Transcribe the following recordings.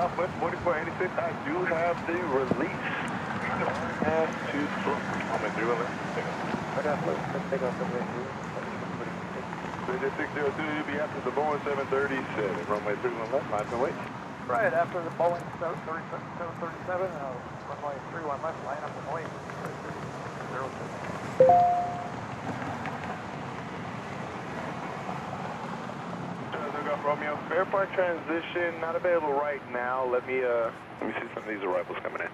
Southwest 4486, I do have the release. Have to slow. I'm at 311. Take off the way through. 602, you'll be after the Boeing 737. Runway 31 left, line and wait. Right, after the Boeing 737, runway 31 left, line up and wait. 06. Romeo, airport transition not available right now. Let me see some of these arrivals coming in.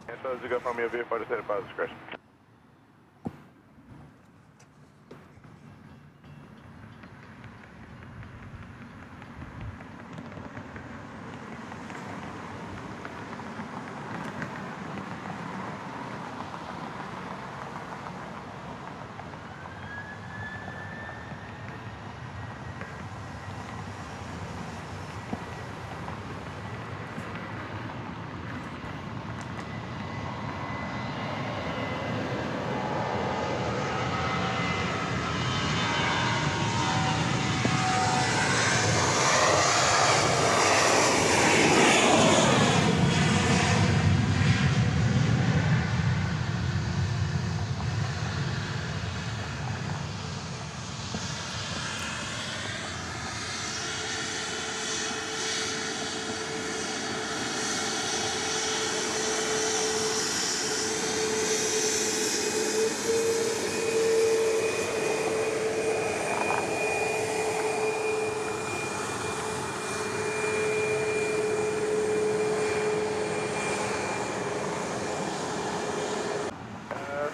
And so as you go from Romeo, vehicle to set up by discretion.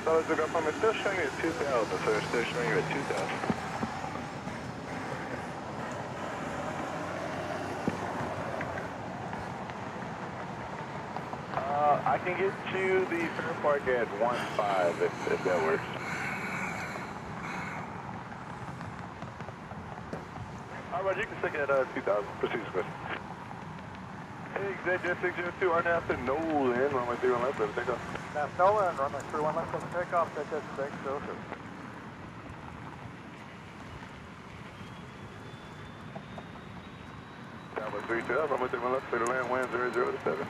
So as we go from it's still showing you at 2,000, so it's still showing you at 2,000. I can get you the fair park at 1.5 if that works. All right, you can stick it at 2,000. Proceed, Chris. Hey, executive 602, our now to Nolan, runway 31 left, let take off. Now, Nolan, runway 31 left, let take off, take that 602. Tower 32, runway 31 left, clear to land, wind 007.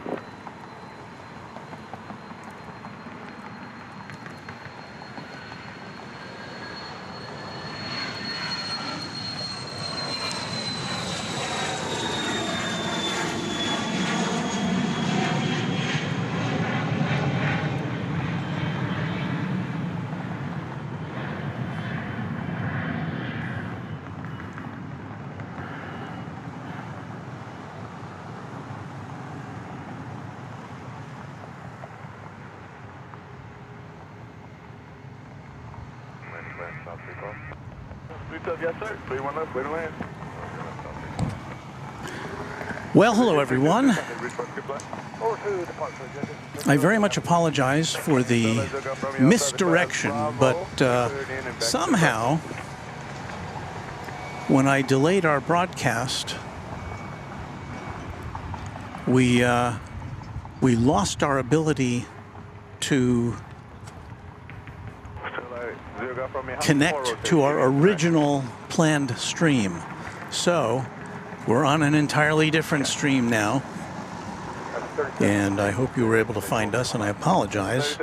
Yes, sir. 31 left, clear to land. Well, hello, everyone. I very much apologize for the misdirection, but somehow, when I delayed our broadcast, we lost our ability to connect to our original planned stream. So we're on an entirely different stream now, and I hope you were able to find us, and I apologize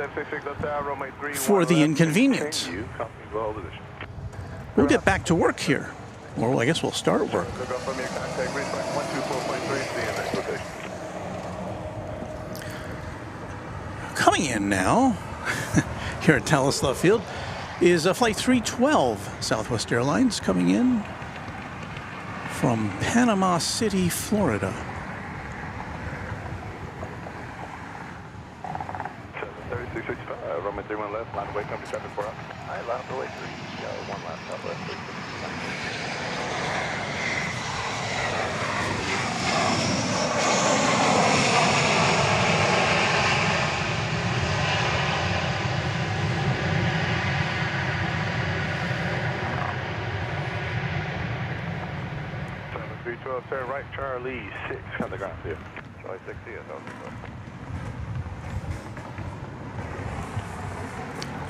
for the inconvenience. We'll get back to work here, or I guess we'll start work. Coming in now here at Dallas Love Field is a Flight 312, Southwest Airlines, coming in from Panama City, Florida. 73665, runway 31 left, line of way, company traffic 4 out. All right, line up the way 3, 1 left, Southwest 365. Turn right, Charlie 6 on the ground field. Charlie 6, yes,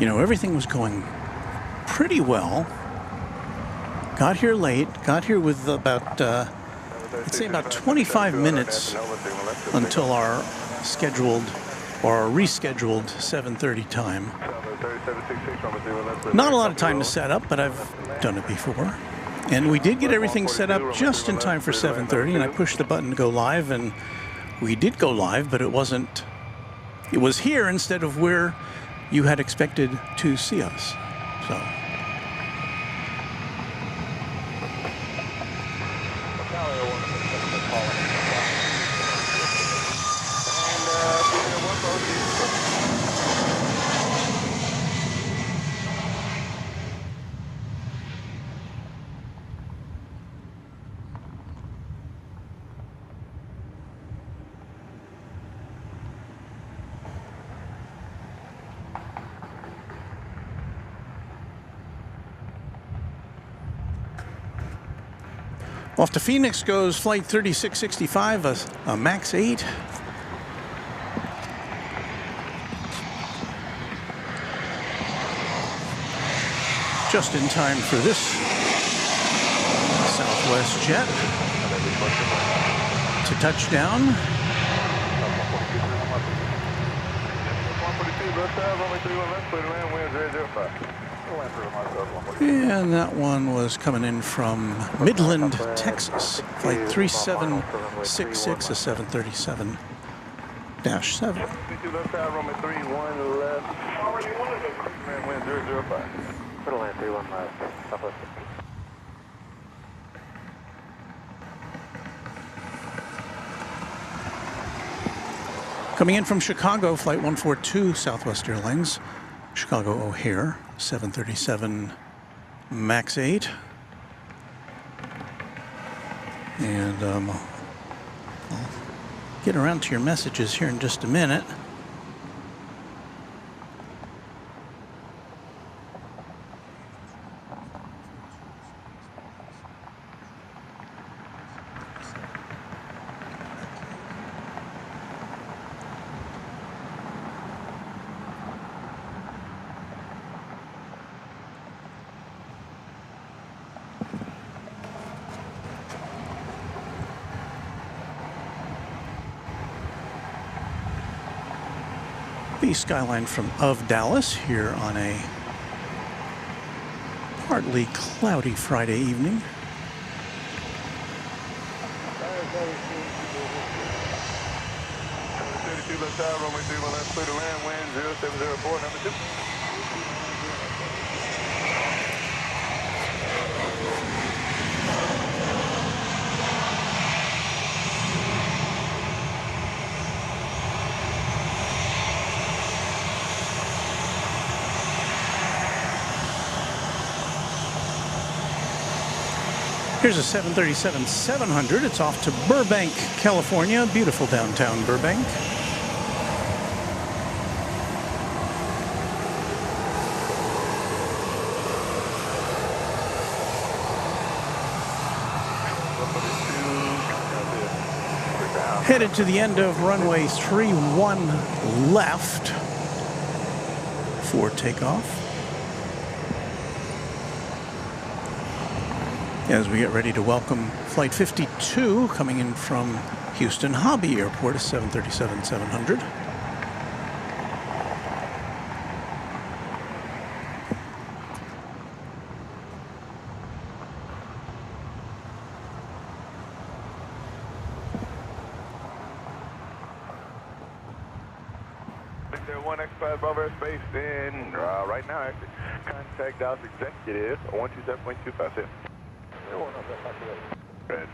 You know, everything was going pretty well. Got here late, got here with about I'd say about 25 minutes until our scheduled or our rescheduled 7:30 time. Not a lot of time to set up, but I've done it before. And we did get everything set up just in time for 7:30, and I pushed the button to go live, and we did go live, but it wasn't. It was here instead of where you had expected to see us. So. Off to Phoenix goes flight 3665, a MAX 8. Just in time for this Southwest jet to touch down. And that one was coming in from Midland, Texas. Flight 3766, a 737-7. Coming in from Chicago, Flight 142, Southwest Airlines, Chicago O'Hare, 737 MAX 8. And I'll get around to your messages here in just a minute. The skyline of Dallas here on a partly cloudy Friday evening. Here's a 737-700. It's off to Burbank, California. Beautiful downtown Burbank. Headed to the end of runway 31 left for takeoff. As we get ready to welcome Flight 52 coming in from Houston Hobby Airport, a 737-700. Victor 1X5 Bravo Space in right now. Actually, contact Dallas Executive 127.256. Red.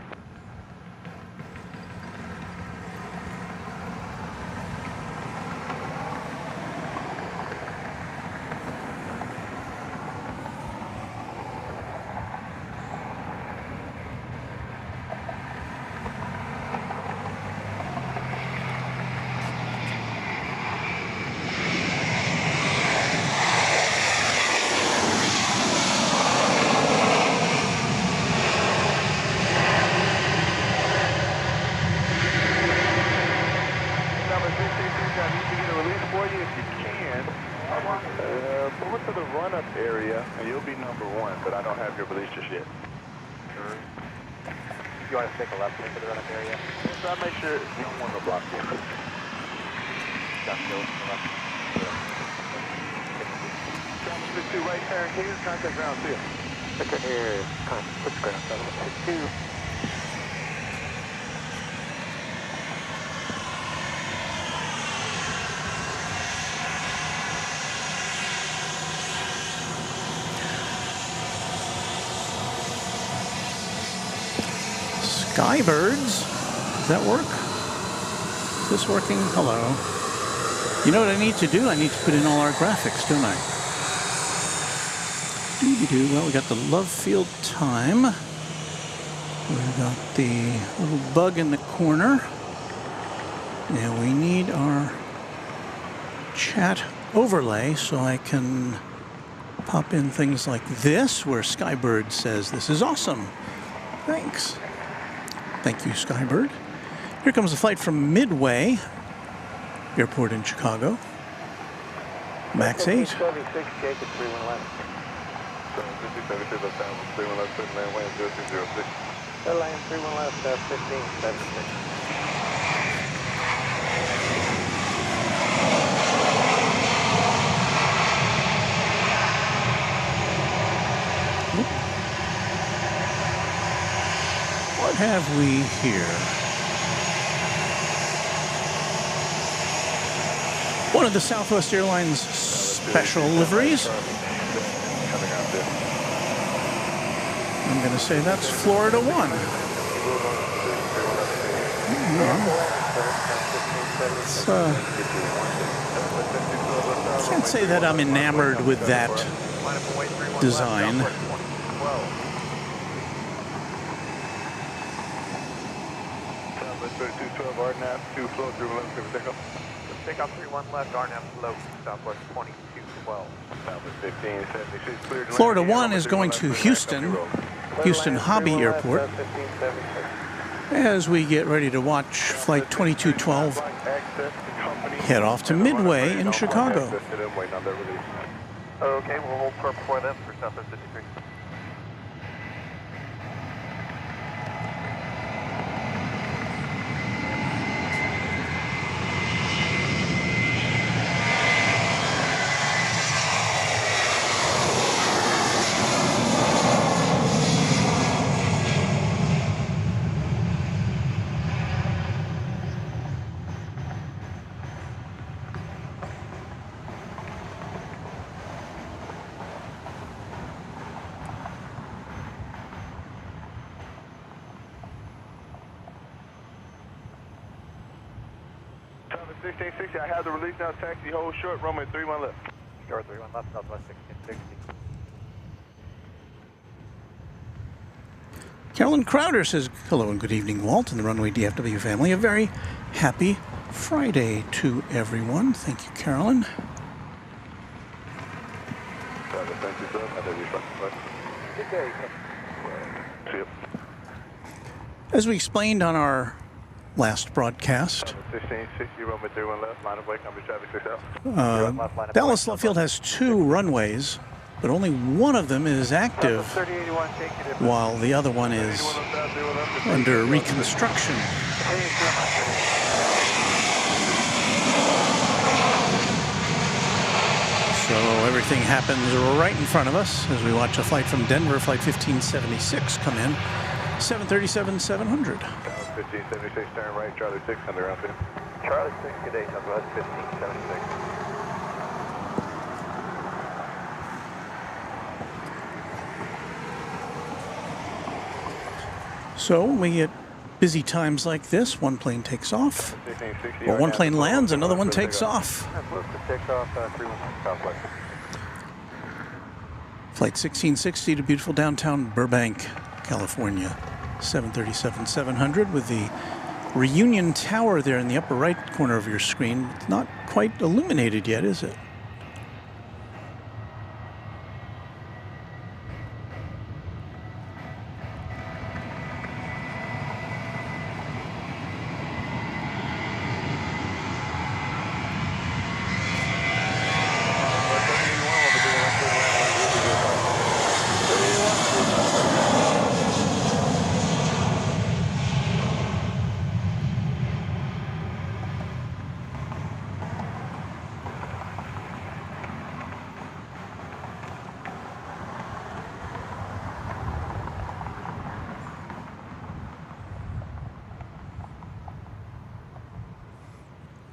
Forward to the run-up area, and you'll be number one, but I don't have your release just yet. You want to take a left into the run-up area? So I'll make sure you don't want to block you. Traffic 2 right turn, can you contact ground 2? Sector here, push ground 2. Skybirds, does that work? Is this working? Hello. You know what I need to do? I need to put in all our graphics, don't I? Doo-doo-doo. Well, we got the love field time. We got the little bug in the corner. And we need our chat overlay so I can pop in things like this, where Skybird says, "This is awesome. Thanks." Thank you, Skybird. Here comes a flight from Midway Airport in Chicago. Max 8. 76, Jacob 31 left. 76, left down, 31 left, turn land, wind 0206. Airline 31 left, 15, 76. What have we here? One of the Southwest Airlines special liveries. I'm going to say that's Florida 1. Can't say that I'm enamored with that design. Takeoff 31 left, RNAV slow, Southwest 2212. Southwest 1576, cleared. Florida 1 is going to Houston Hobby Airport as we get ready to watch Flight 2212 head off to Midway in Chicago. Okay, we'll hold for before them for Southwest 53. Southwest 1660, I have the release now, taxi, hold short, runway 31 left. Short 31 left, Southwest 1660. Carolyn Crowder says, "Hello and good evening, Walt and the Runway DFW family. A very happy Friday to everyone." Thank you, Carolyn. Good day. See you. As we explained on our last broadcast, 1660, runway 31 left, line of way, number traffic 6 out. Dallas Love Field has 2 runways, but only one of them is active, 3081, take it. while the other one is under reconstruction. So everything happens right in front of us as we watch a flight from Denver, flight 1576, come in, 737-700. 1576, turn right, Charlie 6, under round 2. Charlie 6, good day, Southwest 1576. So when we get busy times like this, one plane takes off, or one plane lands, another one takes off. Flight 1660 to beautiful downtown Burbank, California. 737-700 with the Reunion Tower there in the upper right corner of your screen. It's not quite illuminated yet, is it?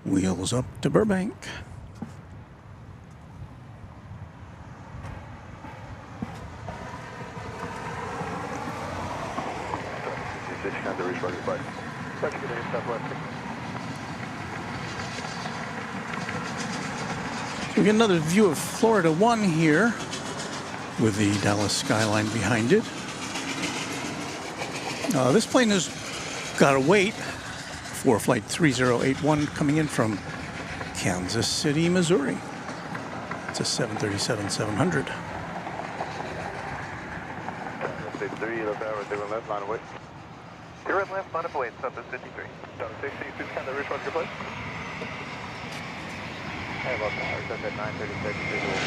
Wheels up to Burbank. We get another view of Florida 1 here with the Dallas skyline behind it. This plane has got to wait for flight 3081 coming in from Kansas City, Missouri. It's a 737-700. State 3, left hour, they went left, line of wait. 0 left, line of wait, Southwest 53. South 66, kind of response your place. Hey, about the hour, Southwest 936, visual.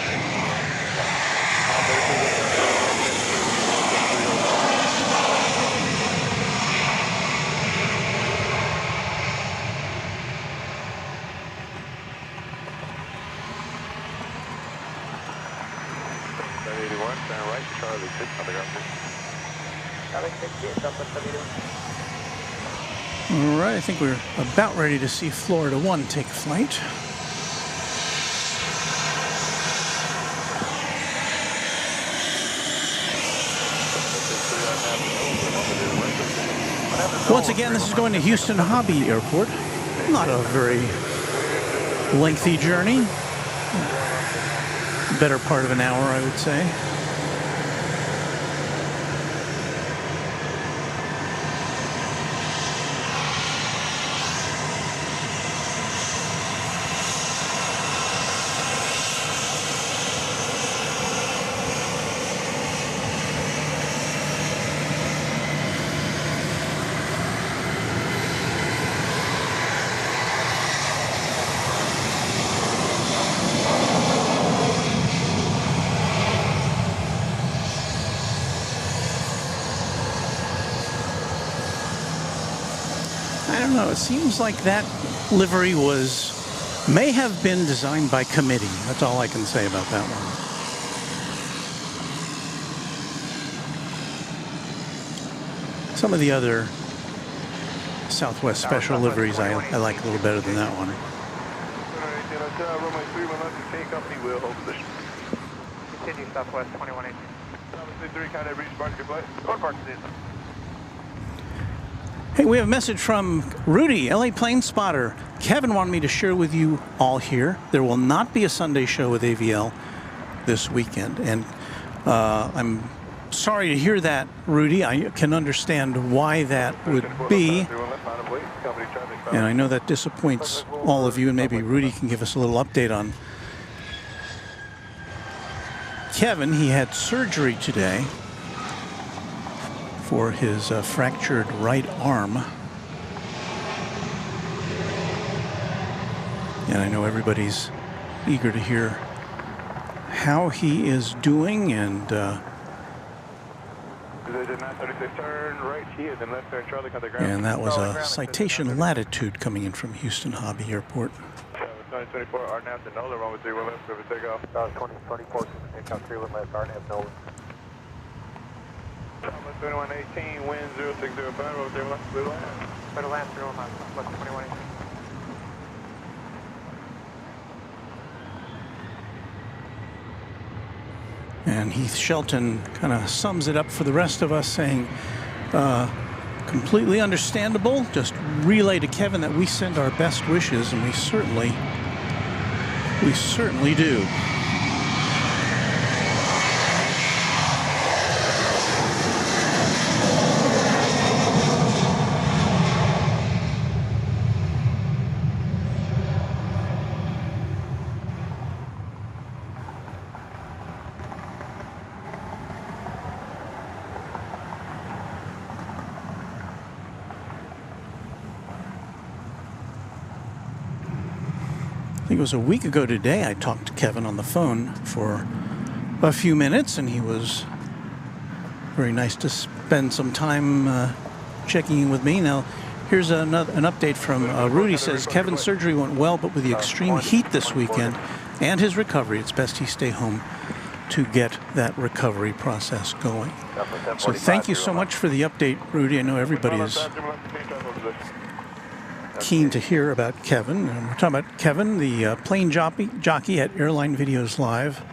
Turn right, Charlie 6 on the ground. Charlie 68, Southwest 71. All right, I think we're about ready to see Florida 1 take flight. Once again, this is going to Houston Hobby Airport. Not a very lengthy journey. Better part of an hour, I would say. I don't know, it seems like that livery may have been designed by committee. That's all I can say about that one. Some of the other Southwest special liveries I like a little better than that one. Runway 3, 1 left, contain company, wheel, hold position. Continue Southwest 2118. Southwest 3, kind of reach mark your flight. Go to mark this. Hey, we have a message from Rudy, LA Plane Spotter. Kevin wanted me to share with you all here. There will not be a Sunday show with AVL this weekend. And I'm sorry to hear that, Rudy. I can understand why that would be. And I know that disappoints all of you. And maybe Rudy can give us a little update on Kevin. He had surgery today for his fractured right arm. And I know everybody's eager to hear how he is doing. And that was a Citation Latitude coming in from Houston Hobby Airport. 2024, RNAV to Nola, runway 3, 1 left, over takeoff. 2024, takeoff 3, 1 left, RNAV Nola. 2118, wind 0605, over 3 left, blue land. Blue land, 3 left, 2118. And Heath Shelton kind of sums it up for the rest of us, saying, completely understandable. Just relay to Kevin that we send our best wishes, and we certainly do. I think it was a week ago today I talked to Kevin on the phone for a few minutes, and he was very nice to spend some time checking in with me. Now, here's an update from Rudy. Says Kevin's surgery went well, but with the extreme heat this weekend and his recovery, it's best he stay home to get that recovery process going. So thank you so much for the update, Rudy. I know everybody is keen to hear about Kevin. And we're talking about Kevin, the plane jockey at Airline Videos Live.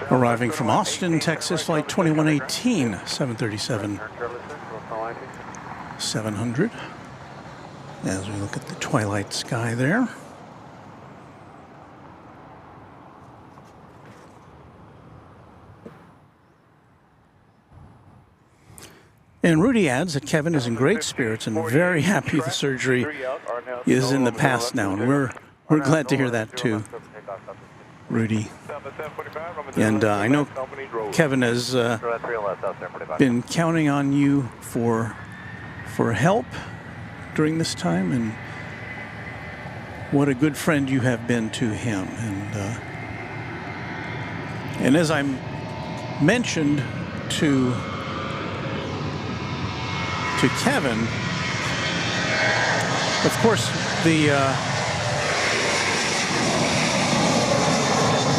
Arriving from Austin, Texas, flight 2118, 737 700. As we look at the twilight sky there. And Rudy adds that Kevin is in great spirits and very happy the surgery is in the past now, and we're glad to hear that too, Rudy. And I know Kevin has been counting on you for help during this time, and what a good friend you have been to him. And as I mentioned to Kevin, of course, the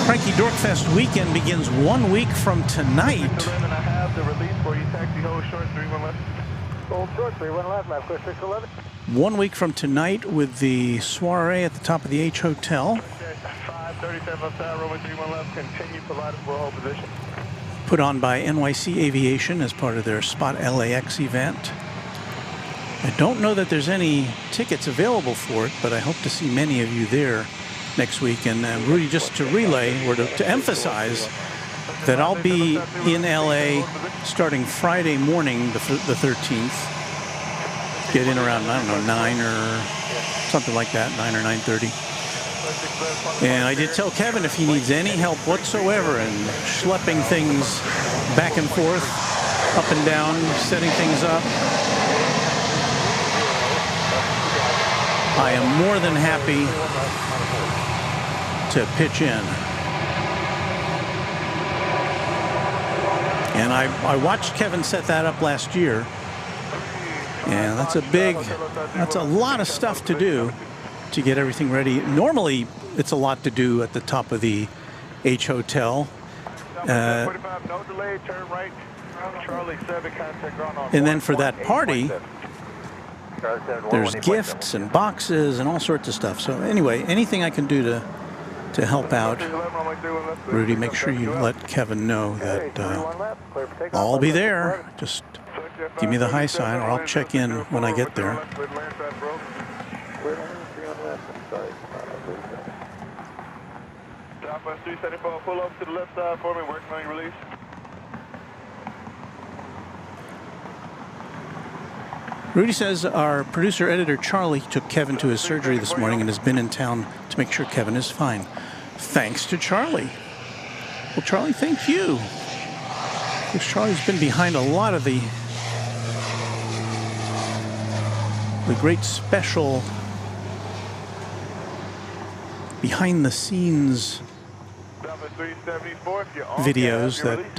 Cranky Dorkfest weekend begins 1 week from tonight. 1 week from tonight with the soiree at the top of the H Hotel. Put on by NYC Aviation as part of their Spot LAX event. I don't know that there's any tickets available for it, but I hope to see many of you there next week. And Rudy, just to relay or to emphasize that I'll be in LA starting Friday morning, the 13th. Get in around, I don't know, 9 or something like that, 9 or 9:30. And I did tell Kevin if he needs any help whatsoever in schlepping things back and forth, up and down, setting things up, I am more than happy to pitch in. And I watched Kevin set that up last year, and that's a lot of stuff to do to get everything ready. Normally it's a lot to do at the top of the H Hotel, and then for that party there's gifts and boxes and all sorts of stuff. So anyway, anything I can do to help out, Rudy, make sure you let Kevin know that I'll be there. Just give me the high sign, or I'll check in when I get there. Southwest 374, pull up to the left side for me, working on your release. Rudy says our producer-editor Charlie took Kevin to his surgery this morning and has been in town to make sure Kevin is fine. Thanks to Charlie. Well, Charlie, thank you. Because Charlie's been behind a lot of the great special behind-the-scenes videos that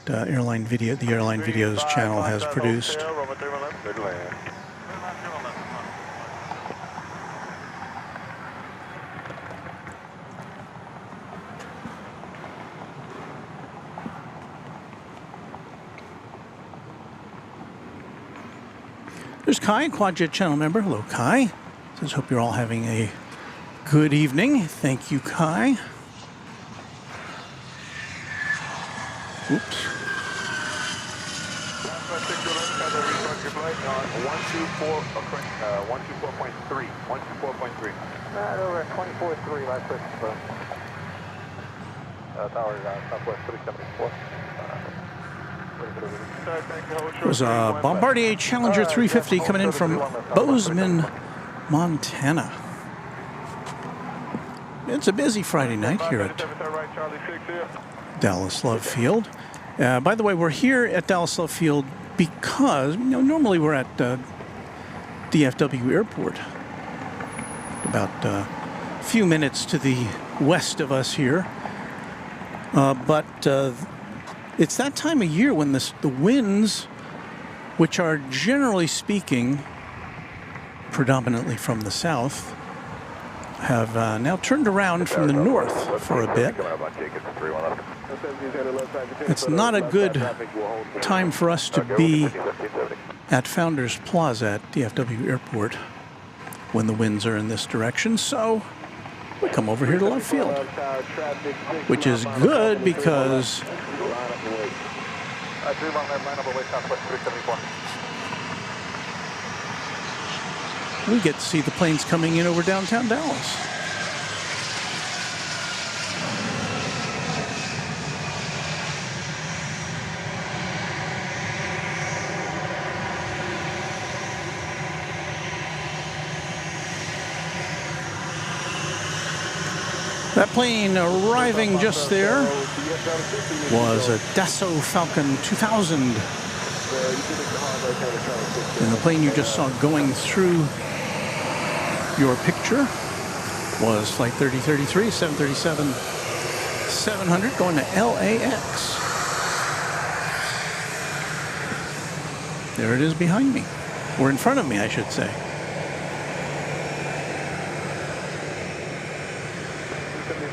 the Airline Videos channel has produced. There's Kai, a Quadjet channel member. Hello, Kai. Says, hope you're all having a good evening. Thank you, Kai. Oops. 124.3. 124.3. Over at 24.3, last question phone. Tower, Southwest 374. It was a Bombardier Challenger 350 coming in from Bozeman, Montana. It's a busy Friday night here at Dallas Love Field. By the way, we're here at Dallas Love Field because normally we're at DFW Airport, about a few minutes to the west of us here. But it's that time of year when the winds, which are generally speaking predominantly from the south, have now turned around from the north for a bit. It's not a good time for us to be at Founders Plaza at DFW Airport when the winds are in this direction, so we come over here to Love Field, which is good because we get to see the planes coming in over downtown Dallas. That plane arriving just there was a Dassault Falcon 2000. And the plane you just saw going through your picture was Flight 3033, 737-700 going to LAX. There it is behind me, or in front of me, I should say.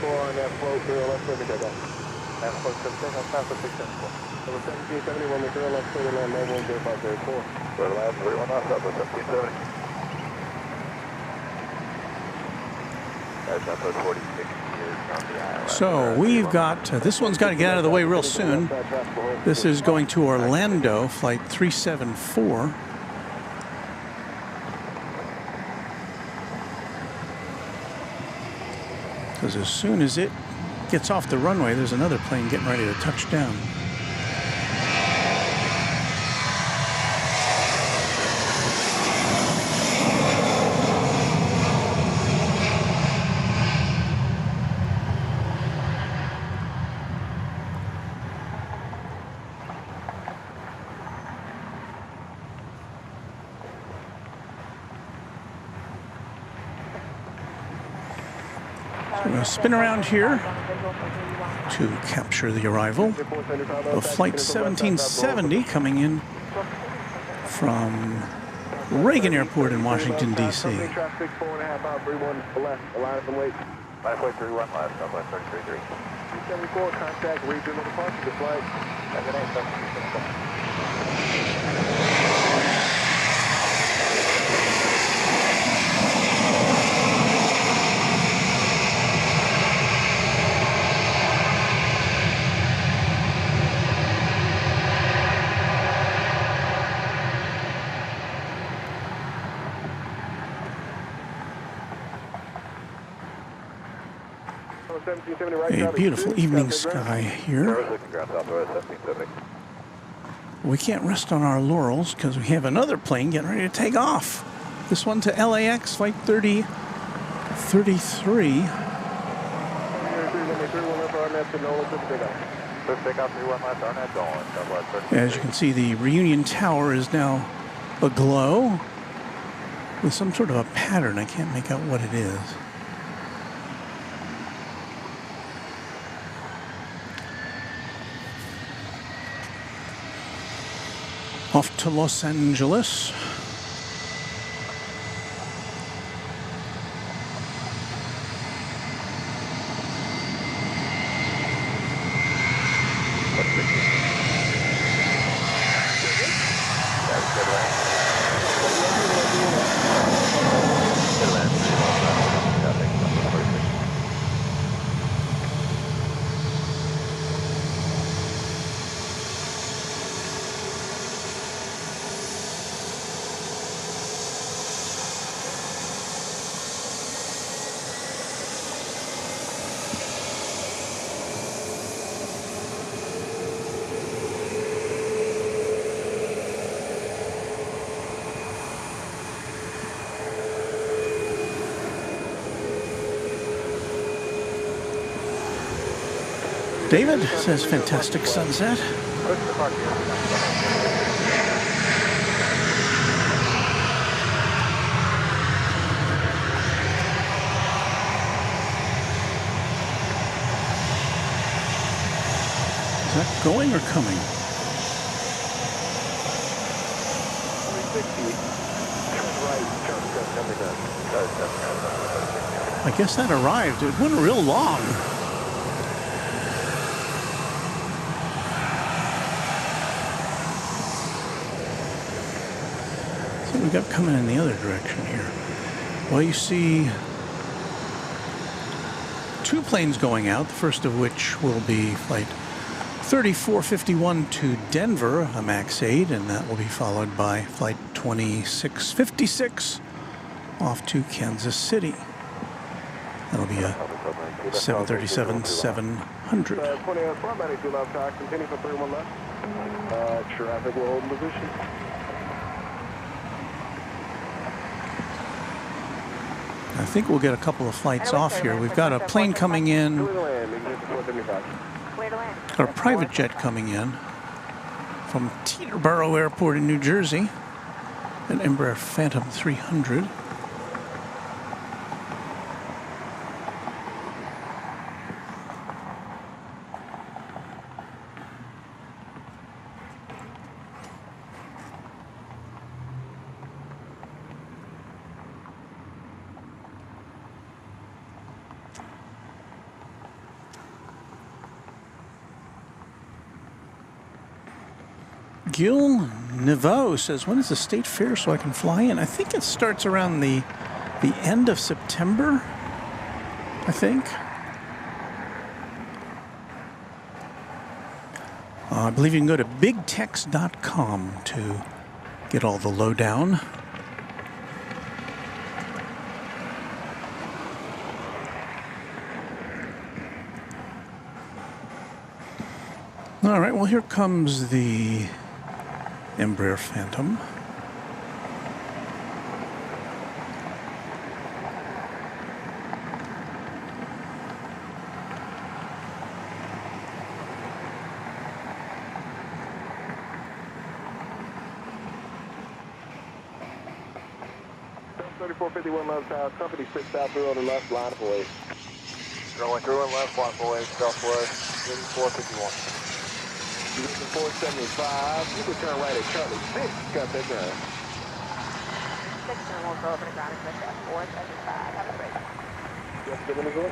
On that flow, clear left, let me take off. That flow, 1771. So 1771, clear left, clear land, no 10534. Clear last, 31 knots, up with 1770. That's up with 46 years on the island. So we've got, this one's got to get out of the way real soon. This is going to Orlando, Flight 374. Because as soon as it gets off the runway, there's another plane getting ready to touch down. We're going to spin around here to capture the arrival of Flight 1770 coming in from Reagan Airport in Washington, D.C. Traffic 4.5 31 left, align from wait. 5.31 left, up by 333. 374, contact regional departure, the flight. A beautiful evening sky here. We can't rest on our laurels because we have another plane getting ready to take off. This one to LAX, Flight 3033. As you can see, the Reunion Tower is now aglow with some sort of a pattern. I can't make out what it is. Off to Los Angeles. David says fantastic sunset. that going or coming? 360. Turn right, turn coming down. I guess that arrived. It went real long. So we got coming in the other direction here. Well, you see two planes going out, the first of which will be flight 3451 to Denver, a MAX 8, and that will be followed by flight 2656 off to Kansas City. That'll be a 737-700. 20 on front, 92 left tack, continue for 31 left. Traffic will hold in position. I think we'll get a couple of flights off here. We've got a plane coming in, got a private jet coming in from Teterboro Airport in New Jersey, an Embraer Phantom 300. Gil Neveau says, when is the state fair so I can fly in? I think it starts around the end of September, I think. I believe you can go to bigtex.com to get all the lowdown. All right, well, here comes the Embraer Phantom. Left out, company 6 out through on the left, line of away. Runway through on left, line of away, southwest, 451. You get to 475, you can turn right at Charlie 6, got that down. 6 and we'll go over to ground and at 475, have a break. Yes, give me the go.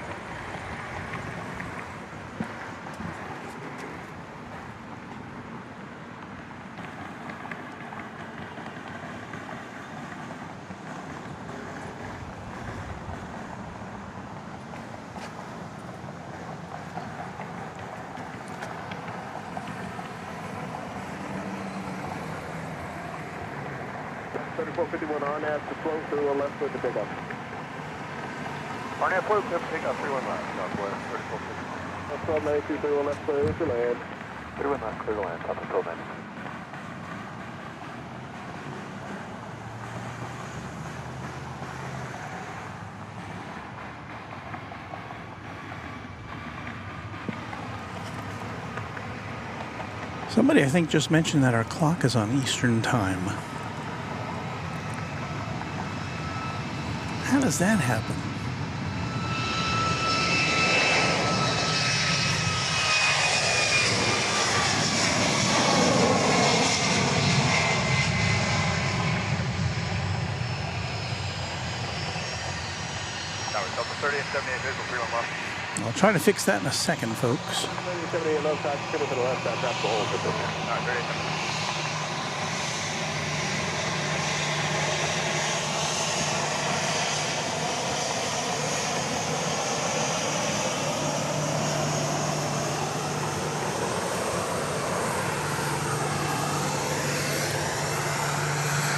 RNAV to flow through on left with the pickup. RNAV flow to pickup, 31 left, southwest, 3451. That's 1292, 31 left, clear to land. 31 left, clear to land, top of 1290. Somebody, I think, just mentioned that our clock is on Eastern Time. How does that happen? I'll try to fix that in a second, folks.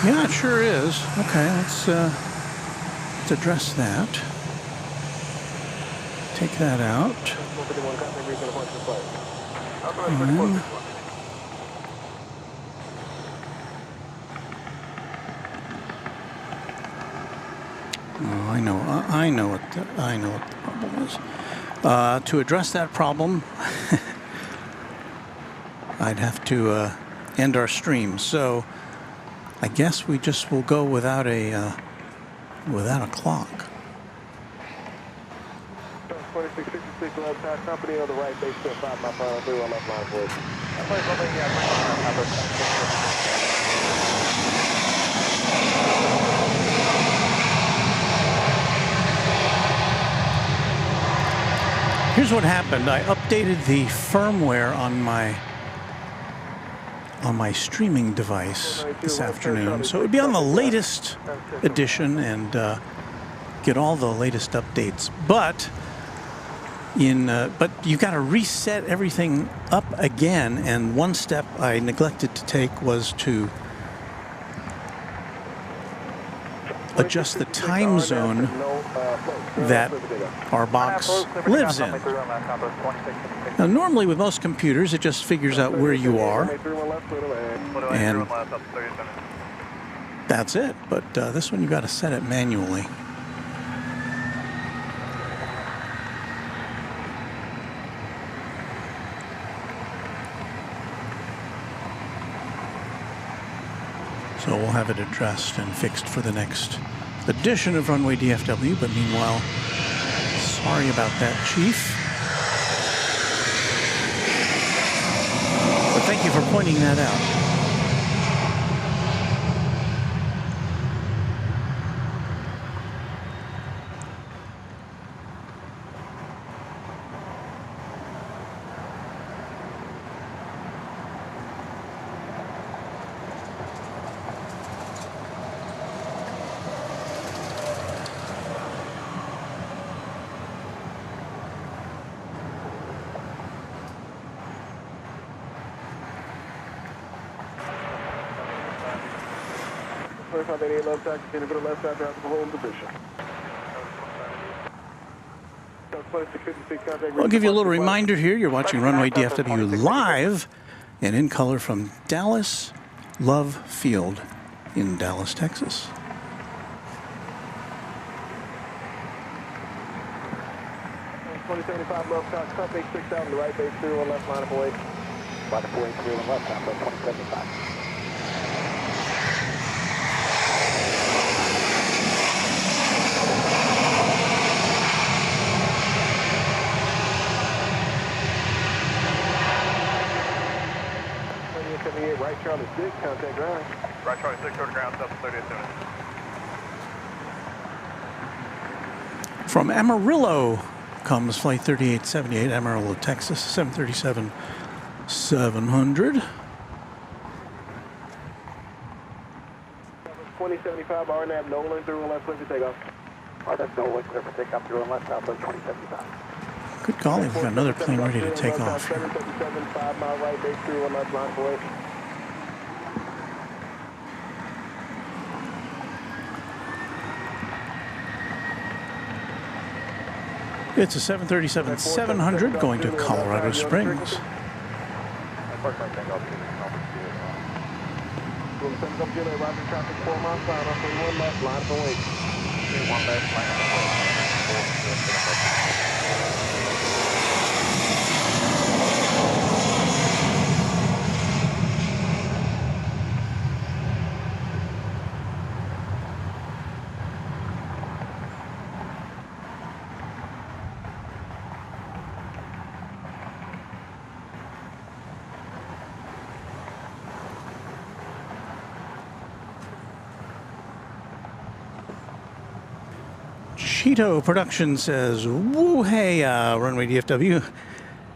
Yeah, it sure is. Okay, let's address that. Take that out. Oh, I know what the problem is. To address that problem, I'd have to end our stream. So I guess we just will go without a clock. 656 left side company on the right base, step 5 my final 31 left line for us. Here's what happened. I updated the firmware on my streaming device this afternoon, so it would be on the latest edition and get all the latest updates. But you got to reset everything up again. And one step I neglected to take was to adjust the time zone that our box lives in. Now, normally with most computers, it just figures out where you are, and that's it. But this one, you got to set it manually. So we'll have it addressed and fixed for the next edition of Runway DFW. But meanwhile, sorry about that, Chief. But thank you for pointing that out. Left side, continue to the left side, drive to the hole in position. I'll give you a little reminder here. You're watching Runway DFW live and in color from Dallas Love Field in Dallas, Texas. .2075 left side, company 6 out on the right base, 31 left line of away. By the 483 on the left side, 2075. Right Charlie 6, contact ground. Right Charlie 6, go to ground, south of 30th unit. From Amarillo comes Flight 3878, Amarillo, Texas, 737-700. 2075, RNAV, Nolan, 31 left, clear for takeoff. RNAV, Nolan, clear for takeoff, 31 left, south of 2075. Good golly, we've got another plane ready to take off here. 737, 5 mile right base, 31 left line for it. It's a 737-700 going to Colorado Springs. Cheeto Production says, woo, hey, Runway DFW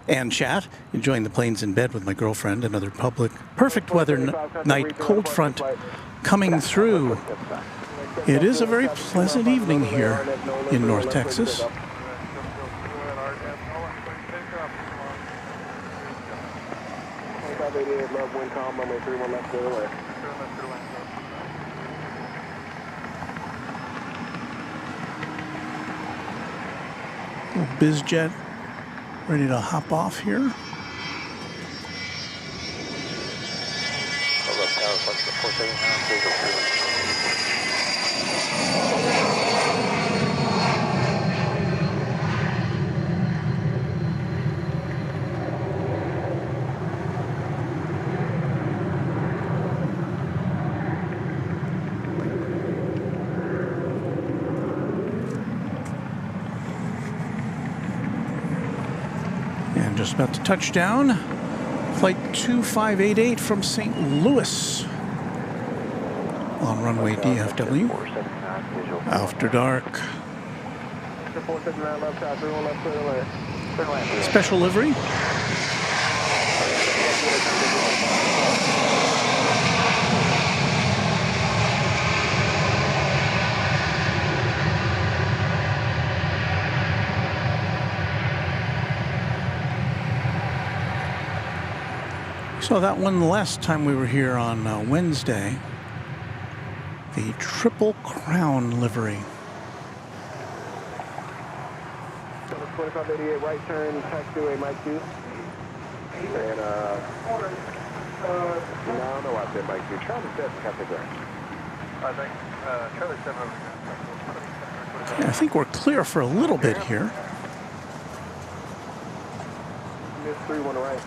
and chat. Enjoying the planes in bed with my girlfriend. Another perfect weather night, cold front coming through. It is a very pleasant evening here in North Texas. BizJet ready to hop off here. just about to touch down. Flight 2588 from St. Louis on runway DFW. After dark. Special livery. Saw that one the last time we were here on Wednesday. The Triple Crown livery. 2588 right turn, taxiway Mike 2. And, no, I said Mike 2. Charlie 7, Captain Grant. I think Charlie 7 over here. Yeah, I think we're clear for a little bit here. Miss 3, 1 right.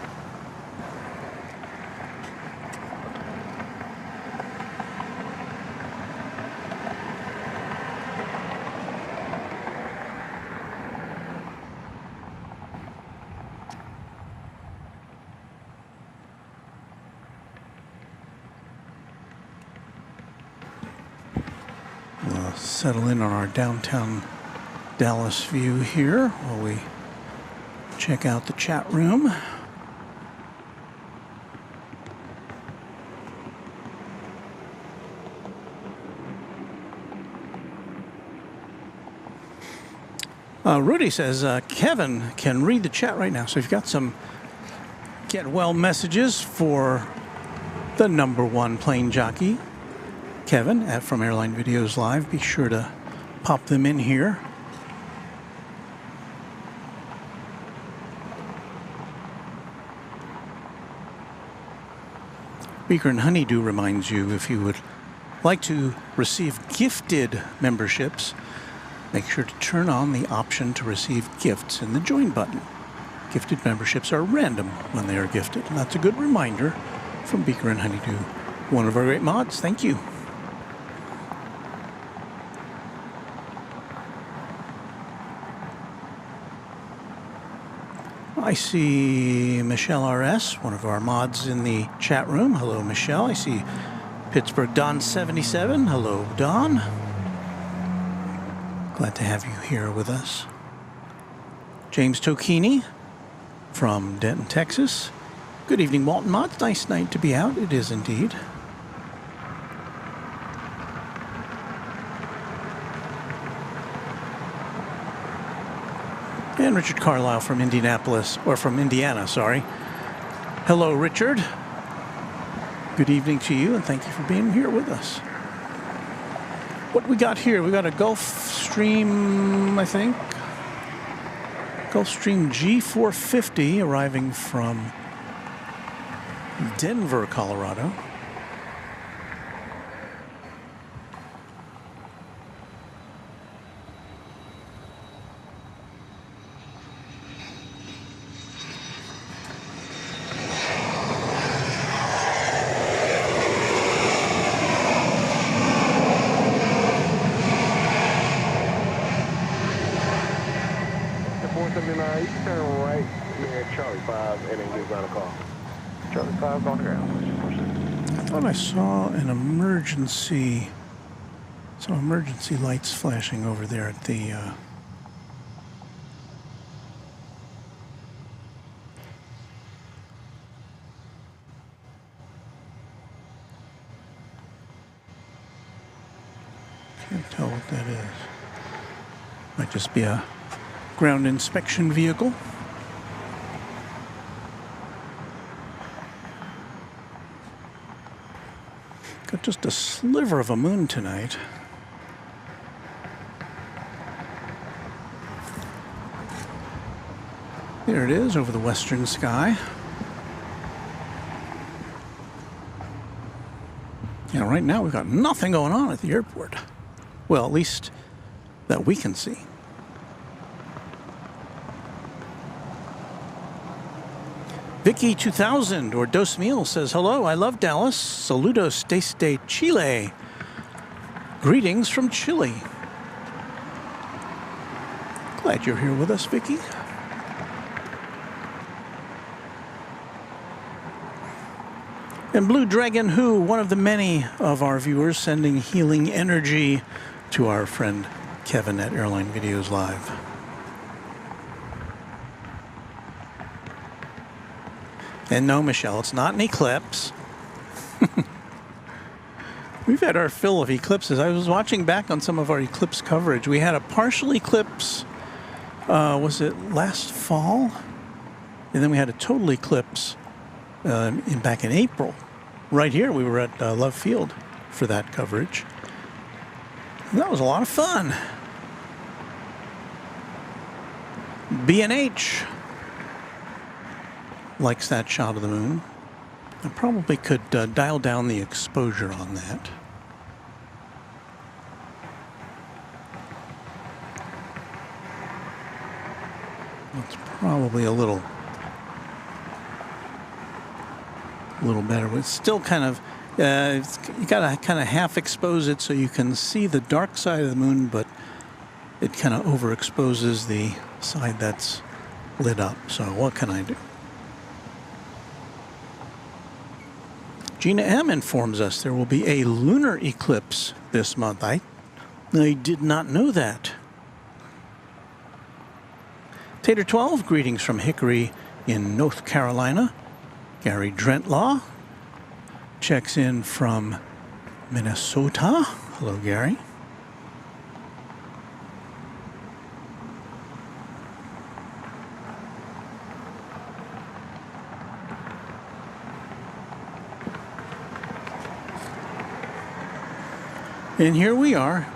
Settle in on our downtown Dallas view here while we check out the chat room. Rudy says Kevin can read the chat right now. So if you've got some get well messages for the #1 plane jockey, Kevin from Airline Videos Live, be sure to pop them in here. Beaker and Honeydew reminds you, if you would like to receive gifted memberships, make sure to turn on the option to receive gifts in the join button. Gifted memberships are random when they are gifted, and that's a good reminder from Beaker and Honeydew, one of our great mods. Thank you. I see Michelle RS, one of our mods in the chat room. Hello, Michelle. I see Pittsburgh Don 77. Hello, Don. Glad to have you here with us. James Tokini from Denton, Texas. Good evening, Walton Mods. Nice night to be out. It is indeed. And Richard Carlisle from Indianapolis, or from Indiana, sorry. Hello, Richard. Good evening to you, and thank you for being here with us. What we got here? We got a Gulfstream, I think. Gulfstream G450 arriving from Denver, Colorado. I saw an emergency, some emergency lights flashing over there at the can't tell what that is. Might just be a ground inspection vehicle. Got just a sliver of a moon tonight. There it is over the western sky. Yeah, right now we've got nothing going on at the airport. Well, at least that we can see. Vicky 2000 or Dos Mil says, hello, I love Dallas. Saludos desde Chile. Greetings from Chile. Glad you're here with us, Vicky. And Blue Dragon Who, one of the many of our viewers sending healing energy to our friend Kevin at Airline Videos Live. And no, Michelle, it's not an eclipse. We've had our fill of eclipses. I was watching back on some of our eclipse coverage. We had a partial eclipse, was it last fall? And then we had a total eclipse back in April. Right here, we were at Love Field for that coverage. And that was a lot of fun. B&H likes that shot of the moon. I probably could dial down the exposure on that. It's probably a little better. But it's still kind of, you gotta kind of half expose it so you can see the dark side of the moon, but it kind of overexposes the side that's lit up. So what can I do? Gina M informs us there will be a lunar eclipse this month. I did not know that. Tater 12, greetings from Hickory in North Carolina. Gary Drentlaw checks in from Minnesota. Hello, Gary. And here we are,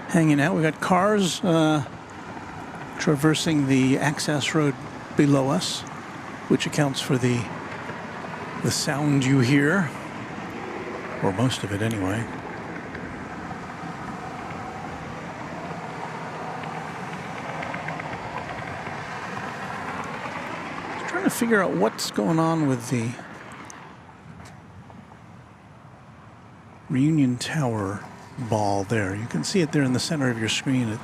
hanging out. We got cars traversing the access road below us, which accounts for the sound you hear, or most of it anyway. Just trying to figure out what's going on with the Reunion Tower ball there. You can see it there in the center of your screen.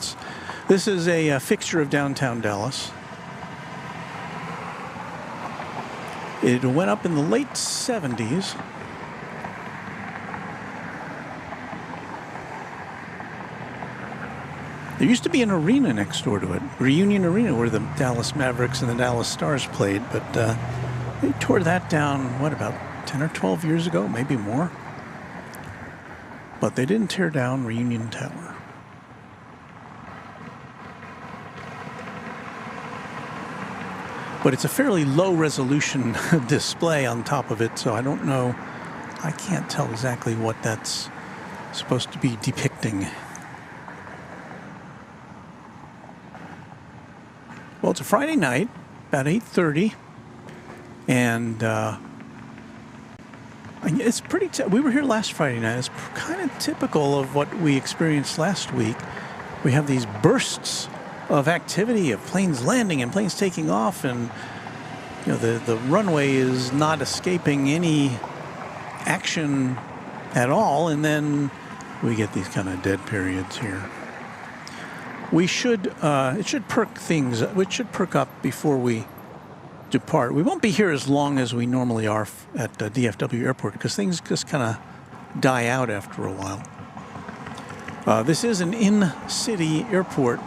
This is a fixture of downtown Dallas. It went up in the late 70s. There used to be an arena next door to it, Reunion Arena, where the Dallas Mavericks and the Dallas Stars played, but they tore that down, what, about 10 or 12 years ago, maybe more. But they didn't tear down Reunion Tower. But it's a fairly low resolution display on top of it, so I don't know. I can't tell exactly what that's supposed to be depicting. Well, it's a Friday night, about 8:30, and it's pretty. We were here last Friday night. It's kind of typical of what we experienced last week. We have these bursts of activity, of planes landing and planes taking off, and you know the runway is not escaping any action at all. And then we get these kind of dead periods here. We should. It should perk things. It should perk up before we depart. We won't be here as long as we normally are at DFW Airport because things just kind of die out after a while. This is an in-city airport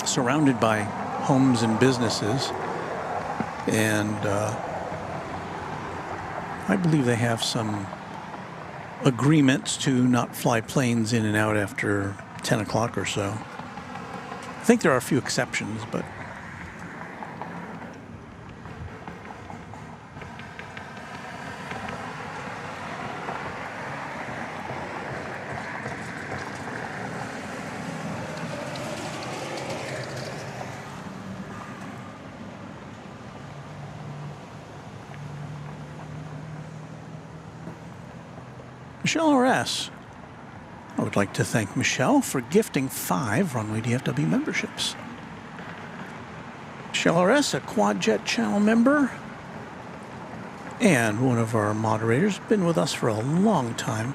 surrounded by homes and businesses, and I believe they have some agreements to not fly planes in and out after 10 o'clock or so. I think there are a few exceptions, but Michelle R.S. I would like to thank Michelle for gifting 5 Runway DFW memberships. Michelle R.S., a QuadJet channel member and one of our moderators, been with us for a long time.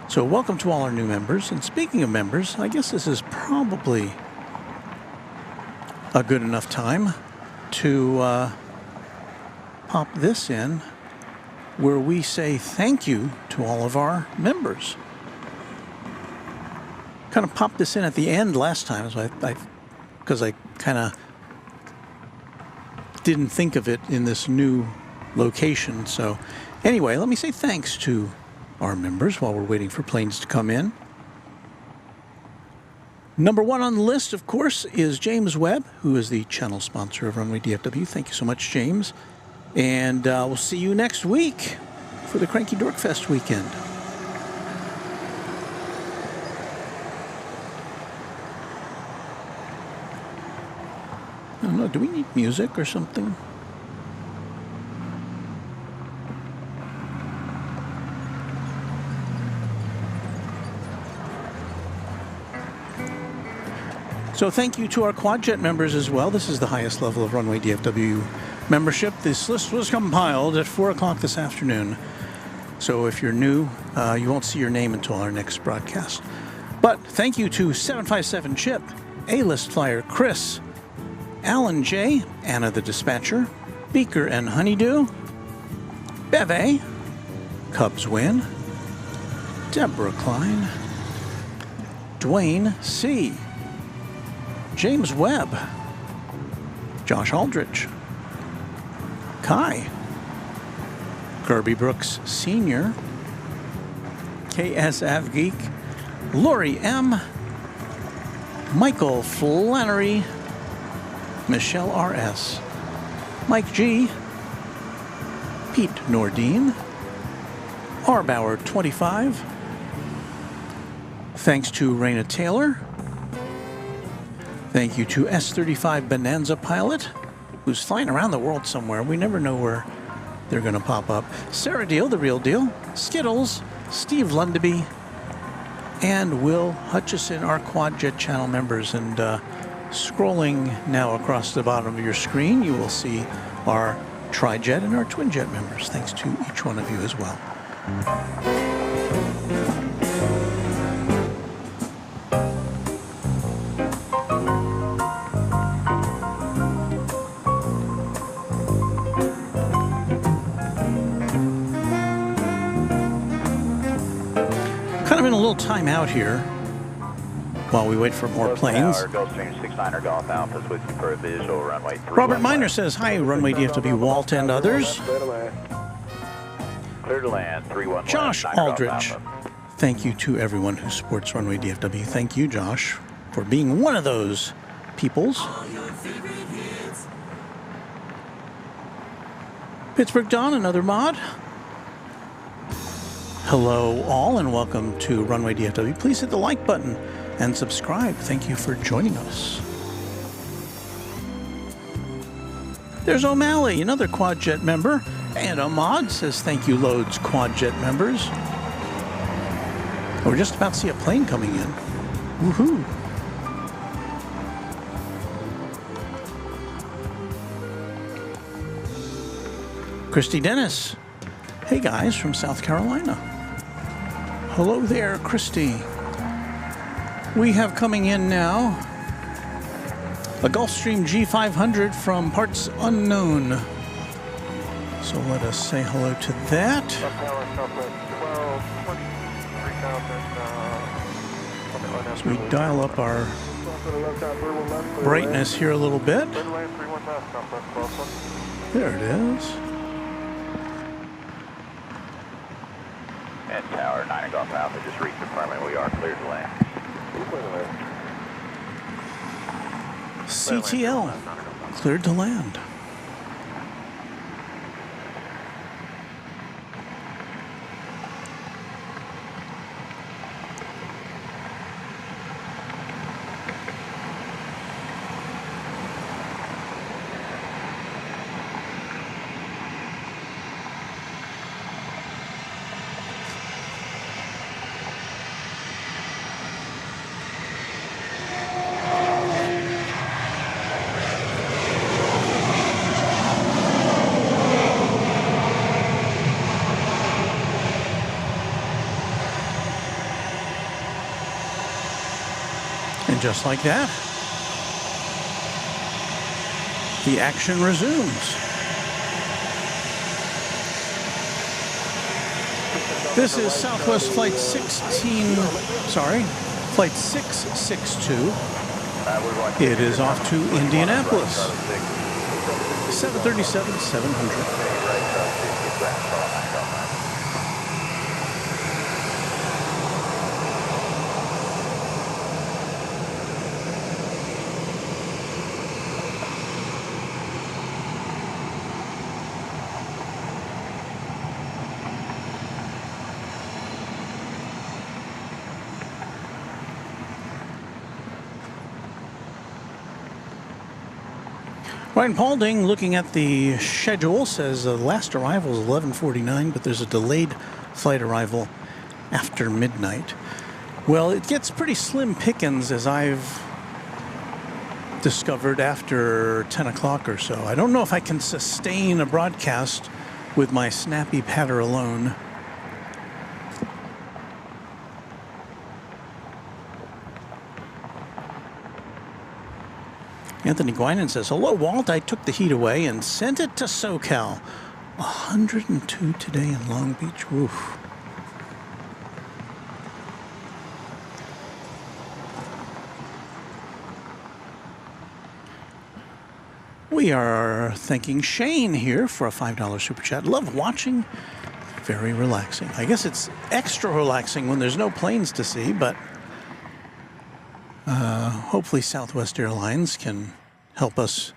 So welcome to all our new members. And speaking of members, I guess this is probably a good enough time to pop this in. where we say thank you to all of our members. Kind of popped this in at the end last time, so because I kind of didn't think of it in this new location. So anyway, let me say thanks to our members while we're waiting for planes to come in. Number one on the list, of course, is James Webb, who is the channel sponsor of Runway DFW. Thank you so much, James. And we'll see you next week for the Cranky Dork Fest weekend. I don't know, do we need music or something? So thank you to our Quadjet members as well. This is the highest level of Runway DFW membership. This list was compiled at 4 o'clock this afternoon. So if you're new, you won't see your name until our next broadcast. But thank you to 757 Chip, A-List Flyer Chris, Alan J, Anna the Dispatcher, Beaker and Honeydew, Beve, Cubs Win, Deborah Klein, Dwayne C, James Webb, Josh Aldrich, Kai, Kirby Brooks Sr., KS Avgeek, Lori M., Michael Flannery, Michelle R.S., Mike G., Pete Nordine, R. Bauer 25. Thanks to Raina Taylor. Thank you to S35 Bonanza Pilot, who's flying around the world somewhere. We never know where they're going to pop up. Sarah Deal, the real deal. Skittles, Steve Lundaby, and Will Hutchison, our Quadjet channel members. And scrolling now across the bottom of your screen, you will see our Tri-Jet and our Twin-Jet members. Thanks to each one of you as well. Kind of in a little time out here while we wait for more planes. Robert Miner says, hi, Runway DFW, Walt and others. Clear to land, 31. Josh Aldrich. Thank you to everyone who supports Runway DFW. Thank you, Josh, for being one of those peoples. Pittsburgh Don, another mod. Hello all and welcome to Runway DFW. Please hit the like button and subscribe. Thank you for joining us. There's O'Malley, another Quadjet member, and a mod says thank you loads, Quadjet members. We're just about to see a plane coming in. Woohoo! Christy Dennis. Hey guys from South Carolina. Hello there, Christy. We have coming in now a Gulfstream G500 from Parts Unknown. So let us say hello to that. As we dial up our brightness here a little bit. There it is. And Tower 9 Golf Alpha just reconfirming we are cleared to land. CTL, cleared to land. And just like that, the action resumes. This is Southwest Flight 662. It is off to Indianapolis. 737-700. Ryan Paulding, looking at the schedule, says the last arrival is 11:49, but there's a delayed flight arrival after midnight. Well, it gets pretty slim pickings, as I've discovered, after 10 o'clock or so. I don't know if I can sustain a broadcast with my snappy patter alone. Anthony Guinan says, hello, Walt. I took the heat away and sent it to SoCal. 102 today in Long Beach. Oof. We are thanking Shane here for a $5 super chat. Love watching. Very relaxing. I guess it's extra relaxing when there's no planes to see, but hopefully Southwest Airlines can help us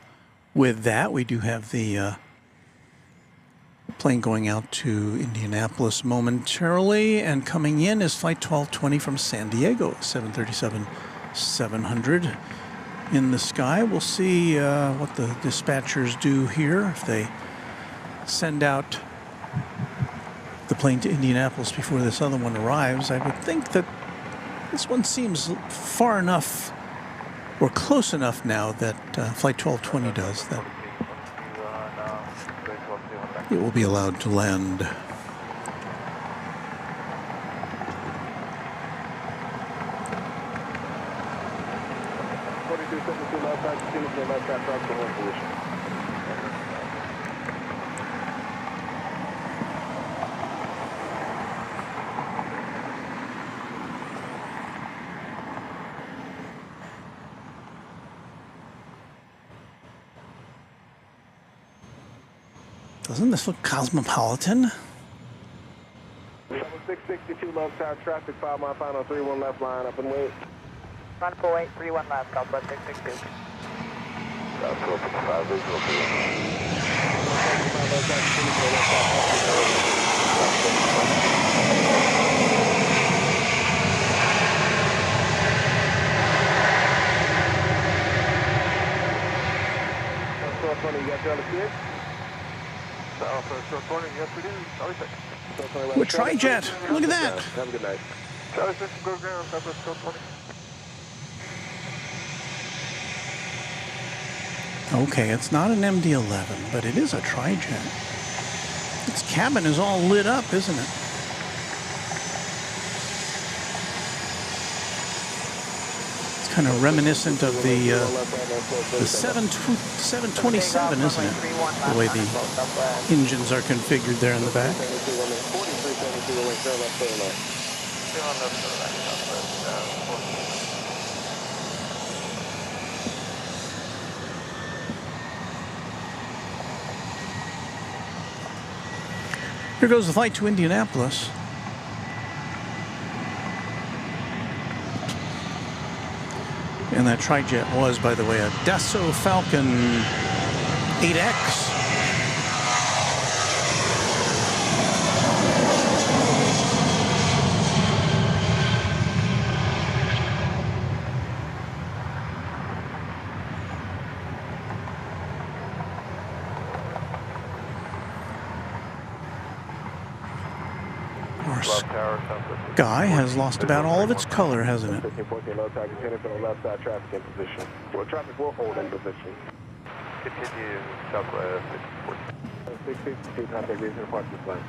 with that. We do have the plane going out to Indianapolis momentarily, and coming in is Flight 1220 from San Diego, 737-700 in the sky. We'll see what the dispatchers do here, if they send out the plane to Indianapolis before this other one arrives. I would think that this one seems far enough or close enough now that Flight 1220 does that it will be allowed to land. Doesn't this look cosmopolitan? 662 left side traffic, 5 mile final, 31 left line up and wait. Run 48, 31 left, Southwest 662. Southwest 65 visual. You got you on the kid? We're Trijet. Look at that. Have a good night. Okay, it's not an MD-11, but it is a Trijet. Its cabin is all lit up, isn't it? It's kind of reminiscent of the 727, isn't it? The way the engines are configured there in the back. Here goes the flight to Indianapolis. And that Trijet was, by the way, a Dassault Falcon 8X. Sky has lost about all of its color, hasn't it? 1514 low tide, continue from the left side, traffic in position. Well, traffic will hold in position. Continue Southwest 614. 662, contact reason report this line.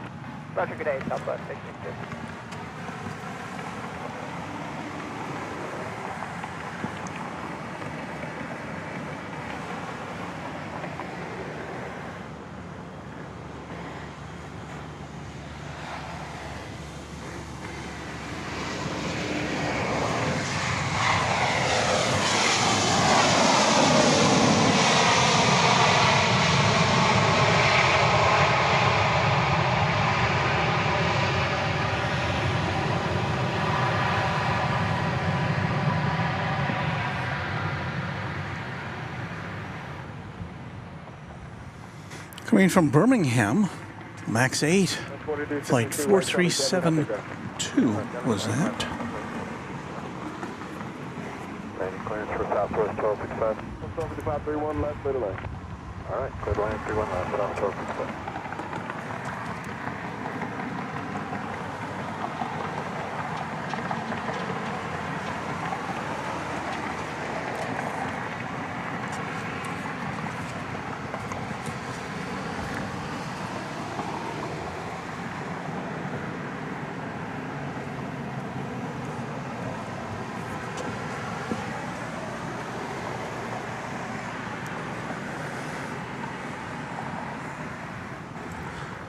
Roger, good day, Southwest 662. Coming from Birmingham, Max 8, flight 4372 was that. Landing clearance for Southwest 1265. 125531 left, clear to land. All right, clear to land 31 left, but on 1265.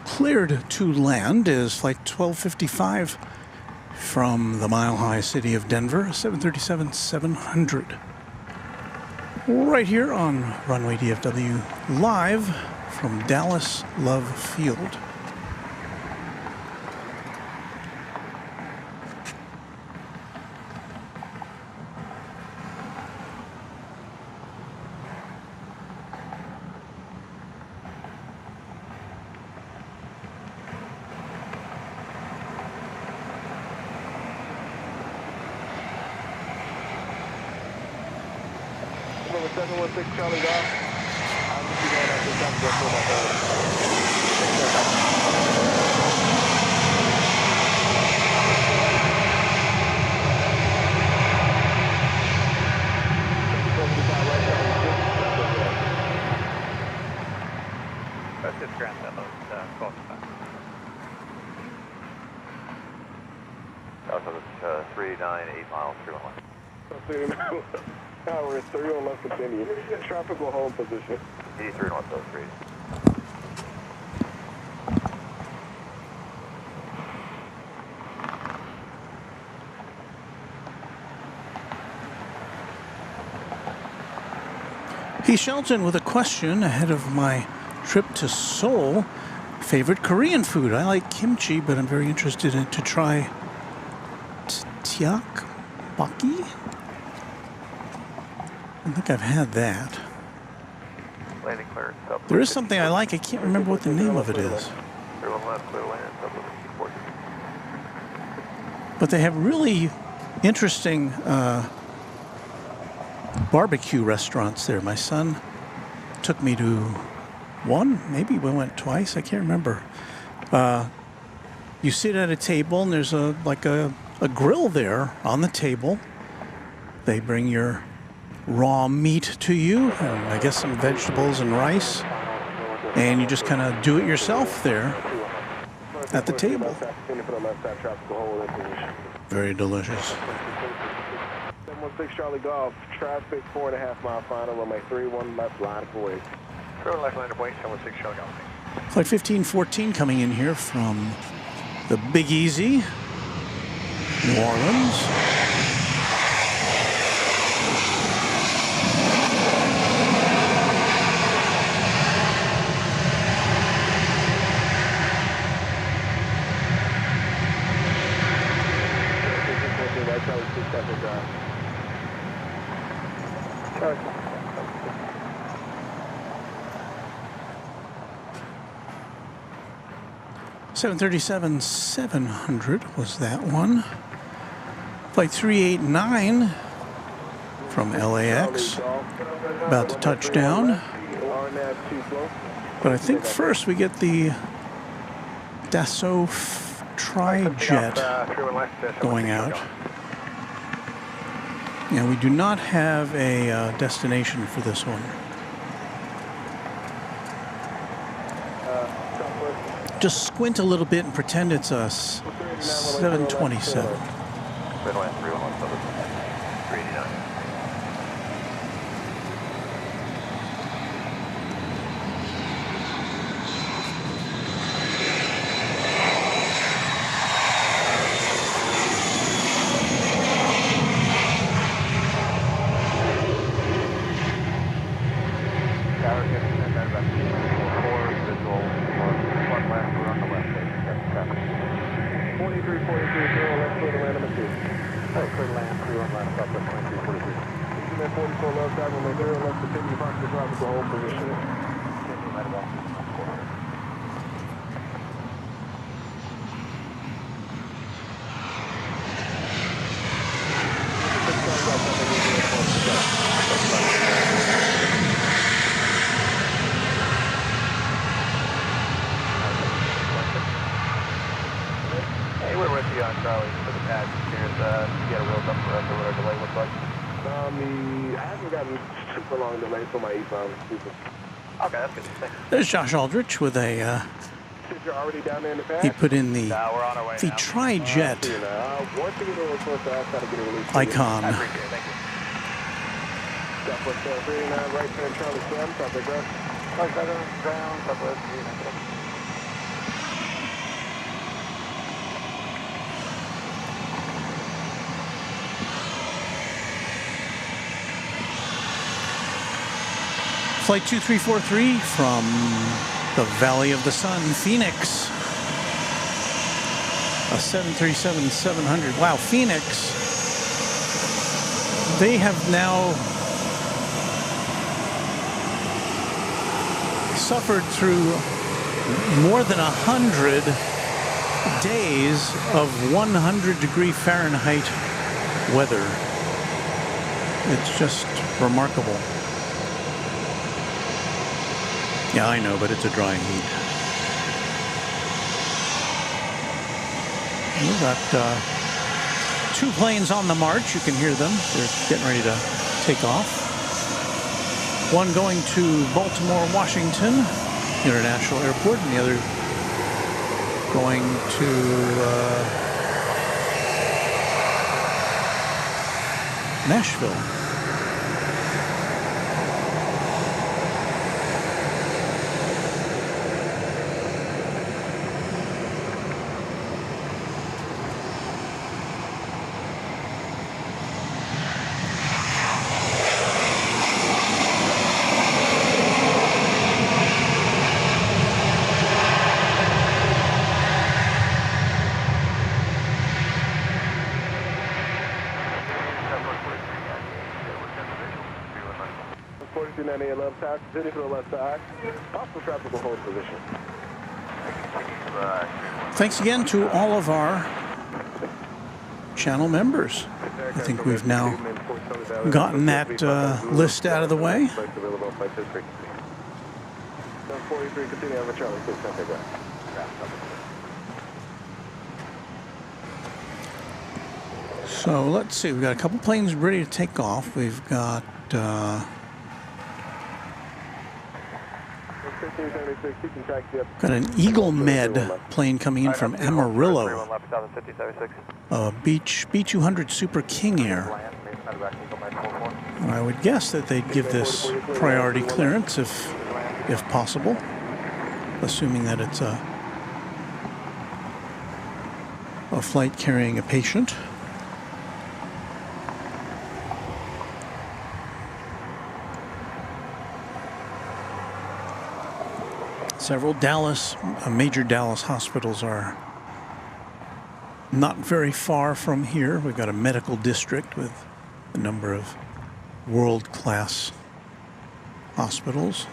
Cleared to land is flight 1255 from the mile-high city of Denver, 737-700. Right here on Runway DFW, live from Dallas Love Field. Number 716 Charlie Golf. I'll just be going out this time to go through my phone. That's just Grand Demo, 12:05. Also, it's 398 miles, 311. Tower 3 on left, continue. Traffic will hold position. 83 north, those 3. Heath Shelton with a question ahead of my trip to Seoul. Favorite Korean food? I like kimchi, but I'm very interested to try tteokbokki. I think I've had that. Landing clearance up. There is something I like. I can't remember what the name of it is. Clear left, clear land, up with the 14. But they have really interesting barbecue restaurants there. My son took me to one, maybe we went twice, I can't remember. You sit at a table and there's a grill there on the table. They bring your raw meat to you, and I guess some vegetables and rice, and you just kind of do it yourself there at the table. Very delicious. 716 Charlie Golf, traffic 4.5 mile final, runway 31 left, line of voice. 31 left, line of voice, 716 Charlie Golf. Flight 1514 coming in here from the Big Easy, New Orleans. Seven 737-700 was that one. Flight 389 from LAX, about to touch down. But I think first we get the Dassault Tri-Jet going out. Yeah, we do not have a destination for this one. Just squint a little bit and pretend it's a 727. Midland 389. get a real up for us or what our delay looks like? I haven't gotten super long delays for my eastbound people. Okay, that's good. Thanks. There's Josh Aldrich with a, Since you're already down there in the past? he put in the we're on our way now. tri-jet Once you get a little closer, I'll try to get a release. icon. I appreciate it, thank you. Southwest 39, right turn Charlie 7, Southwest Ground. Southwest ground, Southwest 39. Flight 2343 from the Valley of the Sun, Phoenix. A 737-700. Wow, Phoenix. They have now suffered through more than 100 days of 100-degree Fahrenheit weather. It's just remarkable. Yeah, I know, but it's a dry heat. We've got 2 planes on the march. You can hear them. They're getting ready to take off. One going to Baltimore, Washington International Airport, and the other going to Nashville. Continue to the left side. Possible traffic will hold position. Thanks again to all of our channel members. I think we've now gotten that list out of the way. So let's see, we've got a couple planes ready to take off. We've got an Eagle Med plane coming in from Amarillo, B200 Super King Air. I would guess that they'd give this priority clearance if possible, assuming that it's a flight carrying a patient. Several major Dallas hospitals are not very far from here. We've got a medical district with a number of world-class hospitals.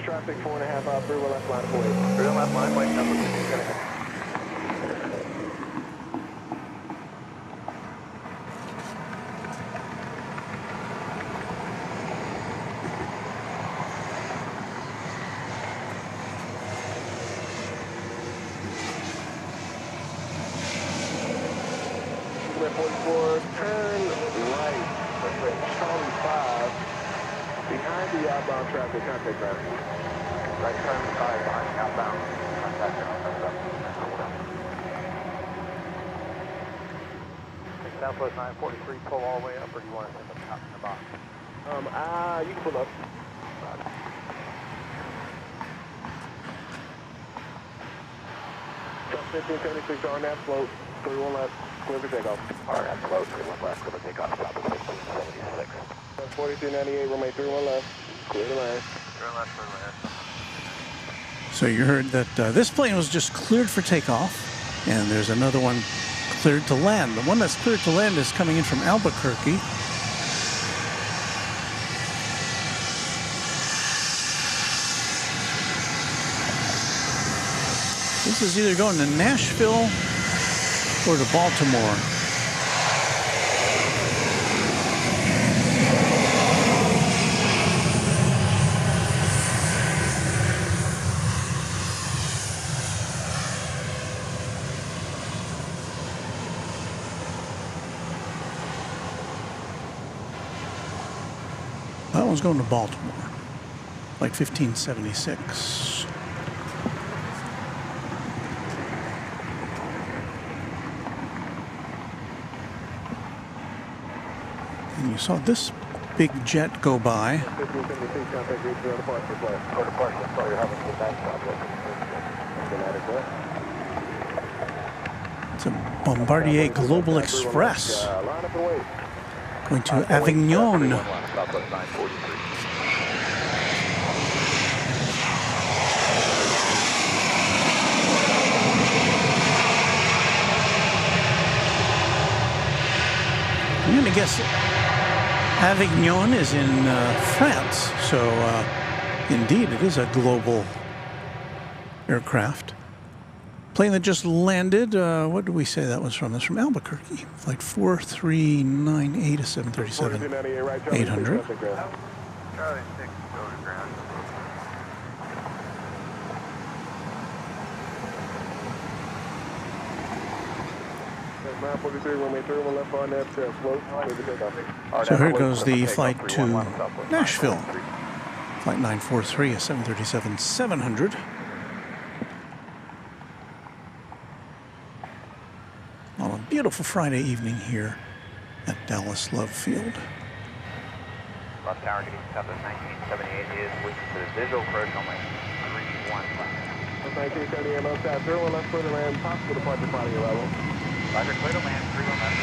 Traffic 4.5 out, 3 left line of way. 3 left line, wait, number 15. Southwest 943, pull all the way up, or do you want to send them out in the box? You can pull up. South 1576 RNAV float, 31 left, clear for takeoff. RNAV float, 31 left, clear for takeoff, South 1576. 4398, runway 31 left, clear to land. 31 left, clear to land. So you heard that this plane was just cleared for takeoff, and there's another one cleared to land. The one that's cleared to land is coming in from Albuquerque. This is either going to Nashville or to Baltimore. one's going to Baltimore. Flight 1576. And you saw this big jet go by. 1576, contact group 0 departure flight. Or departure, sorry, you're having to back stop. It's a Bombardier Global Express Line up and wait. going to Avignon. Southwest 943. I'm going to guess Avignon is in France, so indeed it is a global aircraft. Plane that just landed, what did we say that was from? That's from Albuquerque. Flight 4398, a 737 800. Charlie 6, go to ground. Mile 43, runway 31 left on that float. So here goes the flight to Nashville. Flight 943, a 737 700. On a beautiful Friday evening here at Dallas Love Field. Rough tower getting Southwest 1978 is with the visual approach on my 315. 1970 ML staff, 01 left further land, possible departure body level. Roger, clear to land, 31 left,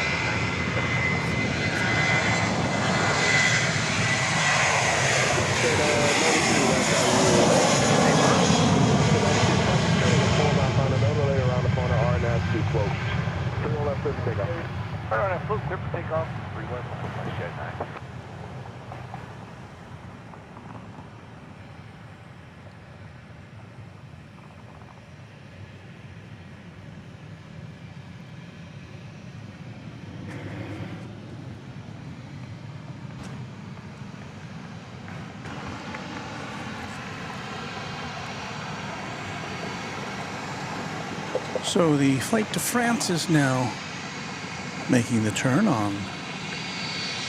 31 left, clear for takeoff. Clear on that float, clear for takeoff. 31, show 9. So the flight to France is now making the turn on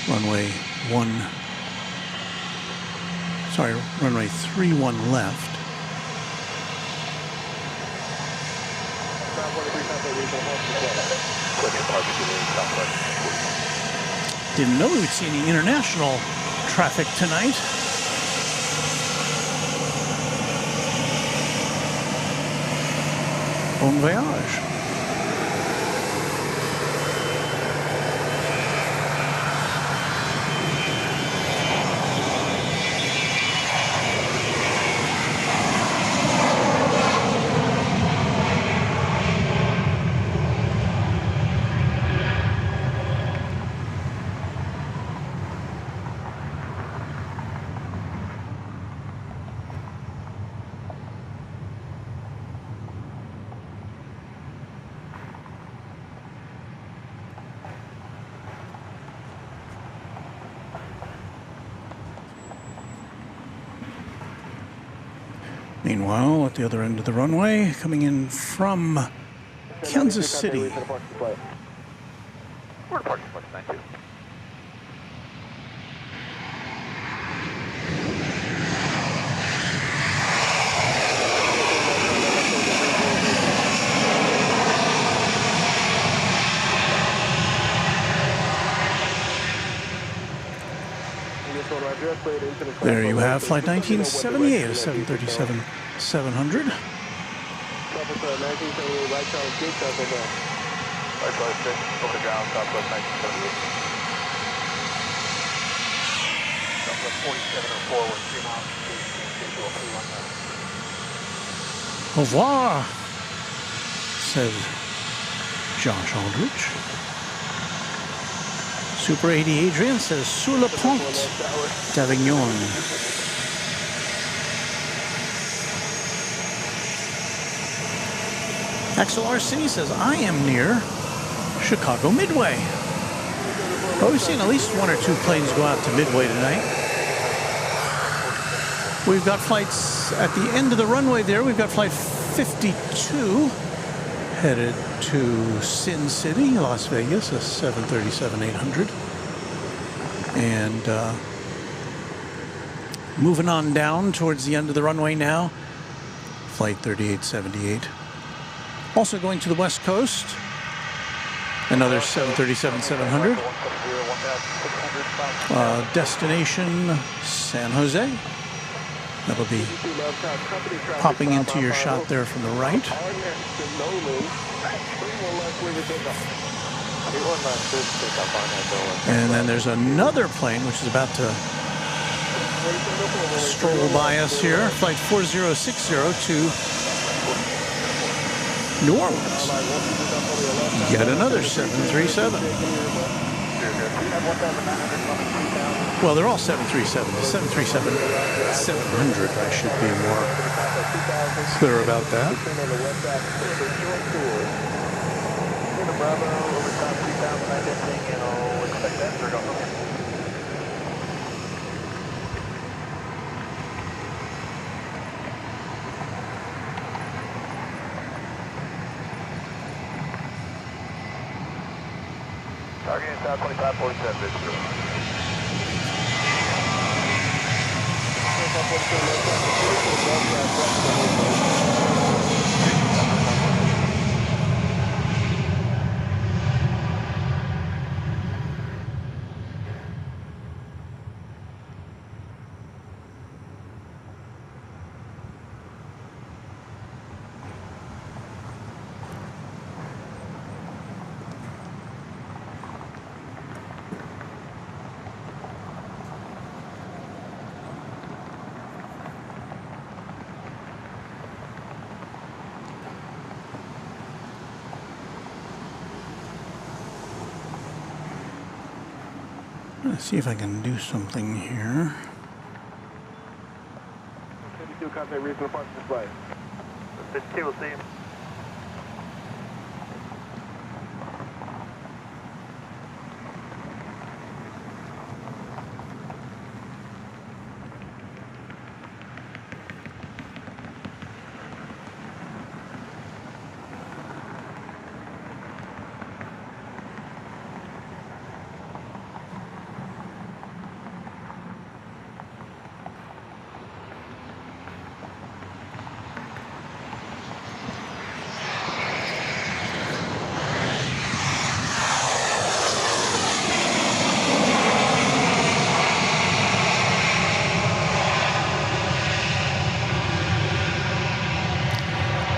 runway 31 left. Didn't know we would see any international traffic tonight. Bon voyage. Meanwhile, at the other end of the runway, coming in from Kansas City. We're departing flight 92. There you have Flight 1978, a 737 700. Right Charlie 6, Southwest 6, over the ground, Southwest 1978. Southwest 4704, we're 3 miles visual 319. Au revoir, said Josh Aldrich. Super 80 Adrian says, sur le pont d'Avignon. Axel Arsini says, I am near Chicago Midway. Well, we've seen at least 1 or 2 planes go out to Midway tonight. We've got flights at the end of the runway there. We've got flight 52 headed to Sin City, Las Vegas, a 737-800. And moving on down towards the end of the runway now. Flight 3878. Also going to the West Coast. Another 737-700. Destination San Jose. That'll be popping into your shot there from the right. And then there's another plane which is about to stroll by us here. Flight 4060 to New Orleans. Yet another 737. Well, they're all 737. The 737-700, I should be more clear about that. Targeting South 2547. Let's see if I can do something here. 52, contact regional park display. 52, we'll see you.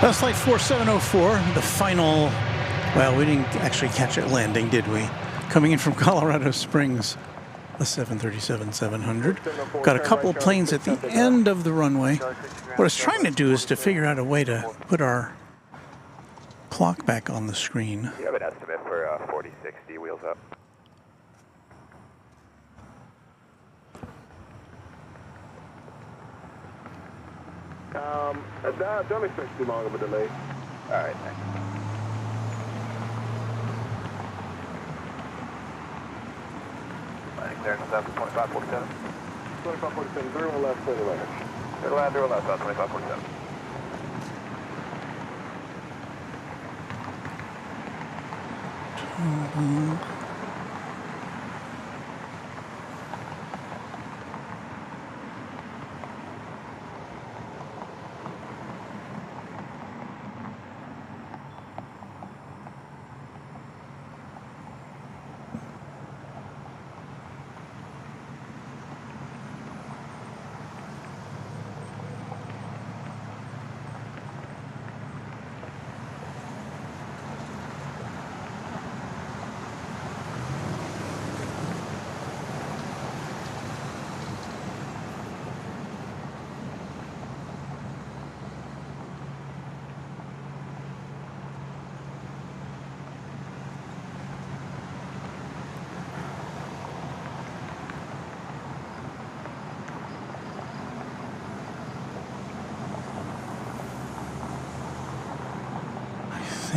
That's flight 4704, the final, well, we didn't actually catch it landing, did we? Coming in from Colorado Springs, a 737-700. Got a couple of planes at the end of the runway. What I was trying to do is to figure out a way to put our clock back on the screen. You have an estimate for 4060 wheels up. Don't expect too long of a delay. All right, thanks. Landing there in South 2547. 2547, 31 left, 30 left. 30 left, 30 left, South 2547.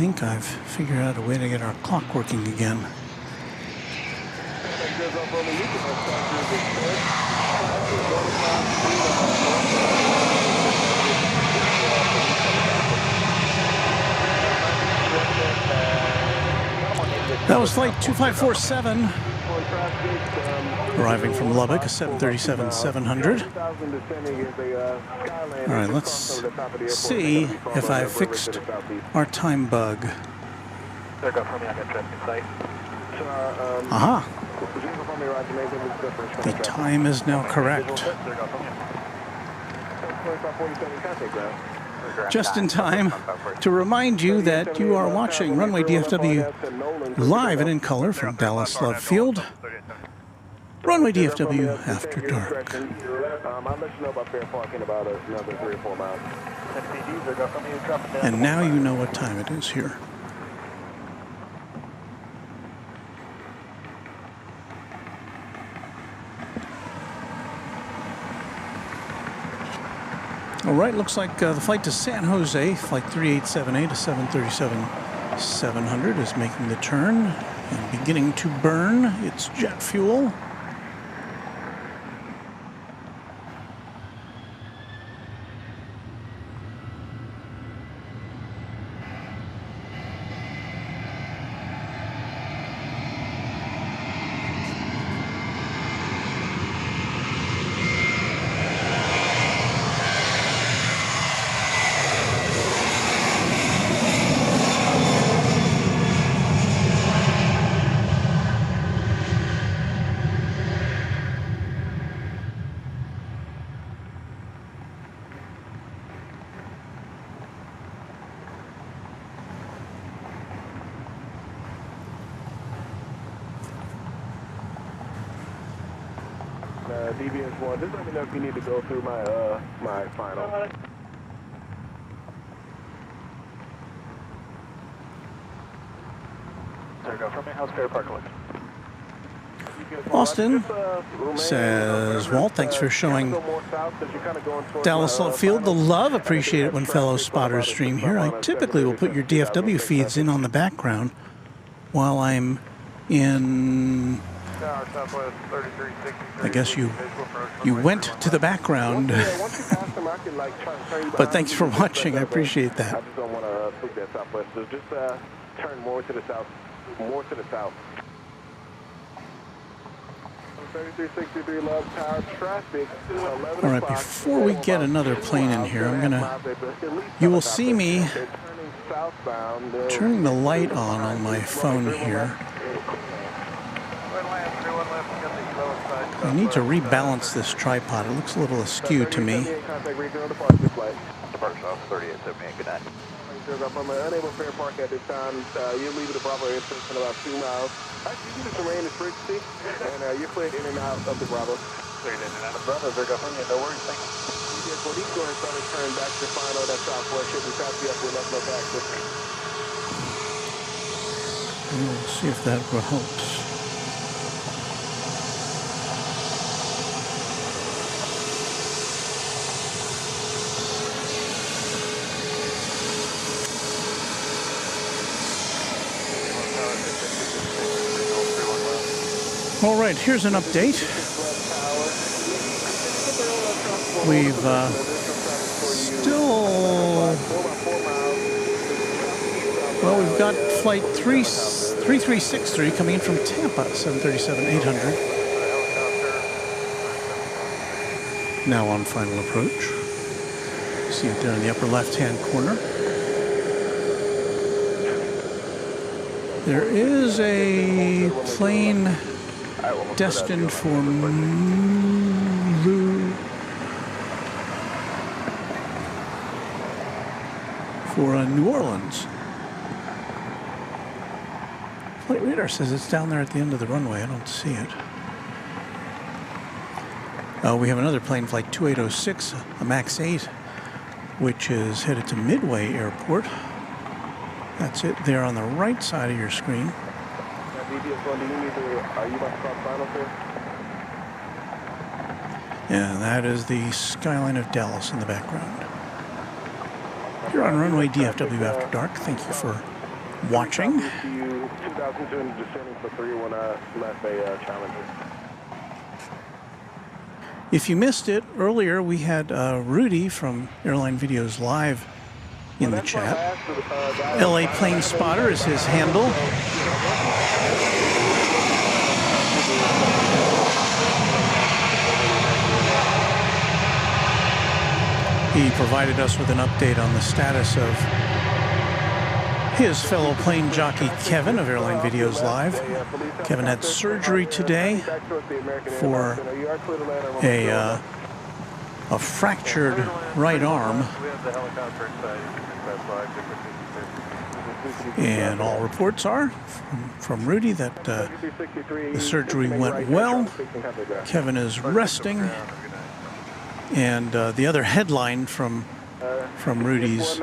I think I've figured out a way to get our clock working again. That was flight 2547 Arriving from Lubbock, a 737-700. All right, let's see if I fixed our time bug. Aha! The time is now correct. Just in time to remind you that you are watching Runway DFW live and in color from Dallas Love Field. Runway DFW After Dark. And now you know what time it is here. All right, looks like the flight to San Jose, flight 3878 to 737-700 is making the turn and beginning to burn its jet fuel. DBS1, just let me know if you need to go through my final. Austin says, Walt, thanks for showing Dallas Love Field the love. Appreciate it when fellow spotters stream here. I typically will put your DFW feeds in on the background while I'm in... I guess you went to the background. But thanks for watching. I appreciate that. I just don't want to put that southwest. So just turn more to the south. More to the south. 3363 Love Tower traffic. All right, before we get another plane in here, you will see me turning the light on my phone here. I need to rebalance this tripod. It looks a little askew to me. Unable fair park at this time. You'll leave the Bravo entrance in about 2 miles. Actually, the terrain is pretty steep, and you're cleared in and out of the Bravo. Cleared in and out of Bravo. They're going no worries. Thank you. Well, he's going to start to turn back to final. That southwest should be taxi up with left no access. We'll see if that helps. All right, here's an update. We've we've got flight 3363 coming in from Tampa, 737-800. Now on final approach. See it there in the upper left-hand corner. There is a plane destined for New Orleans. Flight radar says it's down there at the end of the runway. I don't see it. We have another plane, flight 2806, a MAX 8, which is headed to Midway Airport. That's it there on the right side of your screen. And that is the skyline of Dallas in the background. You're on Runway DFW After Dark. Thank you for watching. If you missed it earlier, we had Rudy from Airline Videos Live in the chat. LA Plane Spotter is his handle. He provided us with an update on the status of his fellow plane jockey Kevin of Airline Videos Live. Kevin had surgery today for a fractured right arm, and all reports are from Rudy that the surgery went well. Kevin is resting, and the other headline from Rudy's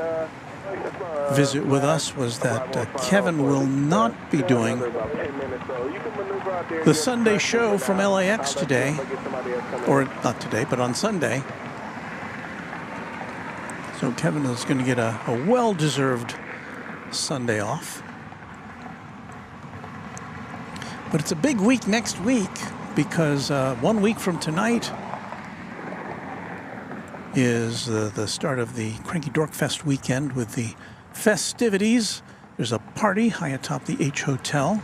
visit with us was that Kevin will not be doing the Sunday show from LAX today, or not today, but on Sunday. So Kevin is going to get a well-deserved Sunday off. But it's a big week next week, because 1 week from tonight is the start of the Cranky Dork Fest weekend with the festivities. There's a party high atop the H Hotel,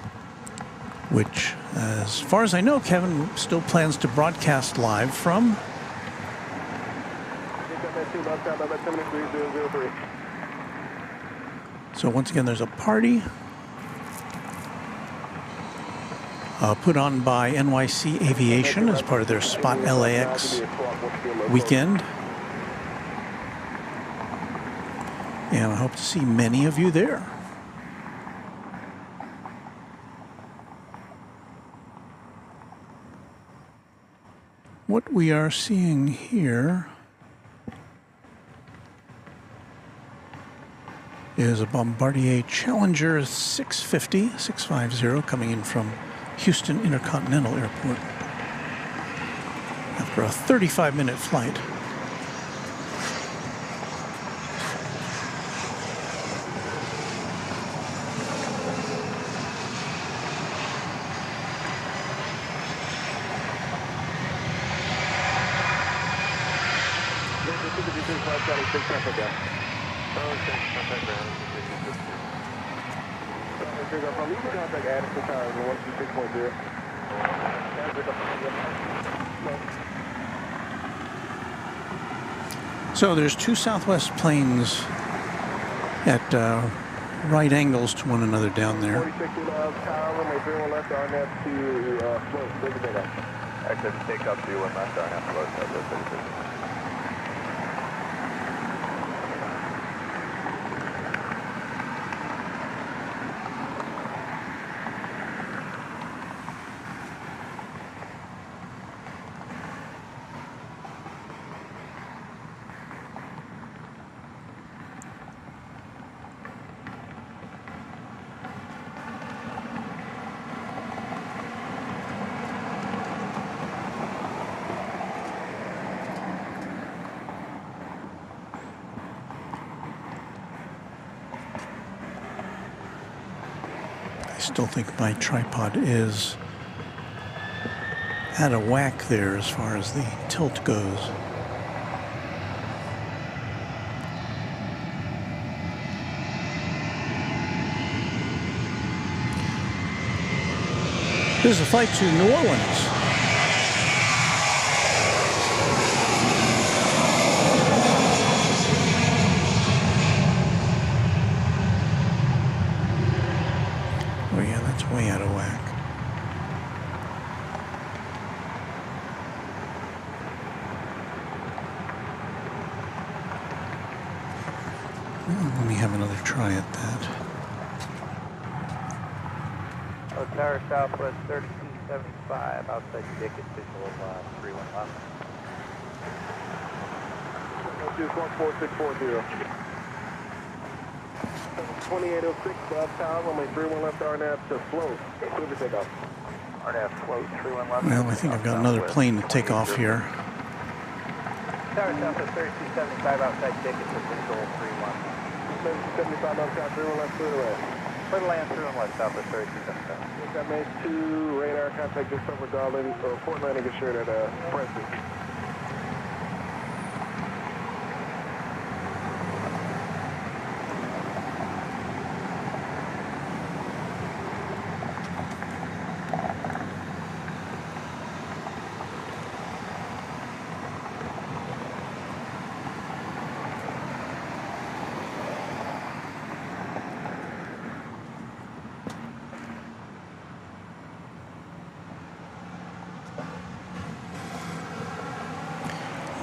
which, as far as I know, Kevin still plans to broadcast live from. So once again, there's a party put on by NYC Aviation as part of their Spot LAX weekend. And I hope to see many of you there. What we are seeing here is a Bombardier Challenger 650 coming in from Houston Intercontinental Airport after a 35-minute flight. So there's two Southwest planes at right angles to one another down there. Exit take up to 1 left, RNF close, I still think my tripod is out of whack there as far as the tilt goes. This is a flight to New Orleans. Oh yeah, that's way out of whack. Well, let me have another try at that. Tower Southwest 3275, outside ticket, visual 31 left. 14640. 2806, Bob Tower, only 31 left, RNAV to float. Clear to take off. RNAV float, 31 left. Well, I think I've got another plane to take off here. Tower Southwest 3275, outside ticket, visual 31. 75 outside, 31 left, clear away. Clear to land through and left, Southwest 3275. Got Maze 2, radar contact just over Darling, Fort Landing assured at Preston.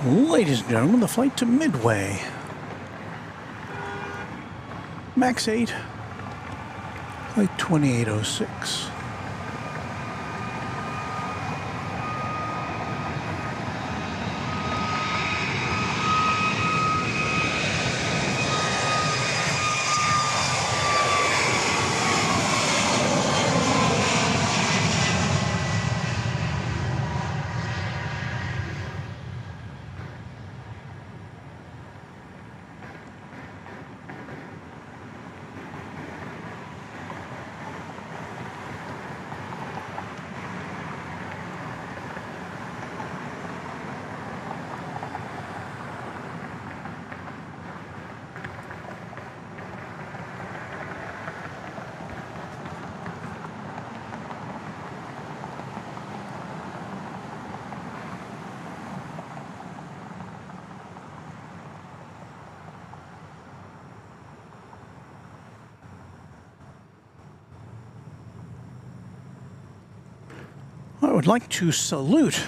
Ladies and gentlemen, the flight to Midway. Max 8, flight 2806. I would like to salute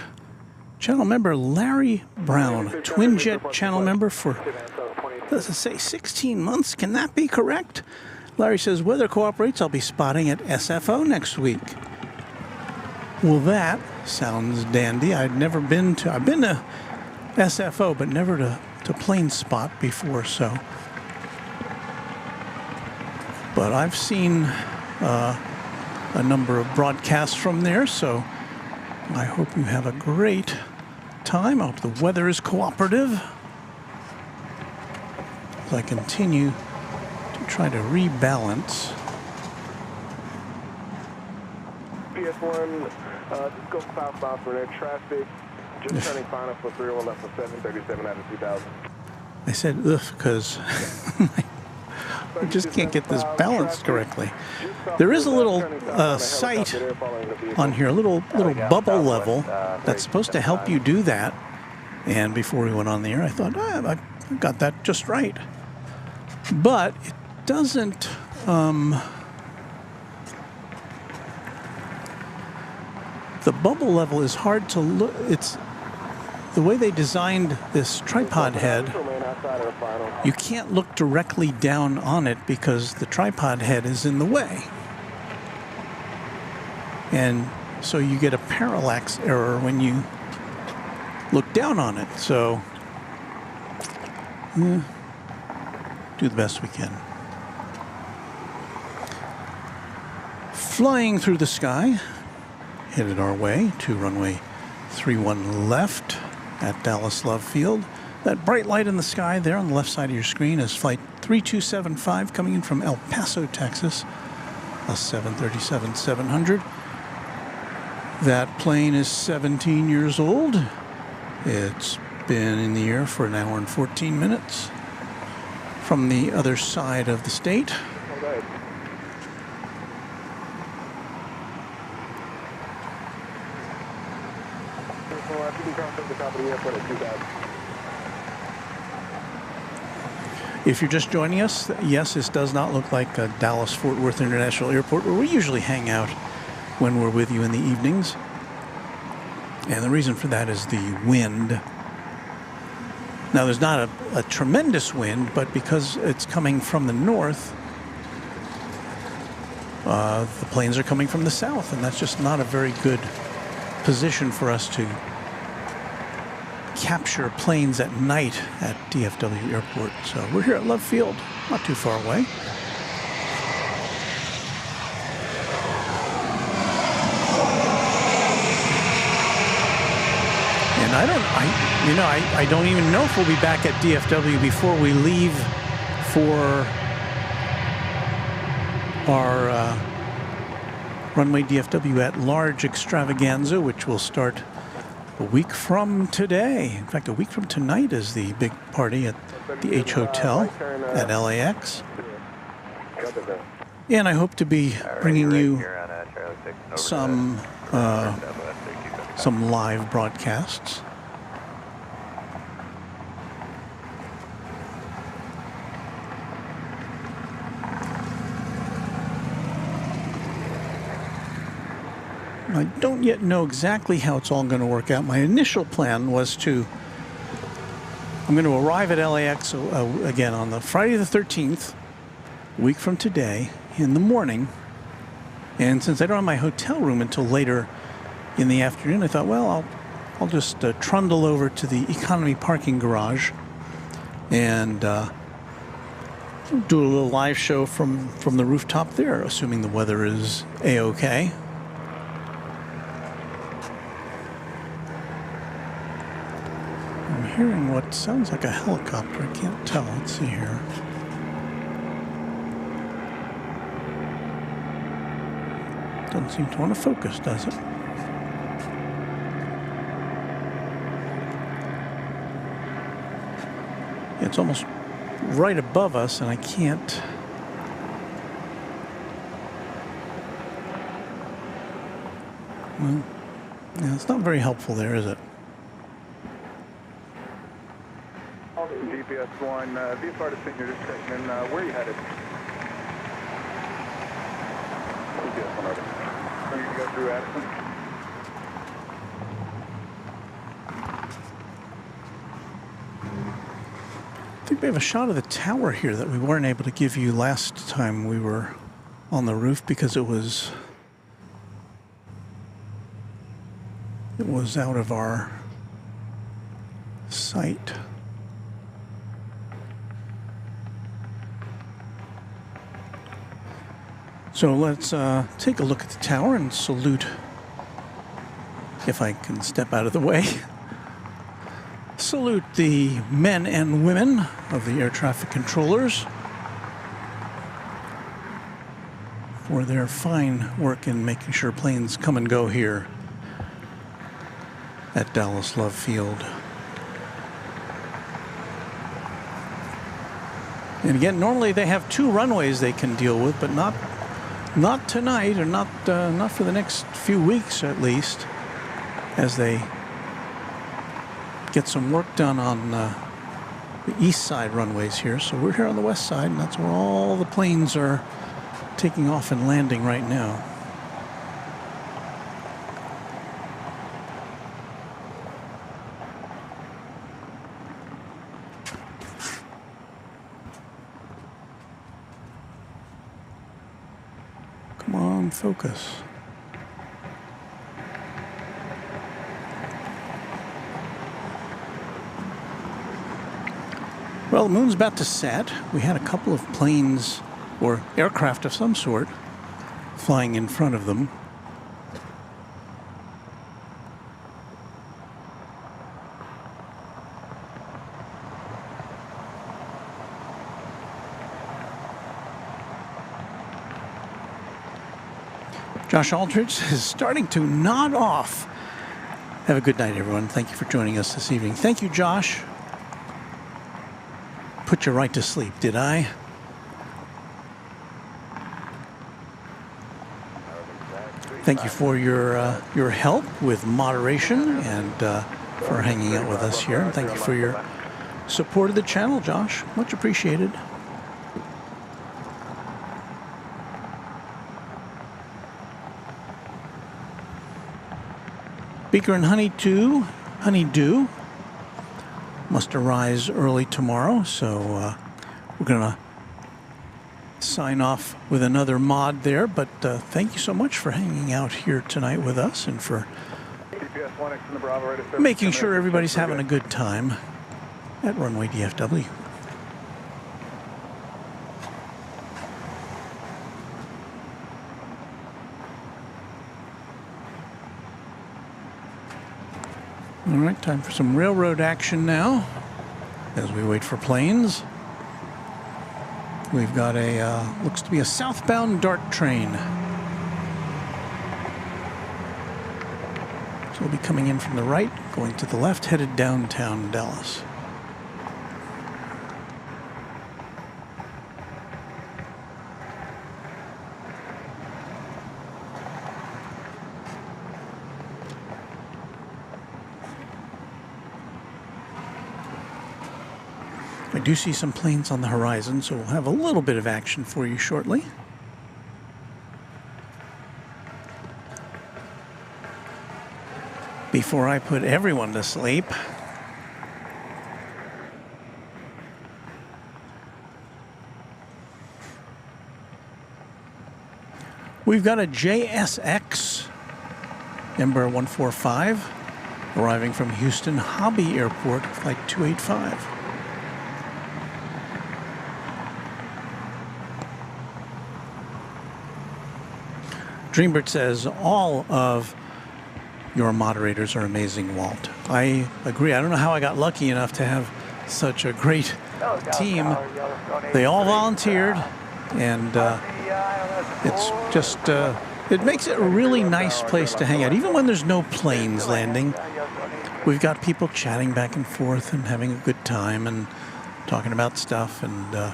channel member Larry Brown, twin jet channel member for, does it say 16 months? Can that be correct? Larry says, weather cooperates, I'll be spotting at SFO next week. Well, that sounds dandy. I've been to SFO, but never to plane spot before, so. But I've seen a number of broadcasts from there, so I hope you have a great time. I hope the weather is cooperative as I continue to try to rebalance. PS1, just go southbound for their traffic. Just turning final for 301 left for 737 out of 2000. I said ugh because I just can't get this balanced correctly. There is a little sight on here, a little bubble level that's supposed to help you do that. And before we went on the air, I thought, I got that just right. But it doesn't. The bubble level is hard to look. It's the way they designed this tripod head. You can't look directly down on it because the tripod head is in the way. And so you get a parallax error when you look down on it. So do the best we can. Flying through the sky, headed our way to runway 31 left at Dallas Love Field. That bright light in the sky there on the left side of your screen is flight 3275 coming in from El Paso, Texas, a 737-700. That plane is 17 years old. It's been in the air for an hour and 14 minutes from the other side of the state. If you're just joining us, yes, this does not look like a Dallas-Fort Worth International Airport where we usually hang out when we're with you in the evenings. And the reason for that is the wind. Now, there's not a tremendous wind, but because it's coming from the north, the planes are coming from the south, and that's just not a very good position for us to capture planes at night at DFW Airport. So we're here at Love Field, not too far away. And I don't even know if we'll be back at DFW before we leave for our Runway DFW at Large extravaganza, which will start a week from today. In fact, a week from tonight is the big party at the H Hotel at LAX. And I hope to be bringing you some live broadcasts. I don't yet know exactly how it's all going to work out. My initial plan was to I'm going to arrive at LAX again on the Friday the 13th, a week from today, in the morning. And since I don't have my hotel room until later in the afternoon, I thought, well, I'll just trundle over to the economy parking garage and do a little live show from the rooftop there, assuming the weather is A-OK. I'm hearing what sounds like a helicopter. I can't tell. Let's see here. Doesn't seem to want to focus, does it? It's almost right above us, and I can't. Well, yeah, it's not very helpful there, is it? GPS 1, VFR to Senior Discussion, and where are you headed? GPS 1 over. Are you going to go through Addison? I think we have a shot of the tower here that we weren't able to give you last time we were on the roof because it was out of our sight. So let's take a look at the tower and salute, if I can step out of the way. Salute the men and women of the air traffic controllers for their fine work in making sure planes come and go here at Dallas Love Field. And again, normally they have 2 runways they can deal with, but not tonight, or not for the next few weeks at least, as they get some work done on the east side runways here. So we're here on the west side, and that's where all the planes are taking off and landing right now. Come on, focus. Well, the moon's about to set. We had a couple of planes or aircraft of some sort flying in front of them. Josh Aldridge is starting to nod off. Have a good night, everyone. Thank you for joining us this evening. Thank you, Josh. Put you right to sleep, did I? Thank you for your help with moderation and for hanging out with us here. And thank you for your support of the channel, Josh. Much appreciated. Beaker and Honeydew must arise early tomorrow, so we're gonna sign off with another mod there, but thank you so much for hanging out here tonight with us and for making sure everybody's having a good time at Runway DFW. All right, time for some railroad action now as we wait for planes. We've got a, looks to be a southbound DART train. So we'll be coming in from the right, going to the left, headed downtown Dallas. I do see some planes on the horizon, so we'll have a little bit of action for you shortly. Before I put everyone to sleep, We've got a JSX Embraer 145 arriving from Houston Hobby Airport, flight 285. Dreambird says, all of your moderators are amazing, Walt. I agree. I don't know how I got lucky enough to have such a great team. They all volunteered, and it's just, it makes it a really nice place to hang out. Even when there's no planes landing, we've got people chatting back and forth and having a good time and talking about stuff. And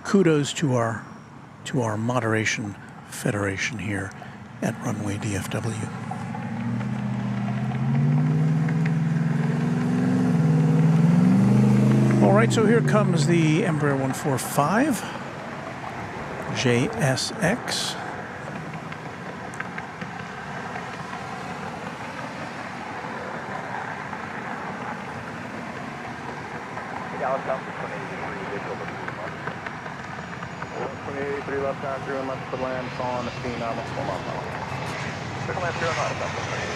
kudos to our moderation federation here at Runway DFW. All right, so here comes the Embraer 145 JSX. Dallas down to 2083, visual looking 2083 left time, 0 left to land, on the Phenom, 4 mile per hour. Circle left 0 knot, about 2083.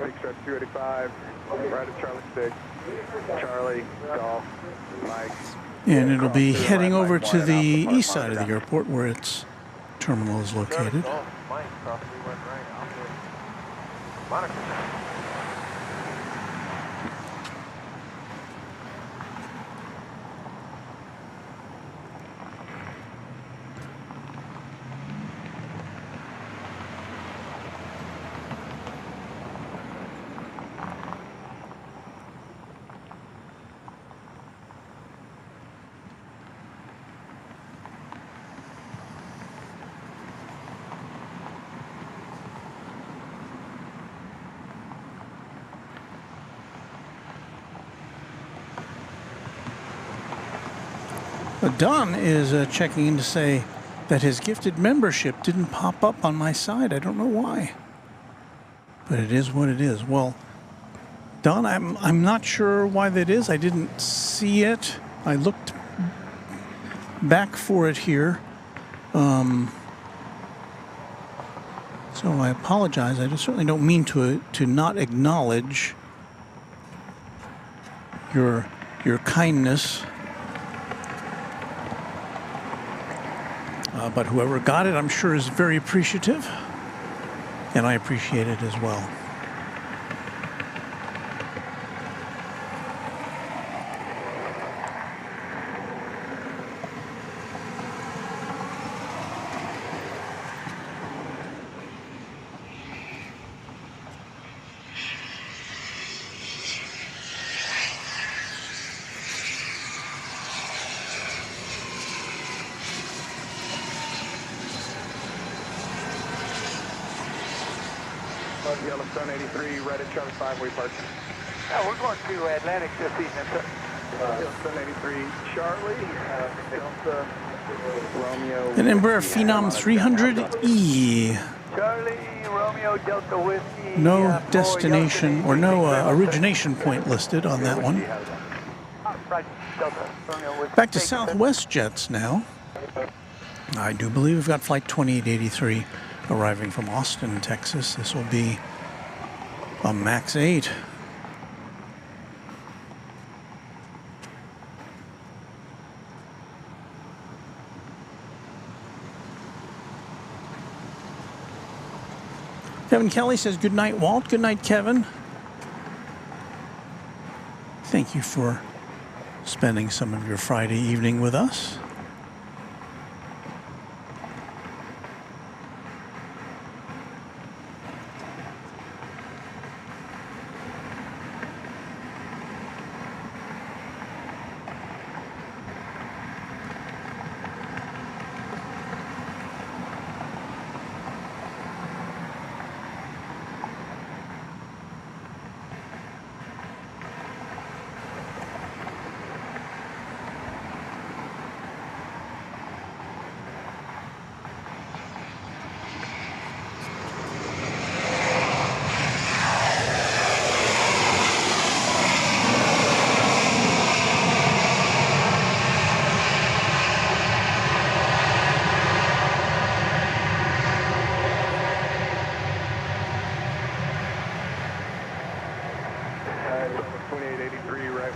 Big stretch 285, right at Charlie 6, Charlie, Golf, Mike. And it'll be heading over to the east side of the airport where its terminal is located. Mike, cross 3 right, Monitor. Don is checking in to say that his gifted membership didn't pop up on my side. I don't know why, but it is what it is. Well, Don, I'm not sure why that is. I didn't see it. I looked back for it here, so I apologize. I certainly don't mean to not acknowledge your kindness. But whoever got it, I'm sure, is very appreciative, and I appreciate it as well. Yellowstone 83, right at Charlie 5, where you parked. Yeah, we're going to Atlantic this evening. Yellowstone 83, Charlie, Delta, Romeo. An Embraer Phenom 300E. Charlie, Romeo, Delta Whiskey. No destination or no origination point listed on that one. Right, Delta, Romeo, Whiskey. Back to Southwest jets now. I do believe we've got flight 2883 arriving from Austin, Texas. This will be a MAX 8. Kevin Kelly says, good night, Walt. Good night, Kevin. Thank you for spending some of your Friday evening with us.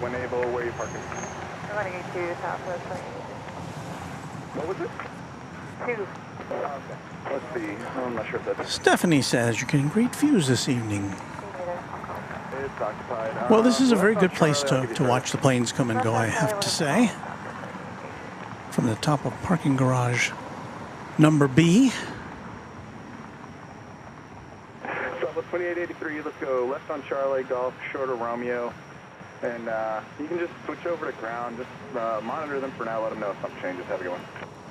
Southwest Naval, where are you parking? I'm going to get to Southwest 28. What was it? 2. Oh, okay. Let's see. I'm not sure if that's... Stephanie says you're getting great views this evening. It's occupied. Well, this is a very left good on place Charlie, I'll to give you watch the planes come and go, I have to say. From the top of parking garage number B. Southwest 2883, let's go left on Charlie, Golf, short of Romeo. And you can just switch over to ground. Just monitor them for now. Let them know if something changes. Have a good one.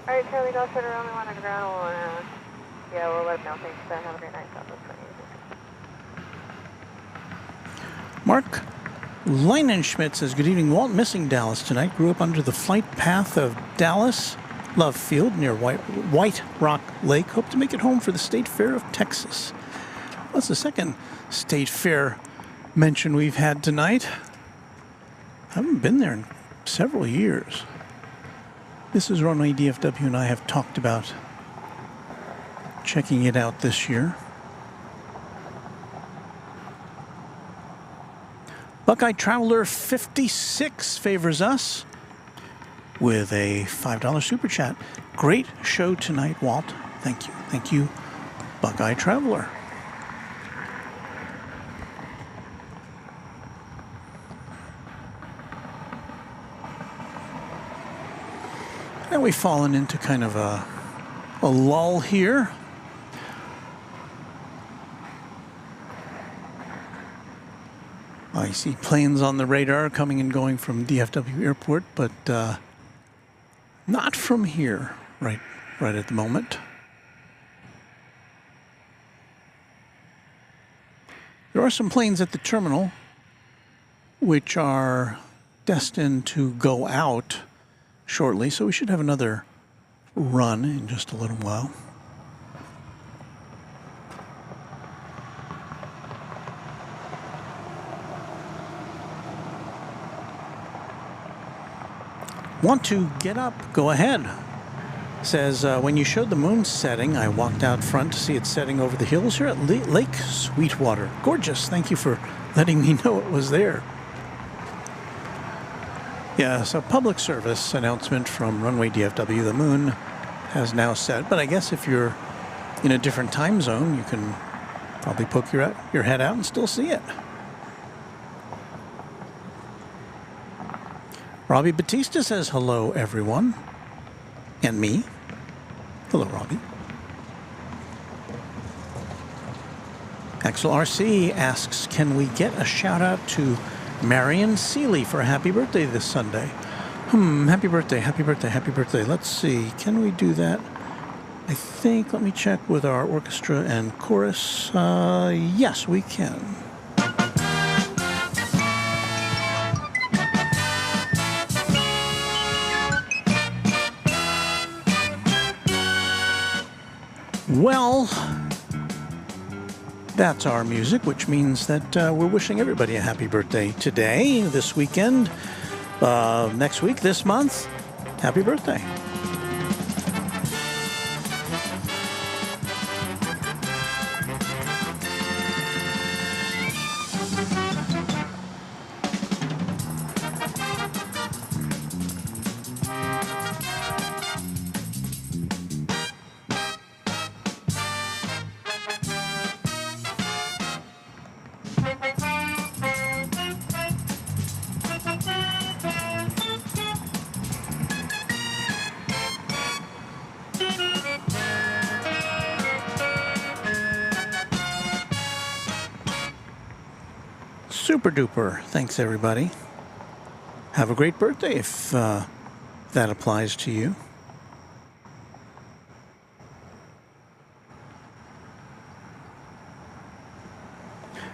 All right, Charlie, Golf, short around, we want underground. We'll let them know. Thanks, Ben. Have a great night. Southwest 28. Mark Leinenschmidt says, good evening, Walt. Missing Dallas tonight. Grew up under the flight path of Dallas Love Field near White Rock Lake. Hope to make it home for the State Fair of Texas. That's the second State Fair mention we've had tonight. I haven't been there in several years. This is Runway DFW, and I have talked about checking it out this year. Buckeye Traveler 56 favors us with a $5 super chat. Great show tonight, Walt. Thank you. Thank you, Buckeye Traveler. Now we've fallen into kind of a lull here. I see planes on the radar coming and going from DFW Airport, but not from here right at the moment. There are some planes at the terminal which are destined to go out shortly, so we should have another run in just a little while. Want to get up? Go ahead. Says, when you showed the moon setting, I walked out front to see it setting over the hills here at Lake Sweetwater. Gorgeous. Thank you for letting me know it was there. Yeah, so public service announcement from Runway DFW. The moon has now set, but I guess if you're in a different time zone, you can probably poke your head out and still see it. Robbie Batista says, hello, everyone. And me. Hello, Robbie. Axel RC asks, can we get a shout out to Marion Seeley for a happy birthday this Sunday? Happy birthday, happy birthday, happy birthday. Let's see, can we do that? I think, let me check with our orchestra and chorus. Yes, we can. Well, that's our music, which means that we're wishing everybody a happy birthday today, this weekend, next week, this month. Happy birthday. Super duper. Thanks, everybody. Have a great birthday if that applies to you.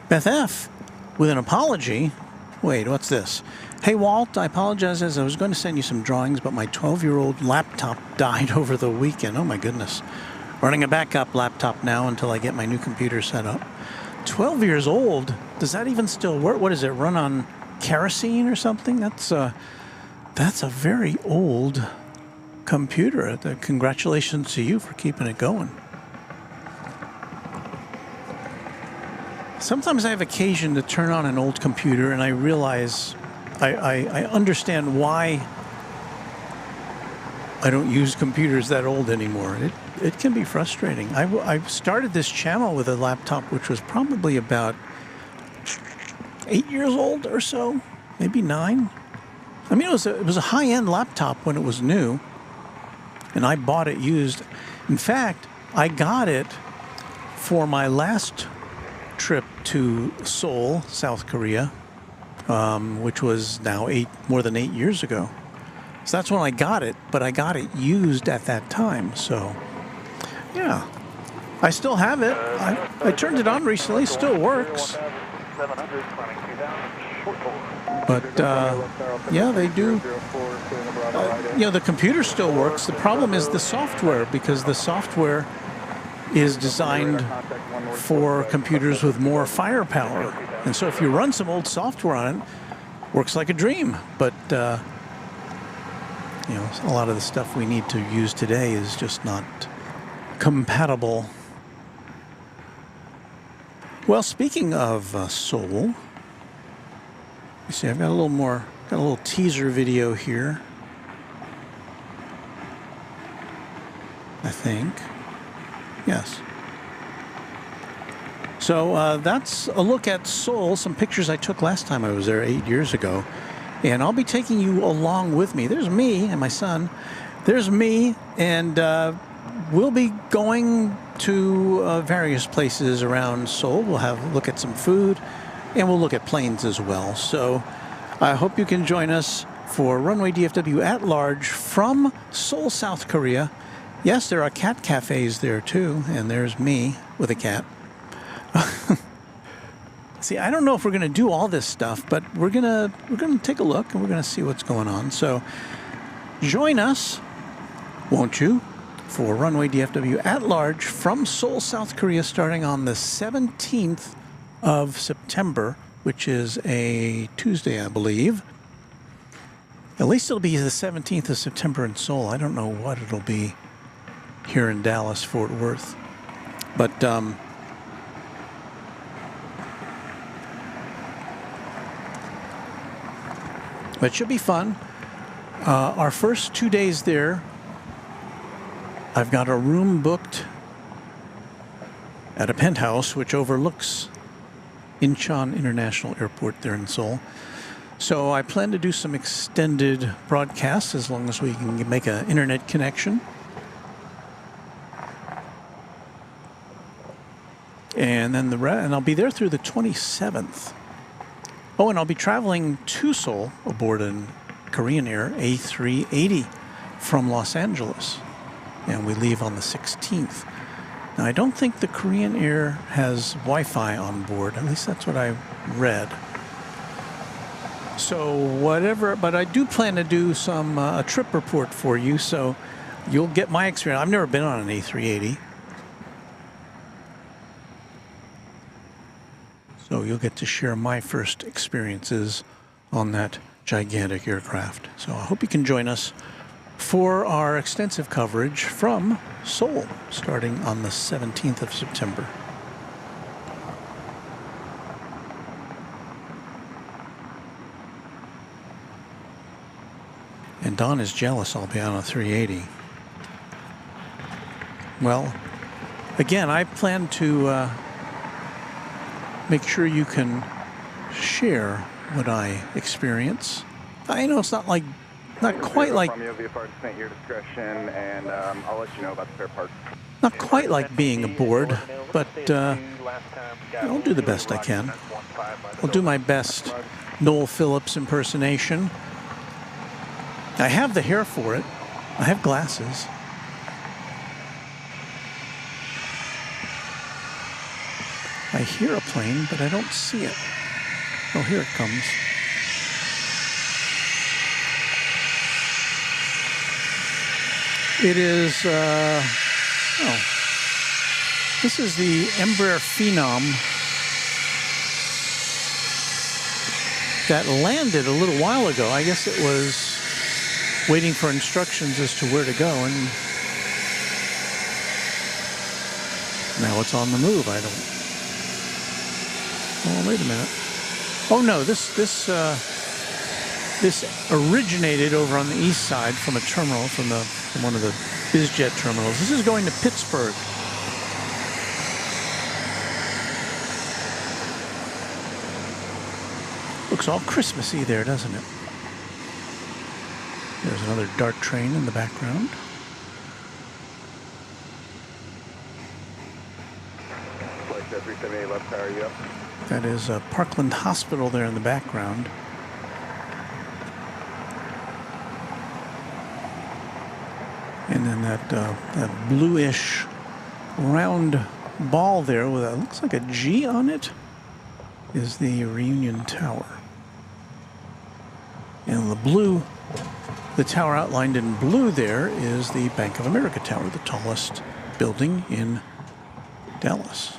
Beth F. with an apology. Wait, what's this? Hey, Walt, I apologize as I was going to send you some drawings, but my 12-year-old laptop died over the weekend. Oh, my goodness. Running a backup laptop now until I get my new computer set up. 12 years old? Does that even still work? What does it run on? Kerosene or something? That's a very old computer. Congratulations to you for keeping it going. Sometimes I have occasion to turn on an old computer and I realize I understand why I don't use computers that old anymore. It can be frustrating. I started this channel with a laptop which was probably about 8 years old or so, maybe 9. I mean, it was a high-end laptop when it was new, and I bought it used. In fact, I got it for my last trip to Seoul, South Korea, which was now more than 8 years ago. So that's when I got it, but I got it used at that time. So, yeah, I still have it. I turned it on recently. Still works. But yeah, they do. You know, the computer still works. The problem is the software, because the software is designed for computers with more firepower. And so if you run some old software on it, works like a dream. But you know, a lot of the stuff we need to use today is just not compatible. Well, speaking of Seoul, you see, I've got a little teaser video here, I think. Yes. So that's a look at Seoul, some pictures I took last time I was there 8 years ago. And I'll be taking you along with me. There's me and my son. There's me, and we'll be going to various places around Seoul. We'll have a look at some food, and we'll look at planes as well. So I hope you can join us for Runway DFW at large from Seoul, South Korea. Yes, there are cat cafes there too, and there's me with a cat. See, I don't know if we're going to do all this stuff, but we're gonna take a look, and we're going to see what's going on. So join us, won't you, for Runway DFW at large from Seoul, South Korea, starting on the 17th of September, which is a Tuesday, I believe. At least it'll be the 17th of September in Seoul. I don't know what it'll be here in Dallas, Fort Worth. But it should be fun. Our first 2 days there, I've got a room booked at a penthouse which overlooks Incheon International Airport there in Seoul. So I plan to do some extended broadcasts as long as we can make an internet connection. And then and I'll be there through the 27th. Oh, and I'll be traveling to Seoul aboard a Korean Air A380 from Los Angeles. And we leave on the 16th. Now, I don't think the Korean Air has Wi-Fi on board. At least that's what I read. So whatever, but I do plan to do some a trip report for you, so you'll get my experience. I've never been on an A380. So you'll get to share my first experiences on that gigantic aircraft. So I hope you can join us for our extensive coverage from Seoul, starting on the 17th of September. And Don is jealous I'll be on a 380. Well, again, I plan to make sure you can share what I experience. I know it's not quite like not quite like being aboard, but I'll do the best I can. I'll do my best Noel Phillips impersonation. I have the hair for it. I have glasses. I hear a plane, but I don't see it. Oh, here it comes. It is, this is the Embraer Phenom that landed a little while ago. I guess it was waiting for instructions as to where to go, and now it's on the move. Oh, wait a minute. Oh no, this This originated over on the east side from a terminal, from one of the BizJet terminals. This is going to Pittsburgh. Looks all Christmassy there, doesn't it? There's another DART train in the background. Flight 378 left tower, you up? That is Parkland Hospital there in the background. And then that bluish round ball there with a, looks like a G on it, is the Reunion Tower. And the tower outlined in blue there is the Bank of America Tower, the tallest building in Dallas.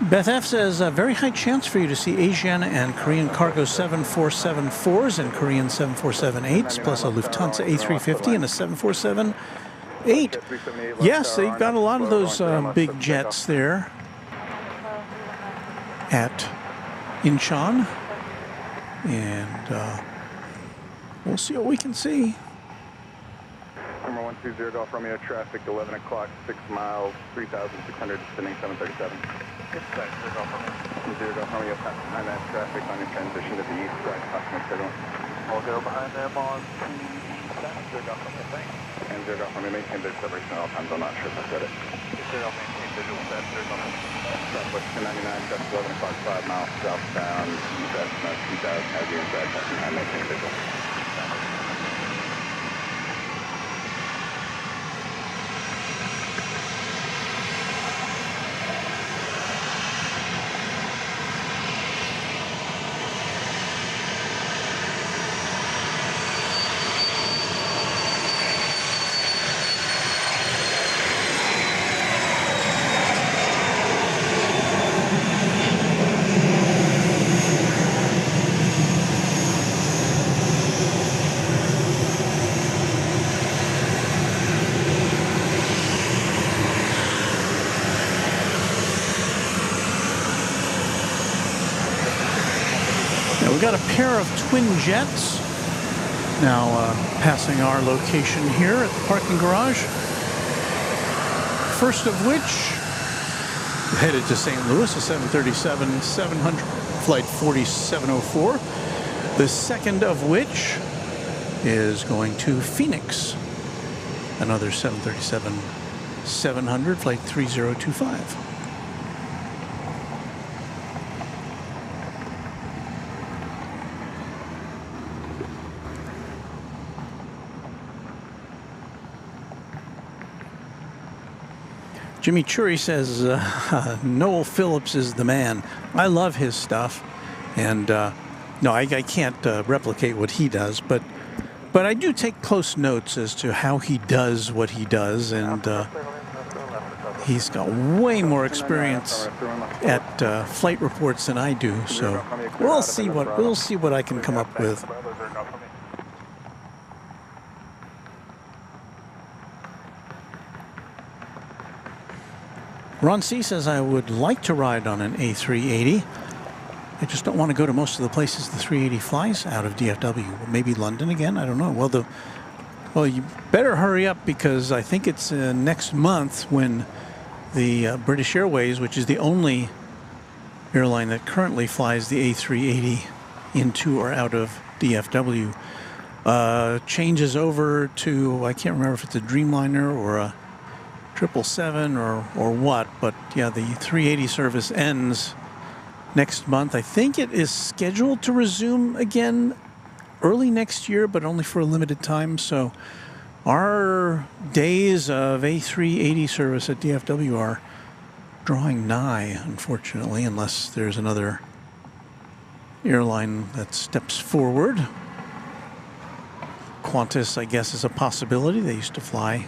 Beth F says, a very high chance for you to see Asiana and Korean cargo 747-4s and Korean 747-8s, plus a Lufthansa A350 and a 747-8. Yes, they've got a lot of those big jets there at Incheon. And we'll see what we can see. Number 120 Golf Romeo, traffic 11 o'clock, 6 miles, 3,600, descending 737. Good sight, 0 Golf Romeo. 0 Golf Romeo, pass behind that traffic on your transition to the east side, approximate signal. I'll go behind them on to the east, 0 Golf Romeo, thanks. And 0 Golf Romeo, maintain their separation at all times. I'm not sure if I said it. 0 maintain visual set, 0 Golf Romeo. Southwest 299, traffic 11 o'clock, 5 miles, southbound, Cessna 2000, Aviation, passing behind, maintain visual. We've got a pair of twin jets now passing our location here at the parking garage. First of which headed to St. Louis, a 737-700 flight 4704. The second of which is going to Phoenix, another 737-700 flight 3025. Jimmy Churi says, Noel Phillips is the man. I love his stuff. And no, I can't replicate what he does, but I do take close notes as to how he does what he does. And he's got way more experience at flight reports than I do. So we'll see what I can come up with. Ron C. says, I would like to ride on an A380. I just don't want to go to most of the places the 380 flies out of DFW. Maybe London again? I don't know. Well, you better hurry up, because I think it's next month when the British Airways, which is the only airline that currently flies the A380 into or out of DFW, changes over to, I can't remember if it's a Dreamliner or a 777 or what, but yeah, the 380 service ends next month. I think it is scheduled to resume again early next year, but only for a limited time. So our days of A380 service at DFW are drawing nigh, unfortunately, unless there's another airline that steps forward. Qantas, I guess, is a possibility. They used to fly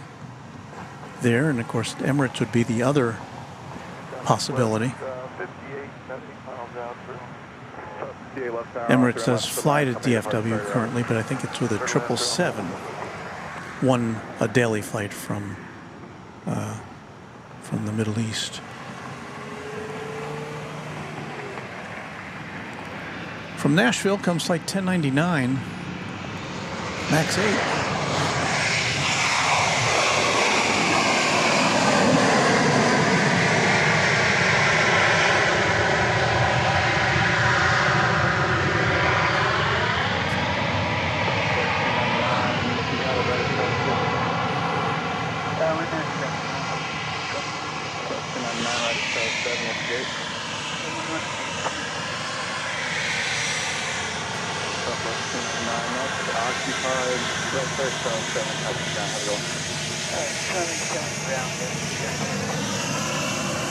there, and of course Emirates would be the other possibility. 58, 70 miles out through. Emirates does fly to DFW currently, but I think it's with a 777. A daily flight from the Middle East. From Nashville comes flight 1099, Max 8.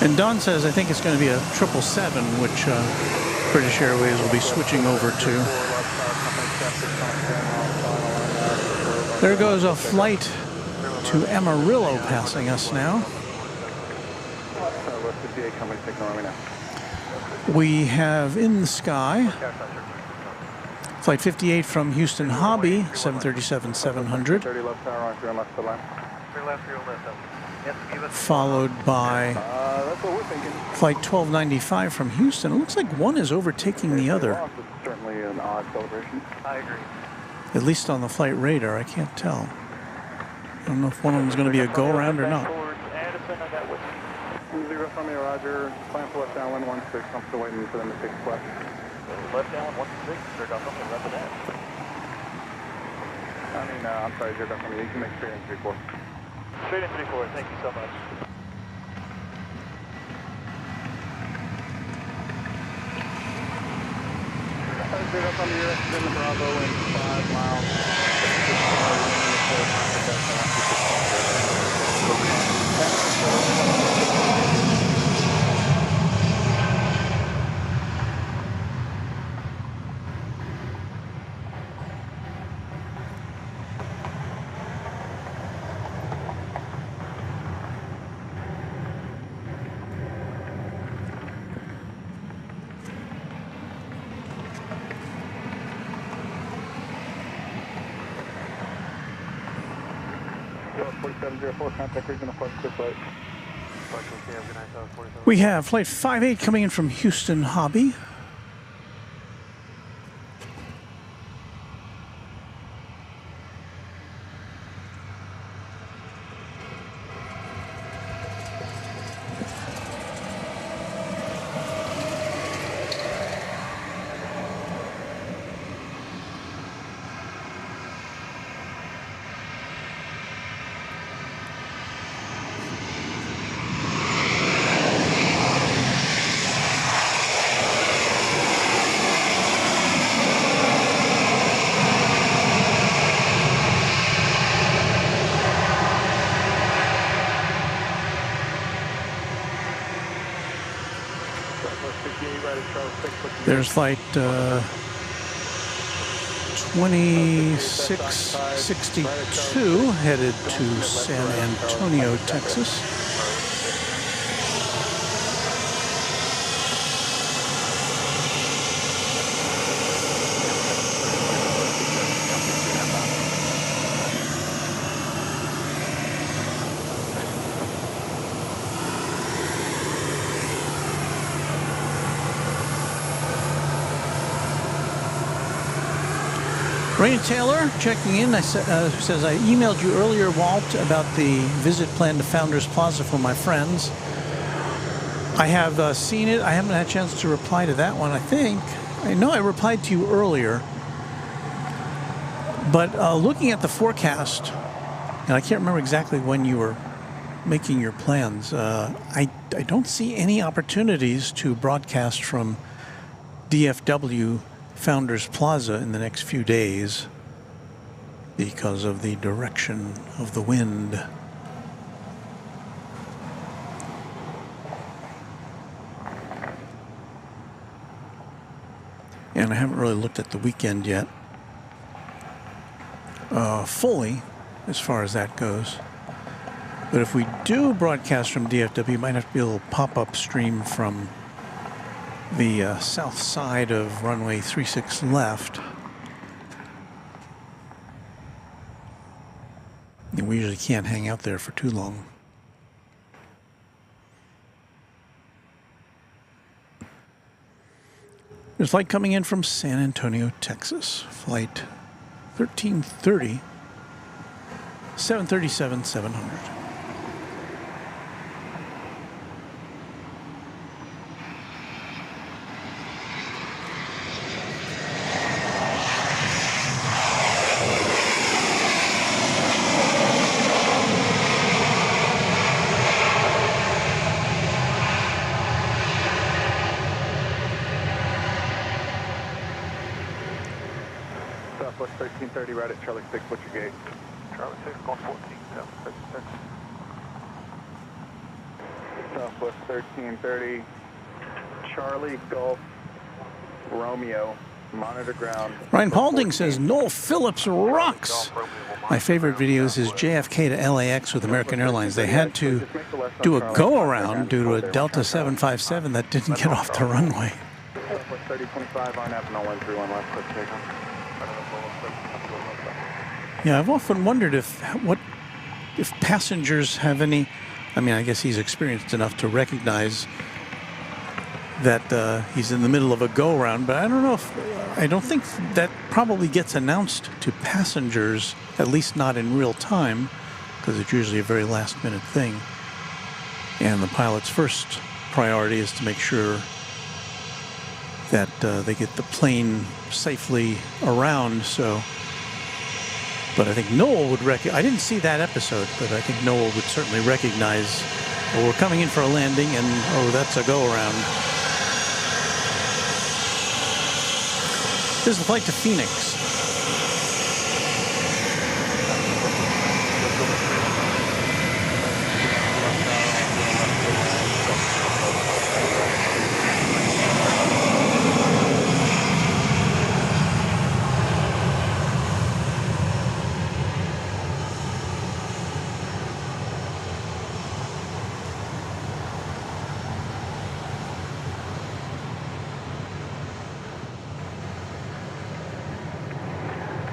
And Don says, I think it's going to be a 777, which British Airways will be switching over to. There goes a flight to Amarillo passing us now. We have in the sky flight 58 from Houston Hobby, 737-700. Followed by flight 1295 from Houston. It looks like one is overtaking the other. Certainly an odd celebration. I agree. At least on the flight radar, I can't tell. I don't know if one of them is going to be a go-around or not. Addison, I got with 0 from me, Roger. Plan for left downwind 16. I'm still waiting for them to take the flight. left down 16. They're got something left of that. I'm sorry, you're from me. You can make straight in 34. Straight in 34. Thank you so much. Zero from you, in the Bravo in 5 miles. We have flight 58 coming in from Houston Hobby. There's flight 2662 headed to San Antonio, Texas. Raina Taylor checking in. Says, I emailed you earlier, Walt, about the visit plan to Founders Plaza for my friends. I have seen it. I haven't had a chance to reply to that one, I think. I know I replied to you earlier. But looking at the forecast, and I can't remember exactly when you were making your plans, I don't see any opportunities to broadcast from DFW Founders Plaza in the next few days because of the direction of the wind. And I haven't really looked at the weekend yet. fully as far as that goes. But if we do broadcast from DFW, it might have to be a little pop-up stream from the south side of runway 36 left. And we usually can't hang out there for too long. There's a flight coming in from San Antonio, Texas. Flight 1330, 737-700. Southwest 1330, right at Charlie 6, what's your gate? Charlie 6, going 14, 756. Southwest 1330, Charlie Golf Romeo, monitor ground. Ryan Paulding says Noel Phillips rocks. My favorite videos is JFK to LAX with American Airlines. They had to do a go-around due to a Delta 757 that didn't get off the runway. Southwest 3025, RNAV 0131 left, quick takeoff. Yeah, I've often wondered if passengers have any. I mean, I guess he's experienced enough to recognize that he's in the middle of a go-around, but I don't know if I don't think that probably gets announced to passengers, at least not in real time, because it's usually a very last-minute thing. And the pilot's first priority is to make sure that they get the plane safely around. So. But I think Noel would I didn't see that episode, but I think Noel would certainly recognize, well, we're coming in for a landing, and oh, that's a go-around. This is the flight to Phoenix.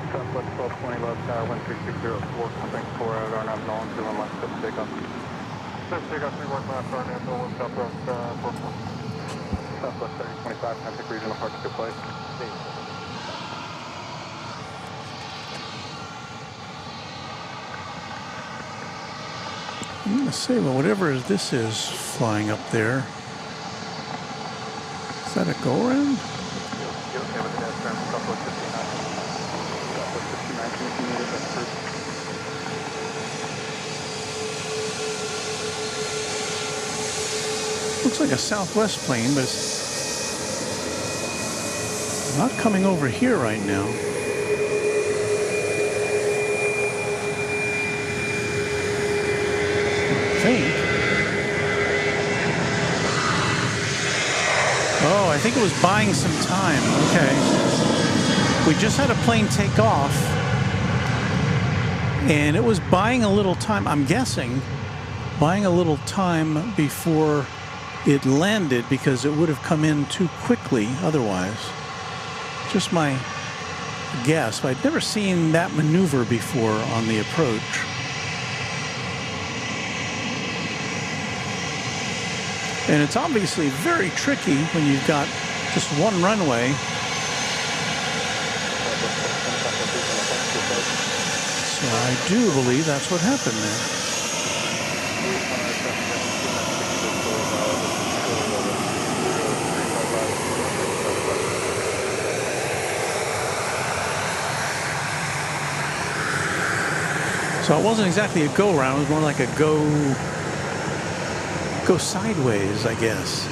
Southwest 1220 left, 13604, company 4 out, RNAV 0121 left, quick takeoff. Quick takeoff, 31 left, RNAV 01 Southwest 4. Southwest 3025, Pacific Regional Park, good place. I'm going to say, well, whatever this is flying up there, is that a go-around? You okay with that, sir? Southwest 59. Southwest 59, can you communicate that first? Looks like a Southwest plane, but it's not coming over here right now. I think. Oh, I think it was buying some time. Okay. We just had a plane take off, and it was buying a little time, I'm guessing, buying a little time before it landed because it would have come in too quickly otherwise. Just my guess, but I'd never seen that maneuver before on the approach. And it's obviously very tricky when you've got just one runway. So I do believe that's what happened there. So it wasn't exactly a go-round, it was more like a go sideways, I guess.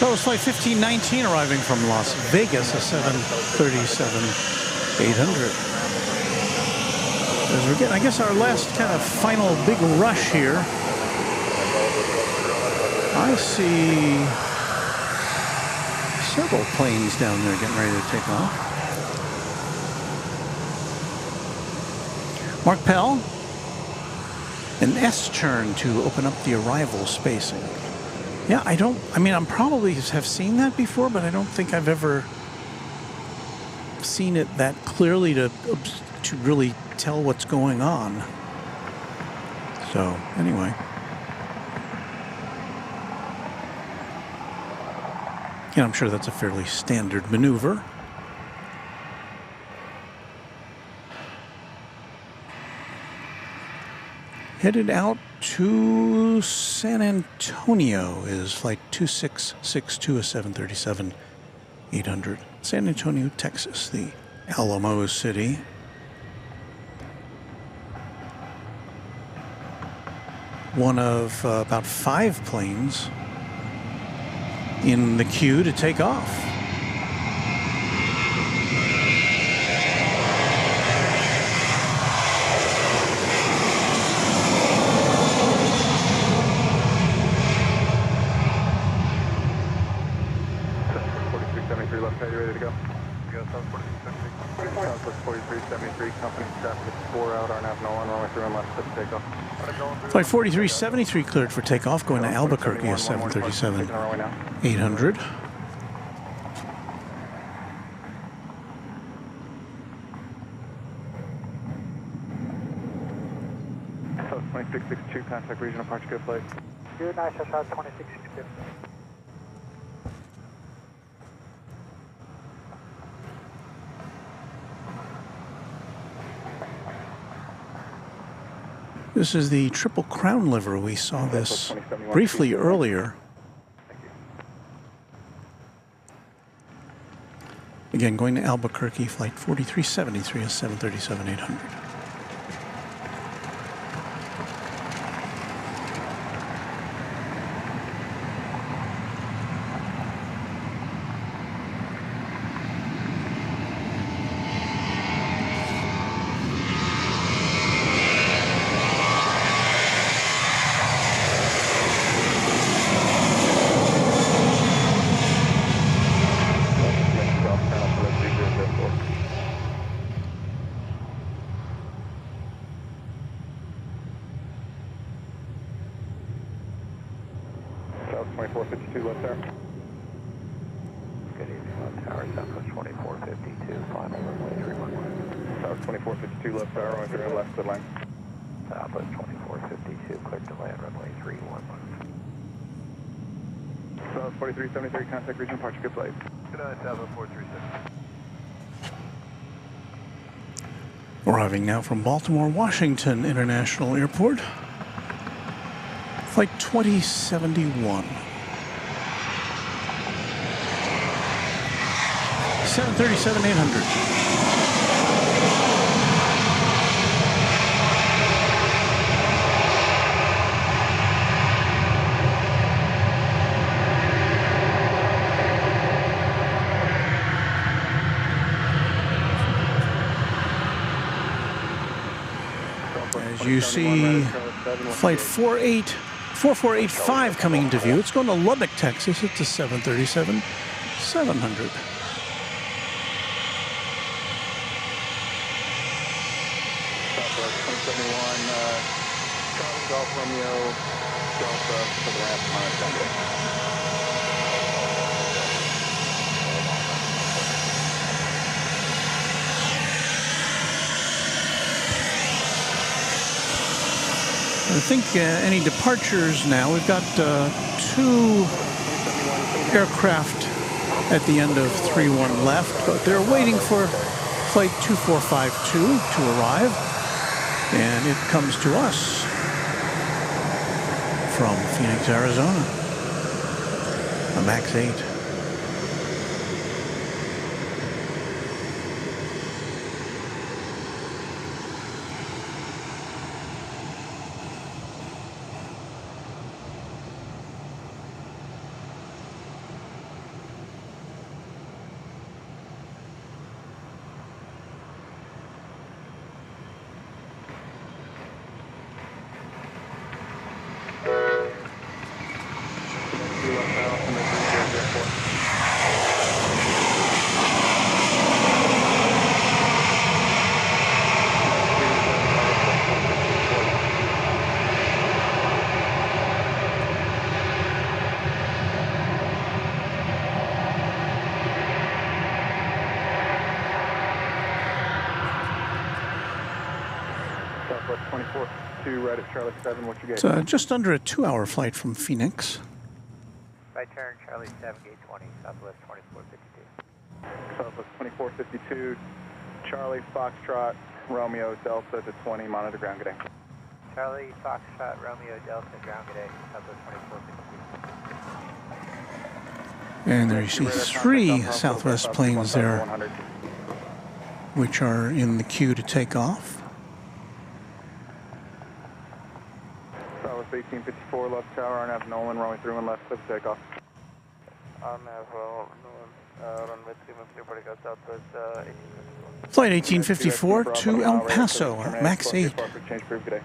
So it's flight 1519 arriving from Las Vegas, a 737-800. As we're getting, I guess, our last kind of final big rush here. I see several planes down there getting ready to take off. Mark Pell, an S-turn to open up the arrival spacing. Yeah, I mean, I'm probably have seen that before, but I don't think I've ever seen it that clearly to really tell what's going on. So, anyway. And I'm sure that's a fairly standard maneuver. Headed out to San Antonio is flight 2662, a 737-800. San Antonio, Texas, the Alamo City. One of about 5 planes in the queue to take off. Left side, you ready to go? Go, South 4373. Southwest 4373, company traffic 4 out, RNAV Nolan, runway 31 left, set to takeoff. Flight 4373 cleared for takeoff, going to Albuquerque, a 737-800. South 2662, contact regional departure, good flight. Good, nice, South 2662. This is the Triple Crown liver. We saw this briefly earlier. Again, going to Albuquerque, flight 4373, a 737-800. South 2452 left there. Good evening, Left Tower, Southwest 2452, final runway 311. South 2452 left there, runway 3 left, good line. Southwest 2452, cleared to land, runway 31 left. South 4373, contact regional departure, good flight. Good night, Southwest 437. Arriving now from Baltimore, Washington International Airport. Flight 2071. 737-800. As you see, flight 4485 coming into view. It's going to Lubbock, Texas. It's a 737-700. Southwest 2071, Charlie Golf Romeo, Golf for the ramp, Montana. I think any departures now. We've got 2 aircraft at the end of 31 left, but they're waiting for flight 2452 to arrive, and it comes to us from Phoenix, Arizona, a MAX 8. Southwest 24-2, right at Charlie 7, what you get? It's just under a 2-hour flight from Phoenix. Right turn, Charlie 7, gate 20, Southwest 2452. Southwest 2452, Charlie Foxtrot, Romeo Delta to 20, monitor ground, good day. Charlie Foxtrot, Romeo Delta, ground, good day, Southwest 2452. And there you see 3 Southwest planes there, which are in the queue to take off. Southwest 1854, left tower, RNAV Nolan, runway 31 left, clear for takeoff. RNAV Nolan, runway 31 clear for takeoff, Southwest 1854. Flight 1854 to El Paso, max 8. Change proof, good day.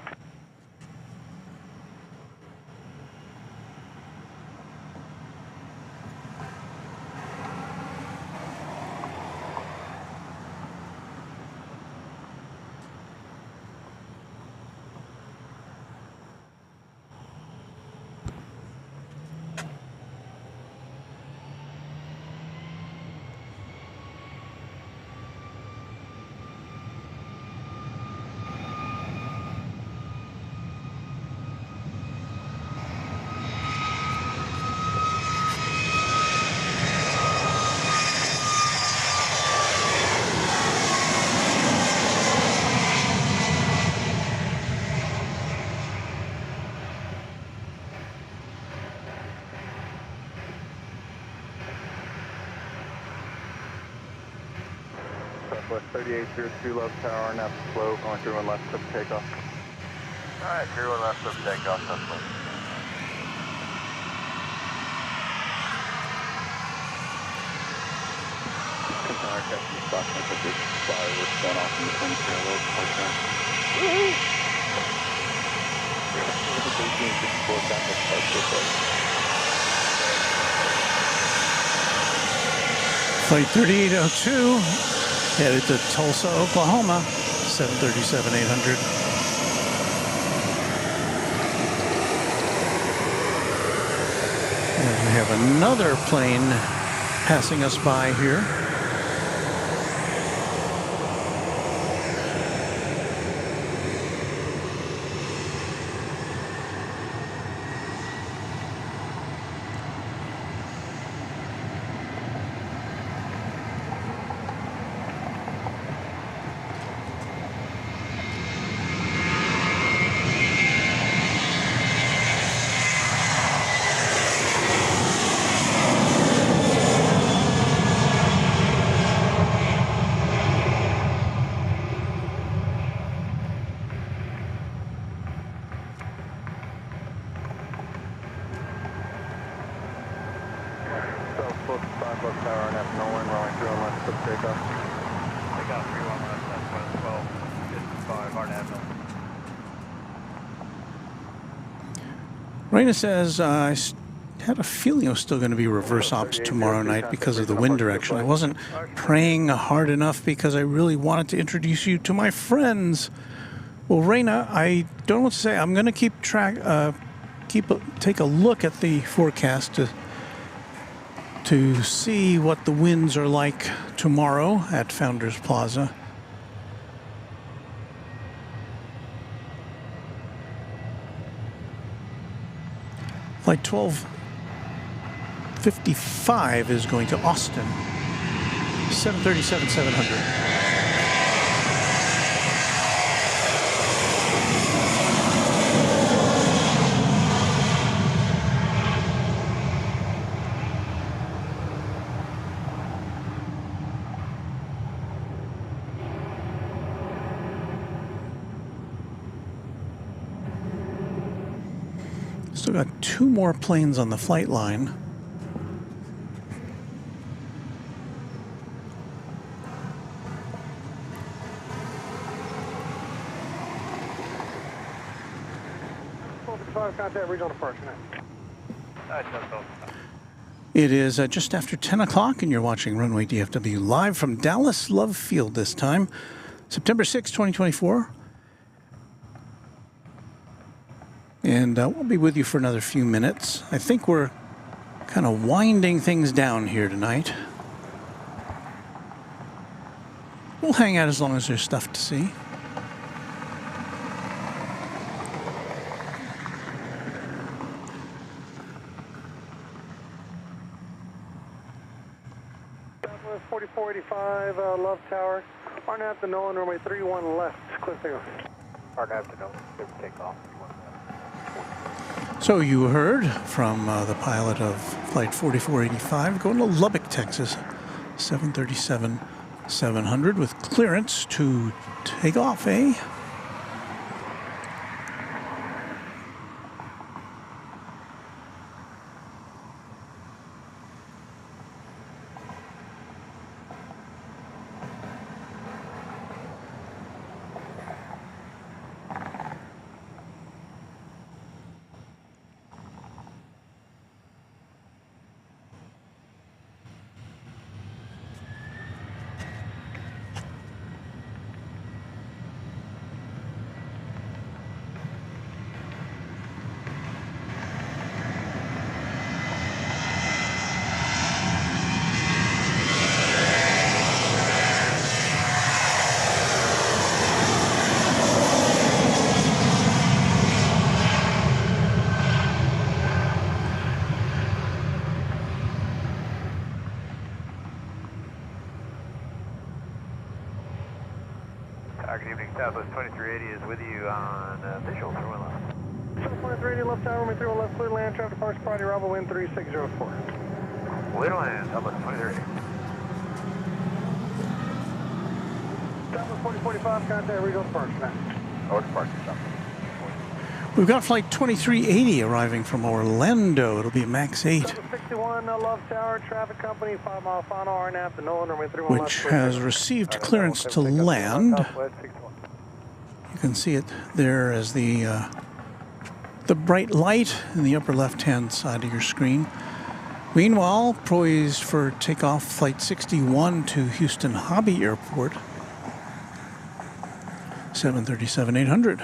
Southwest 3802, left tower, RNAV slow, going through and left, clear for takeoff. Alright, 31 left, clear for takeoff, Southwest. Container catching the spot, I think there's fireworks going off in the twin here, a little close there. Woohoo! 1854, back up, start to the Flight 3802 headed to Tulsa, Oklahoma, 737-800. And we have another plane passing us by here. Southwest 5 left tower, RNAV Nolan, runway 31 left, clear for takeoff. Takeoff 31 left, Southwest 1255, RNAV Nolan. Raina says, I had a feeling it was still going to be reverse ops tomorrow night because of the wind direction. I wasn't praying hard enough because I really wanted to introduce you to my friends. Well, Raina, I don't know what to say. I'm going to keep track, take a look at the forecast to see what the winds are like tomorrow at Founders Plaza. Flight 1255 is going to Austin, 737-700. Still got 2 more planes on the flight line. Contact regional departure. It is just after 10 o'clock, and you're watching Runway DFW live from Dallas Love Field this time, September 6, 2024. And we'll be with you for another few minutes. I think we're kind of winding things down here tonight. We'll hang out as long as there's stuff to see. 2045, Love Tower. RNAV to Nolan, runway 31 left, clear takeoff. RNAV to Nolan, clear takeoff. So you heard from the pilot of Flight 4485 going to Lubbock, Texas, 737-700 with clearance to take off, eh? Good evening, Southwest 2380 is with you on visual 31 left. Southwest 2380 left tower, runway 31 left, clear to land, traffic departure, party, Bravo, wind 3604. Clear to land, Southwest 2380. Southwest 4045, contact regional departure now. North departure, stop. We've got Flight 2380 arriving from Orlando. It'll be Max 8. 61 Love Tower, traffic company, 5 mile final, RNAV to Nolan, runway 31 left. Which has received clearance to land. You can see it there as the bright light in the upper left-hand side of your screen. Meanwhile, poised for takeoff, Flight 61 to Houston Hobby Airport, 737-800.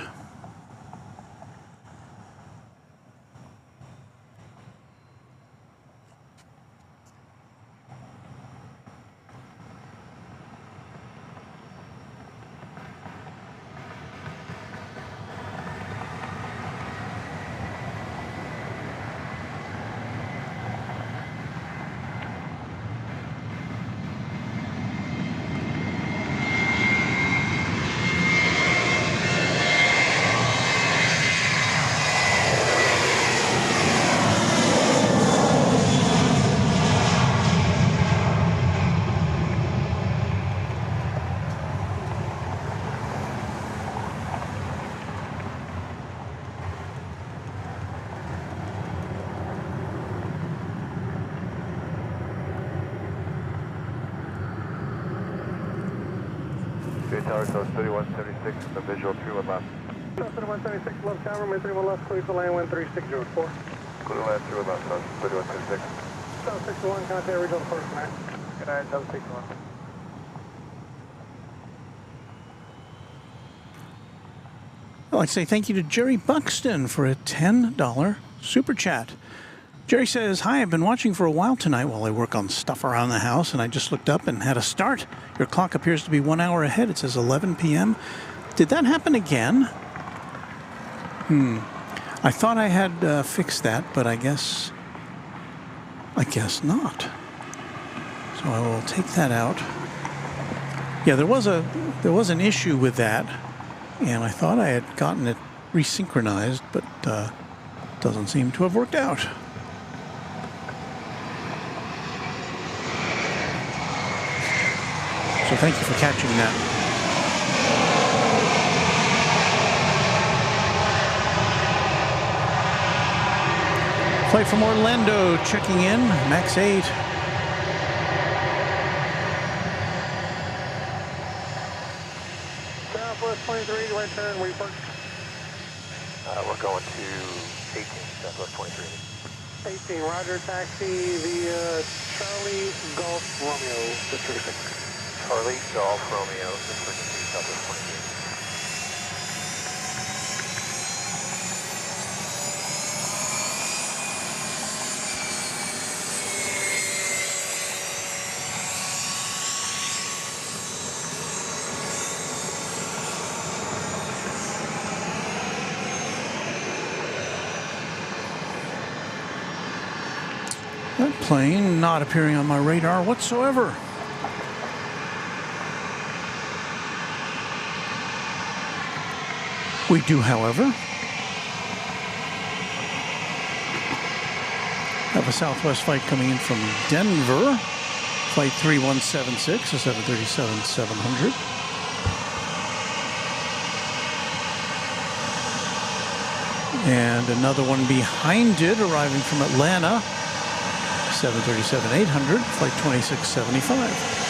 Tower, so 3176, the visual 31 left. 3176 left tower, runway 31 left, clear to land, wind 3604. Clear to land 31 left, so 3176. South 61, contact regional departure now. Good night, South 61. I'd like to say thank you to Jerry Buxton for a $10 super chat. Jerry says, "Hi, I've been watching for a while tonight while I work on stuff around the house, and I just looked up and had a start. Your clock appears to be 1 hour ahead. It says 11 p.m. Did that happen again? I thought I had fixed that, but I guess not. So I will take that out. Yeah, there was an issue with that, and I thought I had gotten it resynchronized, but doesn't seem to have worked out. So thank you for catching that. Flight from Orlando checking in, Max 8. Southwest 23, right turn, report. We're going to 18, Southwest 23. 18, roger, taxi via Charlie Golf Romeo, District 6. Charlie Golf Romeo, District 6, Southwest 23. That plane not appearing on my radar whatsoever. We do, however, have a Southwest flight coming in from Denver, flight 3176, a 737-700. And another one behind it, arriving from Atlanta, 737-800, flight 2675.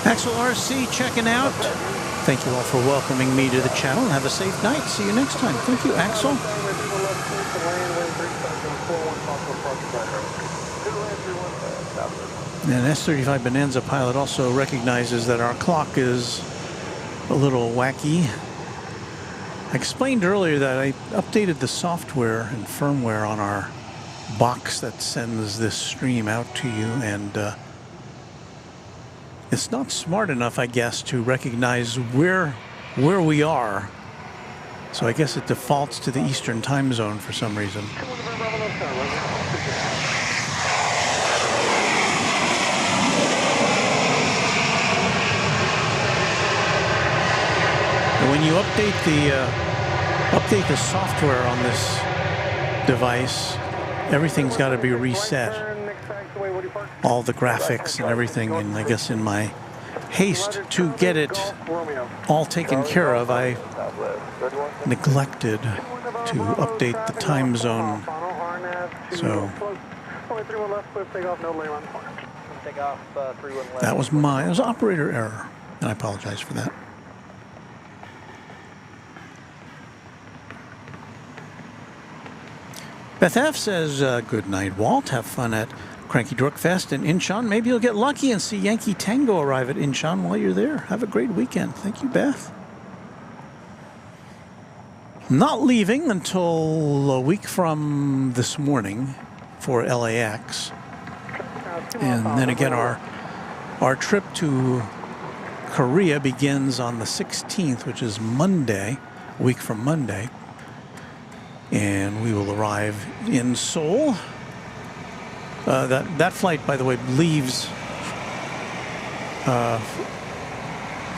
Axel RC checking out. Thank you all for welcoming me to the channel, and have a safe night. See you next time. Thank you, Axel. And S-35 Bonanza pilot also recognizes that our clock is a little wacky. I explained earlier that I updated the software and firmware on our box that sends this stream out to you, and it's not smart enough, I guess, to recognize where we are. So I guess it defaults to the Eastern time zone for some reason. And when you update the software on this device, everything's got to be reset. All the graphics and everything, and I guess in my haste to get it all taken care of, I neglected to update the time zone. So that was operator error, and I apologize for that. Beth F says, good night, Walt. Have fun at Cranky Dork Fest in Incheon. Maybe you'll get lucky and see Yankee Tango arrive at Incheon while you're there. Have a great weekend. Thank you, Beth. Not leaving until a week from this morning for LAX. And then again, our trip to Korea begins on the 16th, which is Monday, a week from Monday. And we will arrive in Seoul. That flight, by the way, leaves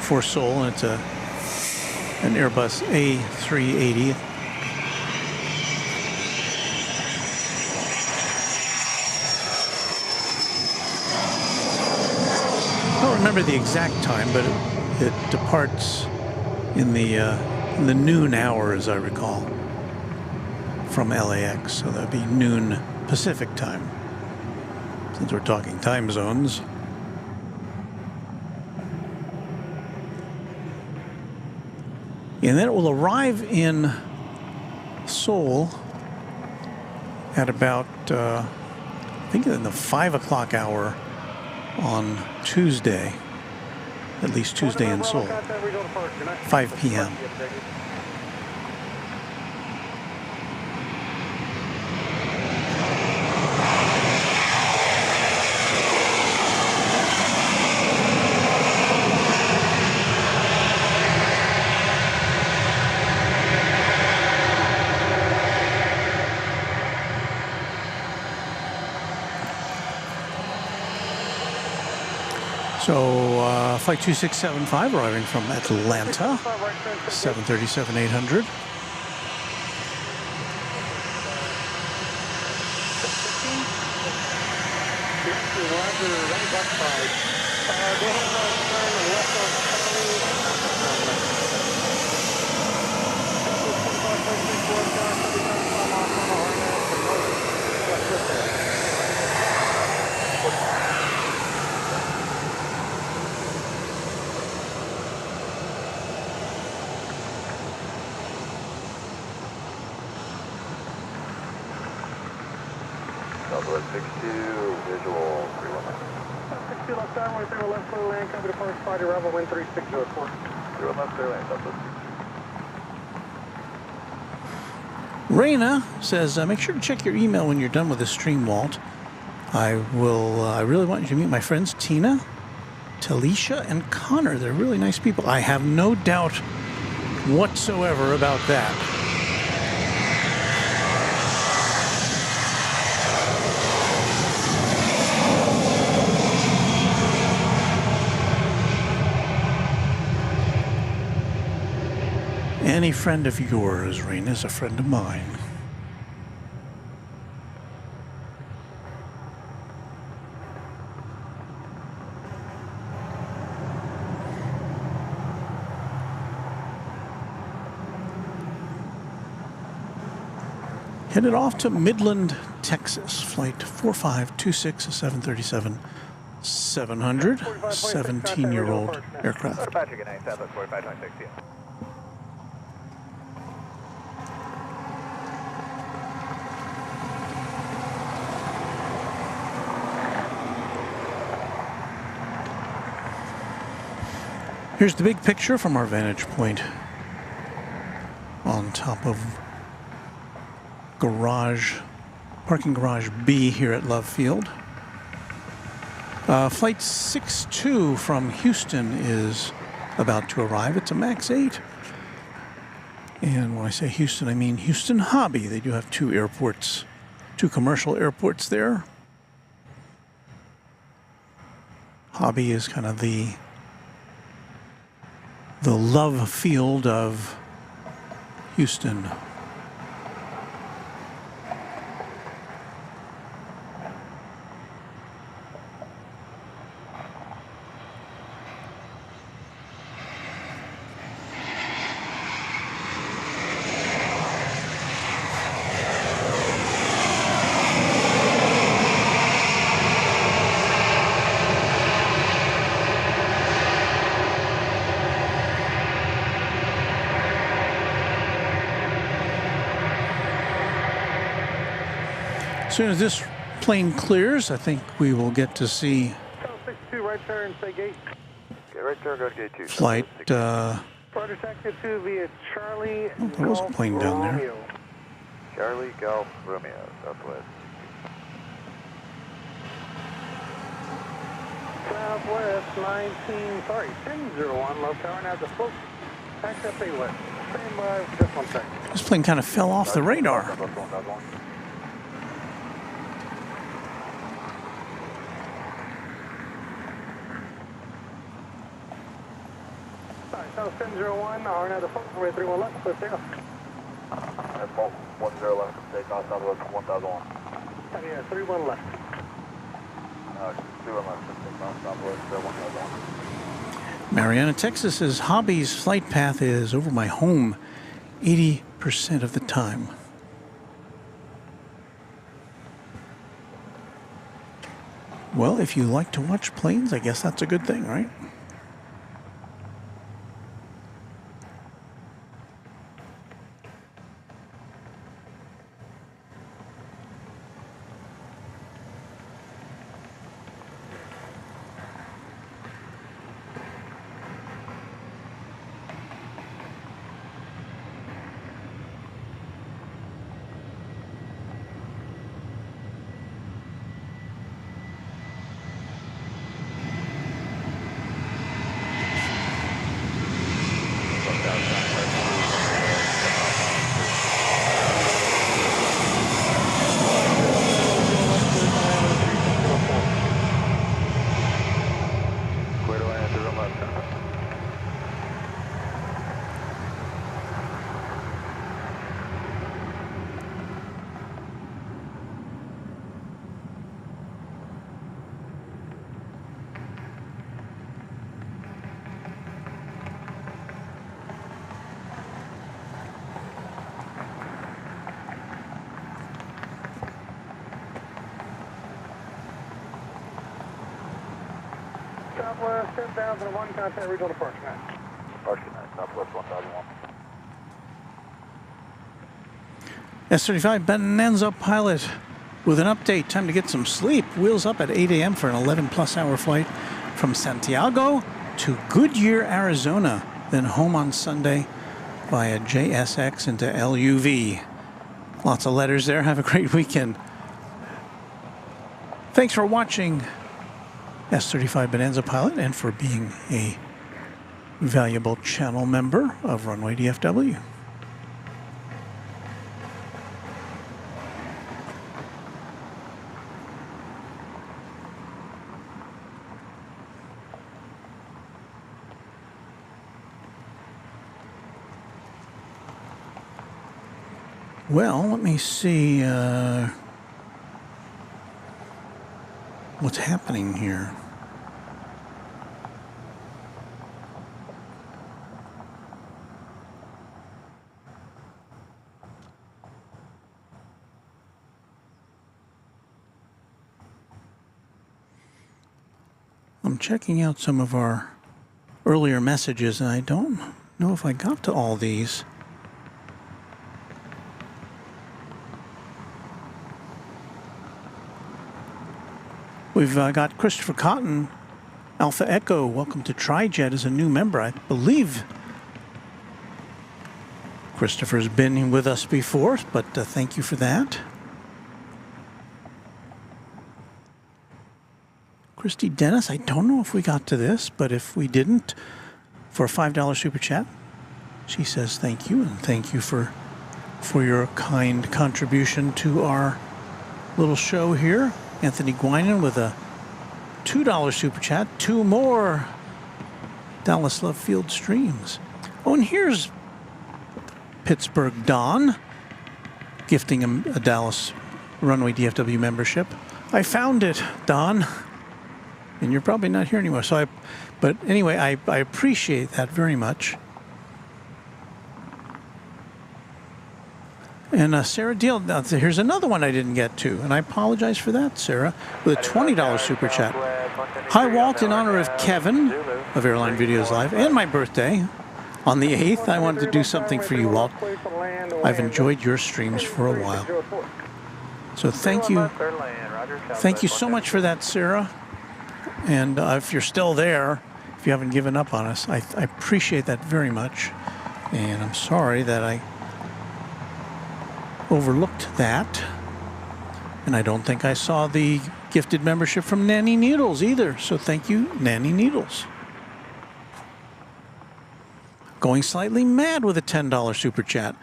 for Seoul, and it's an Airbus A380. I don't remember the exact time, but it departs in the noon hour, as I recall, from LAX. So that'd be noon Pacific time, since we're talking time zones. And then it will arrive in Seoul at about, I think in the 5 o'clock hour on Tuesday, at least Tuesday in Seoul, 5 p.m. So, flight 2675 arriving from Atlanta, 737-800. Southwest 62, visual 319. 62 left side, 1 left, clear land, cover to first party, Rebel, wind 3604. 0 left, clear land, Southwest. Raina says, make sure to check your email when you're done with the stream, Walt. I will, I really want you to meet my friends Tina, Talisha, and Connor. They're really nice people. I have no doubt whatsoever about that. Any friend of yours, Rain, is a friend of mine. Headed off to Midland, Texas. Flight 4526, a 737 700, 17-year-old aircraft. Patrick and A, Southwest 4526, yeah. Here's the big picture from our vantage point on top of parking garage B here at Love Field. Flight 62 from Houston is about to arrive. It's a MAX 8. And when I say Houston, I mean Houston Hobby. They do have two airports, two commercial airports there. Hobby is kind of the love field of Houston. As soon as this plane clears, I think we will get to see 62, right turn, say gate. Okay, right turn, go to gate 2. flight. Roger, taxi 2 via Charlie. Oh, there was a plane down there. Romeo. Charlie, Golf, Romeo, Southwest. Southwest 1001, Love Tower, now the float. Taxi up west. Stand by for just 1 second. This plane kind of fell off the radar. Southwest 1001. South 1001, hour now the float, runway 31 left, clear takeoff. That's fault 10 left, takeoff, Southwest 1001. Yeah, 31 left. 21 left, takeoff, Southwest 1001. Mariana, Texas's Hobby's flight path is over my home 80% of the time. Well, if you like to watch planes, I guess that's a good thing, right? Southwest 10,001, contact regional departure now. Departure now, Southwest 1001. S-35 Bonanza pilot with an update. Time to get some sleep. Wheels up at 8 a.m. for an 11-plus hour flight from Santiago to Goodyear, Arizona. Then home on Sunday via JSX into LUV. Lots of letters there. Have a great weekend. Thanks for watching S-35 Bonanza pilot and for being a valuable channel member of Runway DFW. Well, let me see what's happening here. I'm checking out some of our earlier messages, and I don't know if I got to all these. We've got Christopher Cotton, Alpha Echo, welcome to TriJet as a new member. I believe Christopher's been with us before, but thank you for that. Christy Dennis, I don't know if we got to this, but if we didn't, for a $5 super chat, she says thank you, and thank you for your kind contribution to our little show here. Anthony Guinan with a $2 super chat. 2 more Dallas Love Field streams. Oh, and here's Pittsburgh Don gifting him a Dallas Runway DFW membership. I found it, Don, and you're probably not here anymore. But anyway, I appreciate that very much. And Sarah Deal, here's another one I didn't get to, and I apologize for that, Sarah, with a $20 super chat. Hi, Walt, in honor of Kevin of Airline Videos Live and my birthday on the 8th, I wanted to do something for you, Walt. I've enjoyed your streams for a while. So thank you. Thank you so much for that, Sarah. And if you're still there, if you haven't given up on us, I appreciate that very much. And I'm sorry that I overlooked that, and I don't think I saw the gifted membership from Nanny Needles either, so thank you, Nanny Needles. Going slightly mad with a $10 super chat.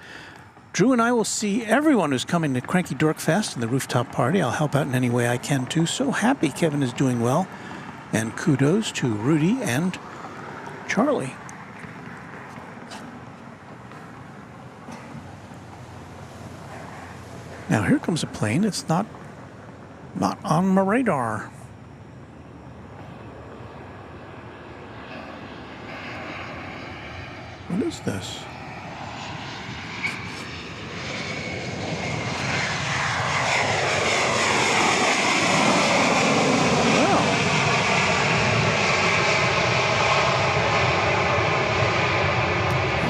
Drew and I will see everyone who's coming to Cranky Dork Fest and the rooftop party. I'll help out in any way I can too. So happy Kevin is doing well, and kudos to Rudy and Charlie. Now here comes a plane. It's not on my radar. What is this? Wow.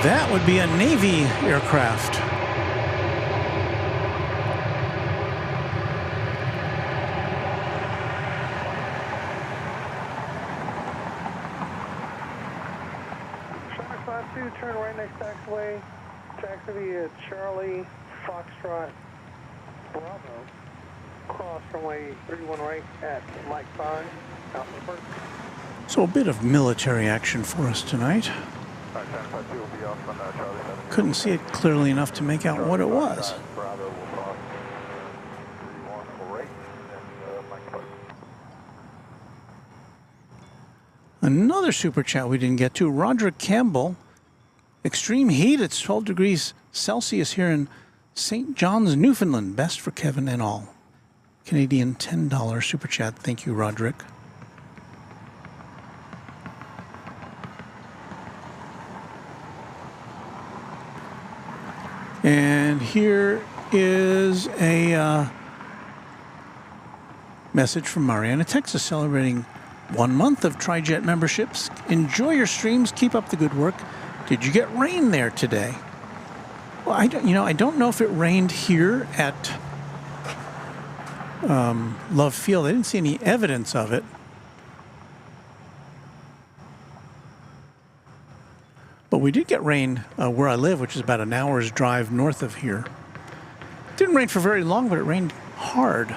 That would be a Navy aircraft. Turn right next taxiway, taxi at Charlie, Foxtrot, Bravo, cross runway 31 right at Mike 5, Alpha. So a bit of military action for us tonight. Couldn't see it clearly enough to make out what it was. Another super chat we didn't get to, Roderick Campbell. Extreme heat, it's 12 degrees Celsius here in St. John's, Newfoundland. Best for Kevin and all. Canadian $10 super chat. Thank you, Roderick. And here is a message from Mariana, Texas, celebrating 1 month of TriJet memberships. Enjoy your streams. Keep up the good work. Did you get rain there today? Well, I don't know if it rained here at Love Field. I didn't see any evidence of it. But we did get rain where I live, which is about an hour's drive north of here. It didn't rain for very long, but it rained hard.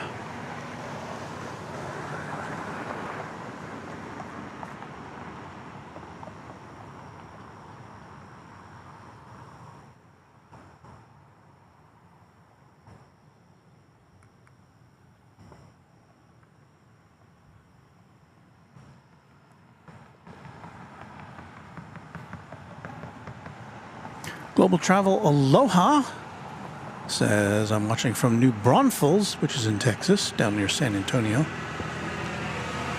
Global Travel Aloha says, I'm watching from New Braunfels, which is in Texas, down near San Antonio.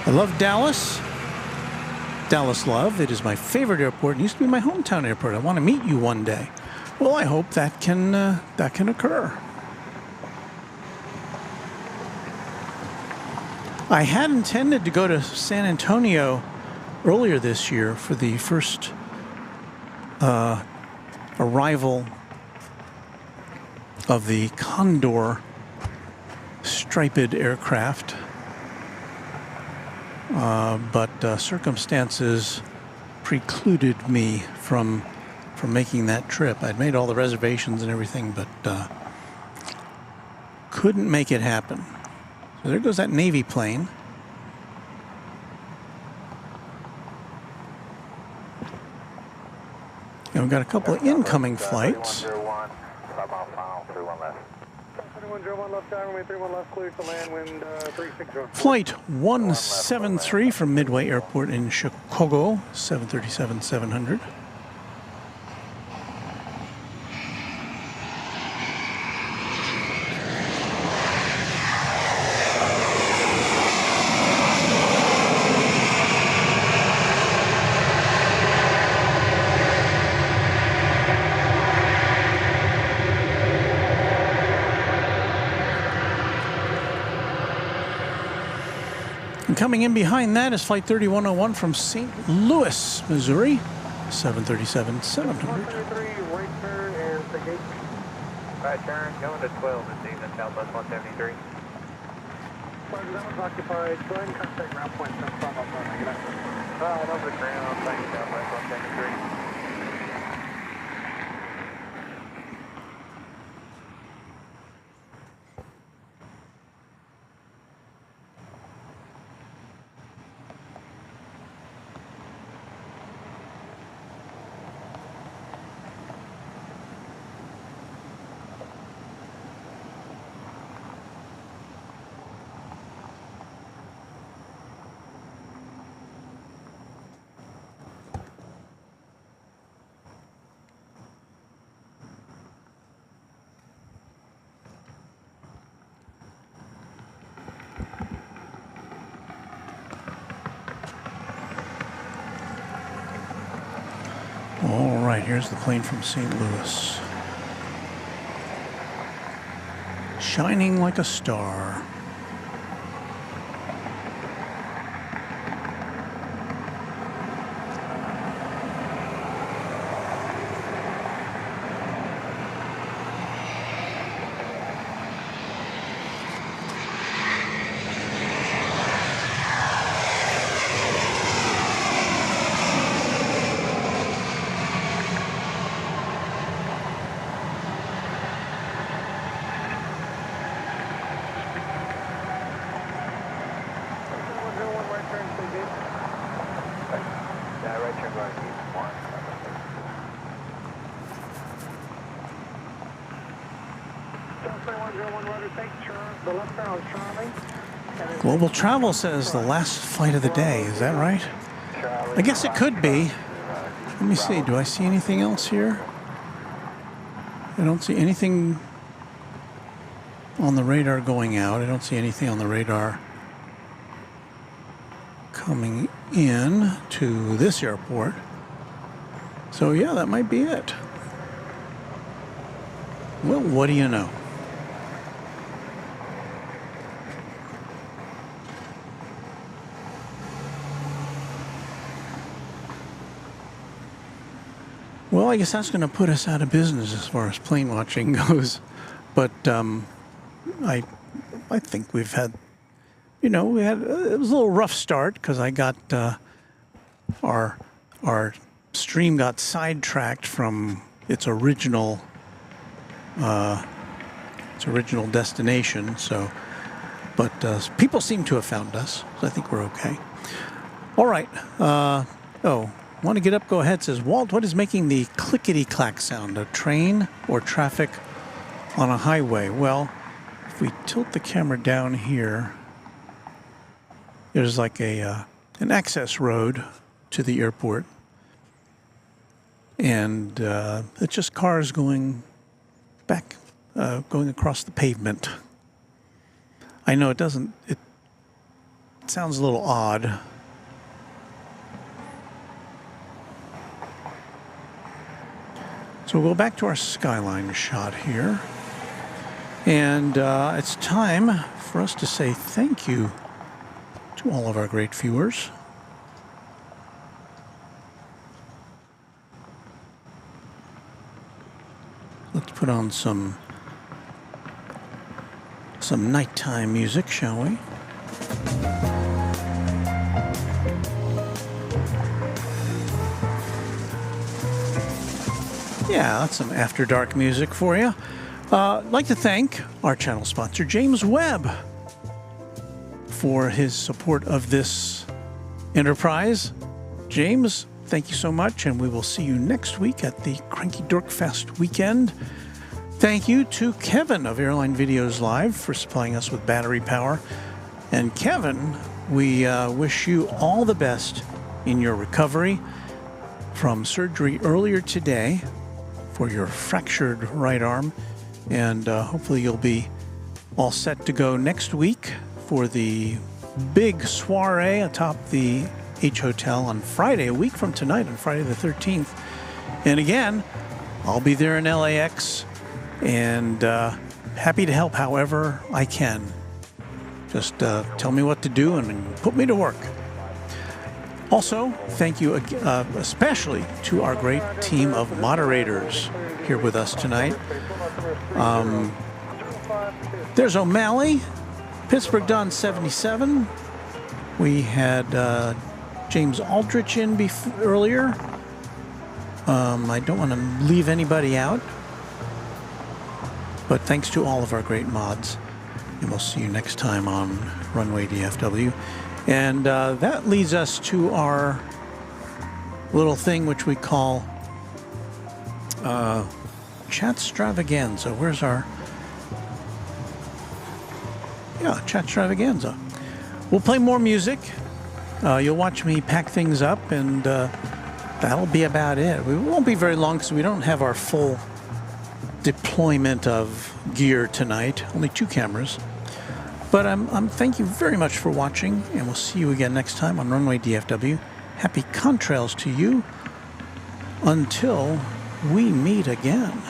I love Dallas. Dallas love. It is my favorite airport. It used to be my hometown airport. I want to meet you one day. Well, I hope that can occur. I had intended to go to San Antonio earlier this year for the first arrival of the Condor striped aircraft, but circumstances precluded me from making that trip. I'd made all the reservations and everything, but couldn't make it happen. So there goes that Navy plane. And we've got a couple of incoming flights. 3101, 5 mile final, 31 left. 3101 left, runway 31 left, clear to land, wind 360. Flight 173 from Midway Airport in Chicago, 737-700. And coming in behind that is Flight 3101 from St. Louis, Missouri, 737-700. 133, right turn and the gate. Right turn, going to 12 this evening, Southwest 173. That one's occupied. Go ahead and contact ground point. From up on the Right over the ground, thanks, Southwest 173. All right, here's the plane from St. Louis. Shining like a star. Global Travel says the last flight of the day. Is that right? I guess it could be. Let me see. Do I see anything else here? I don't see anything on the radar going out. I don't see anything on the radar coming in to this airport. So yeah, that might be it. Well, what do you know? Well, I guess that's going to put us out of business as far as plane watching goes. But I think we've had, it was a little rough start because I got our stream got sidetracked from its original destination. So, but people seem to have found us, so I think we're okay. All right. Want to get up? Go ahead. Says Walt, what is making the clickety-clack sound? A train or traffic on a highway? Well, if we tilt the camera down here, there's like an access road to the airport. And it's just cars going back, going across the pavement. I know it sounds a little odd. So we'll go back to our skyline shot here. And it's time for us to say thank you to all of our great viewers. Let's put on some nighttime music, shall we? Yeah, that's some After Dark music for you. I'd like to thank our channel sponsor, James Webb, for his support of this enterprise. James, thank you so much, and we will see you next week at the Cranky Dork Fest weekend. Thank you to Kevin of Airline Videos Live for supplying us with battery power. And Kevin, we wish you all the best in your recovery from surgery earlier today for your fractured right arm. And hopefully you'll be all set to go next week for the big soiree atop the H Hotel on Friday, a week from tonight, on Friday the 13th. And again, I'll be there in LAX and happy to help however I can. Just tell me what to do and put me to work. Also, thank you especially to our great team of moderators here with us tonight. There's O'Malley, Pittsburgh Don 77. We had James Aldrich in earlier. I don't want to leave anybody out. But thanks to all of our great mods. And we'll see you next time on Runway DFW. And that leads us to our little thing which we call Chatstravaganza. Where's our... Yeah, Chatstravaganza. We'll play more music. You'll watch me pack things up, and that'll be about it. We won't be very long because we don't have our full deployment of gear tonight. Only 2 cameras. But thank you very much for watching, and we'll see you again next time on Runway DFW. Happy contrails to you until we meet again.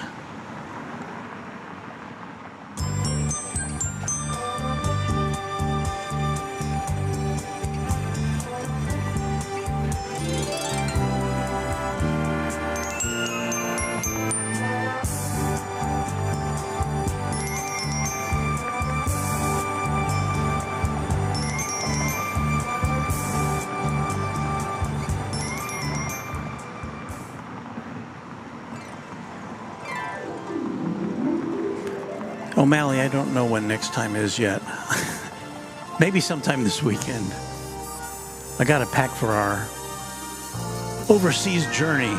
O'Malley, I don't know when next time is yet. Maybe sometime this weekend. I got to pack for our overseas journey.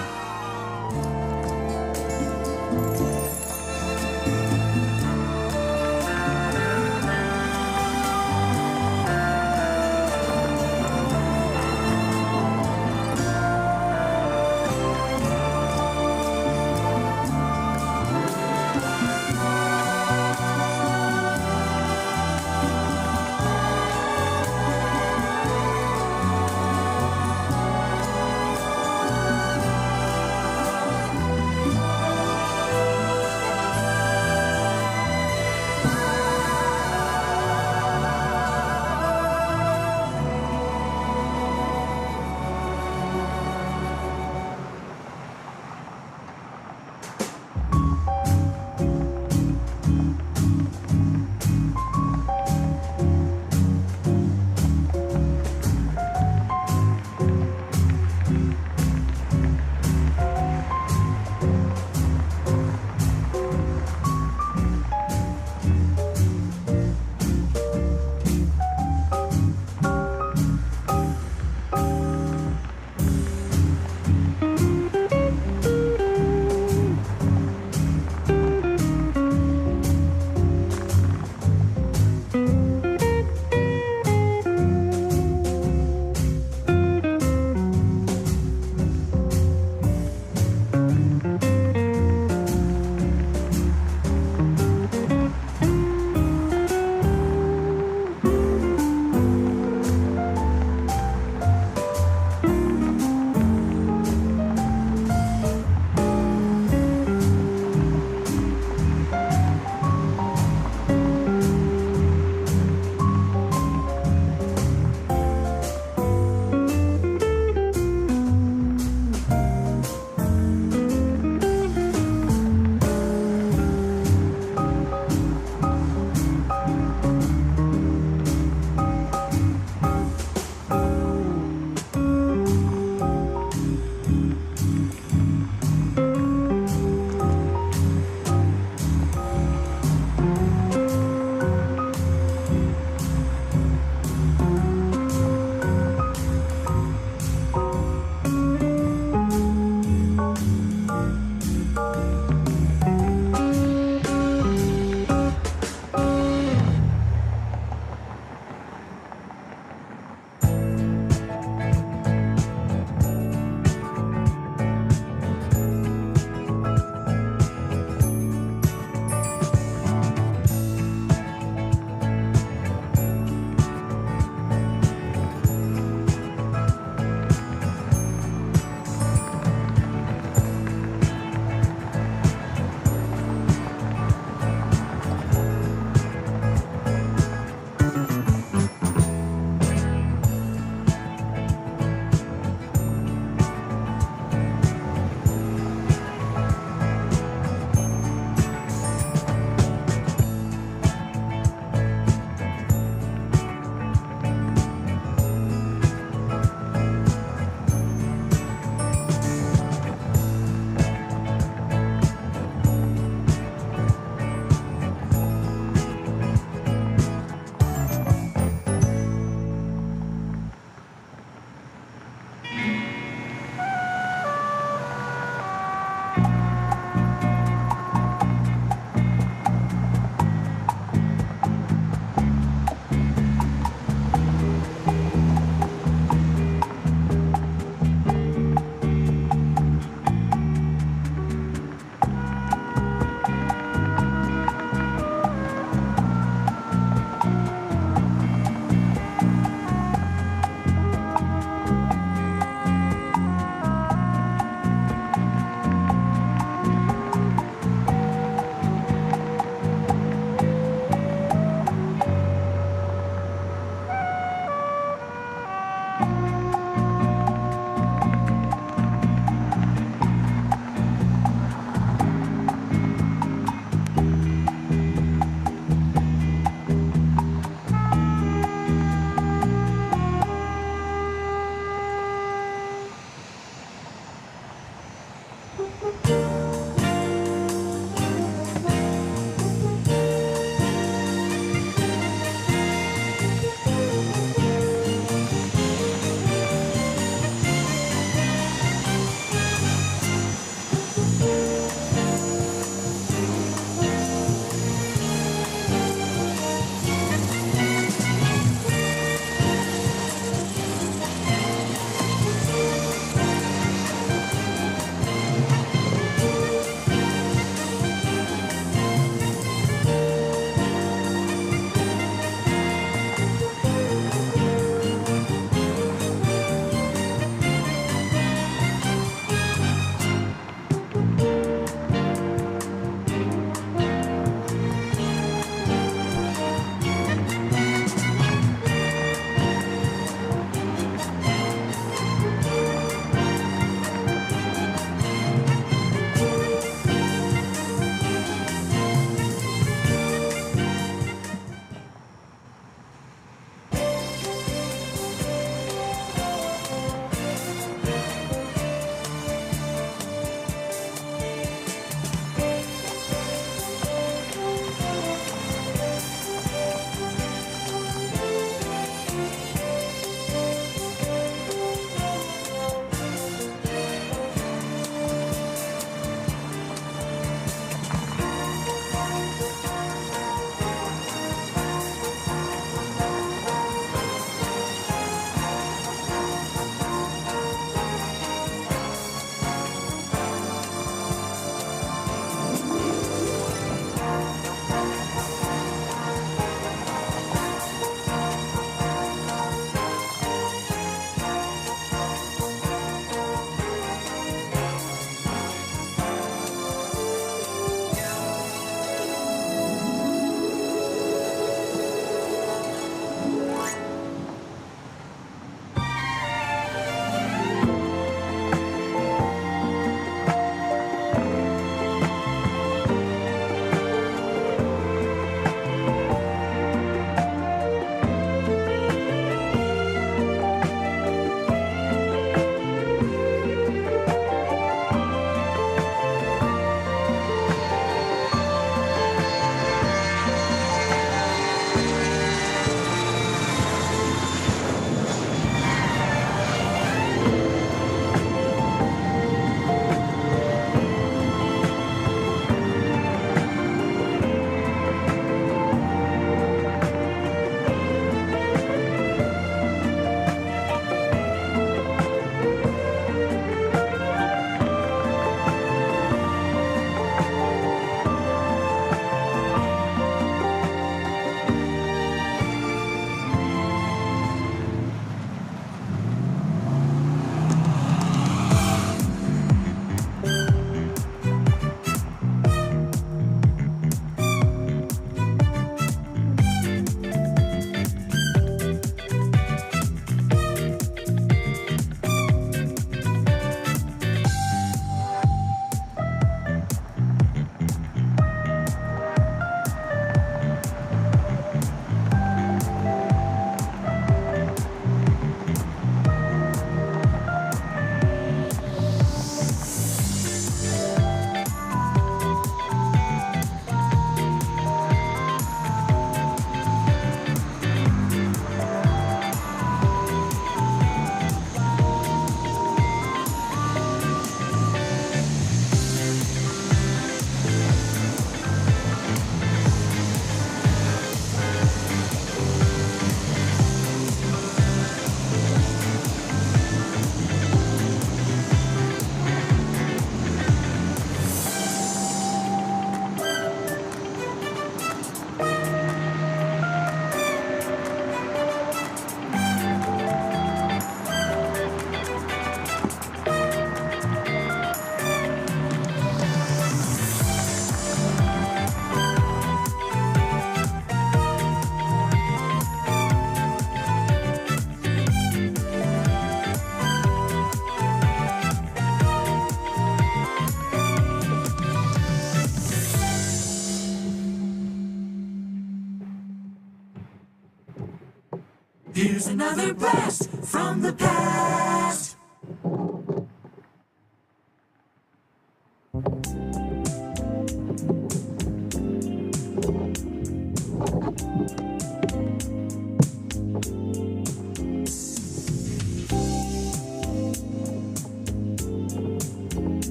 Here's another blast from the past.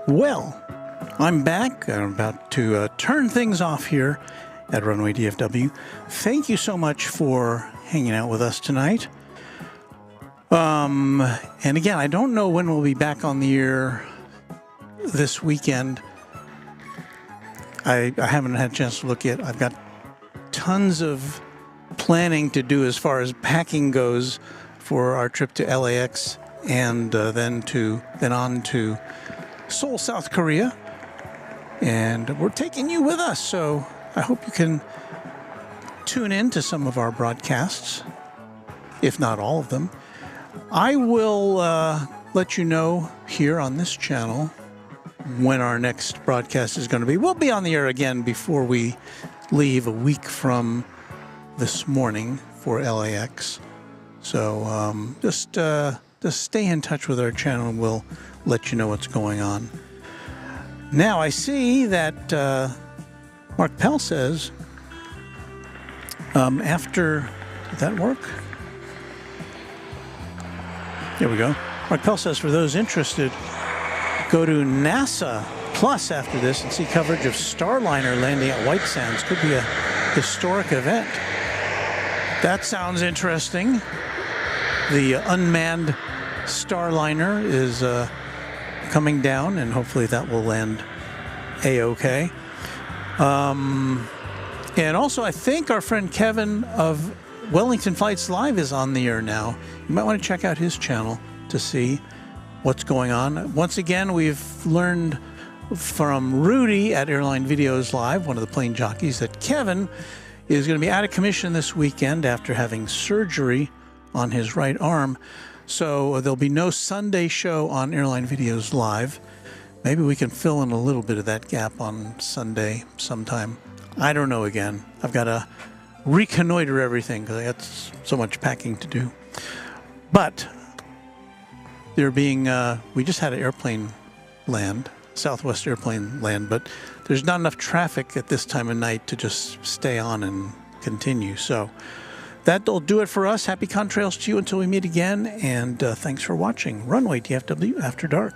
Well, I'm back. I'm about to turn things off here at Runway DFW. Thank you so much for hanging out with us tonight. And again, I don't know when we'll be back on the air this weekend. I haven't had a chance to look yet. I've got tons of planning to do as far as packing goes for our trip to LAX and then on to Seoul, South Korea. And we're taking you with us, so I hope you can tune in to some of our broadcasts, if not all of them. I will let you know here on this channel when our next broadcast is going to be. We'll be on the air again before we leave a week from this morning for LAX. So just stay in touch with our channel and we'll let you know what's going on. Now I see that Mark Pell says after, did that work? There we go. Mark Pell says for those interested, go to NASA Plus, after this, and see coverage of Starliner landing at White Sands. Could be a historic event. That sounds interesting. The unmanned Starliner is coming down, and hopefully that will land A-OK. And also, I think our friend Kevin of Wellington Flights Live is on the air now. You might want to check out his channel to see what's going on. Once again, we've learned from Rudy at Airline Videos Live, one of the plane jockeys, that Kevin is going to be out of commission this weekend after having surgery on his right arm. So there'll be no Sunday show on Airline Videos Live. Maybe we can fill in a little bit of that gap on Sunday sometime. I don't know again. I've got to reconnoiter everything because I got so much packing to do. But there being, we just had an airplane land, Southwest airplane land, but there's not enough traffic at this time of night to just stay on and continue. So that'll do it for us. Happy contrails to you until we meet again, and thanks for watching Runway DFW After Dark.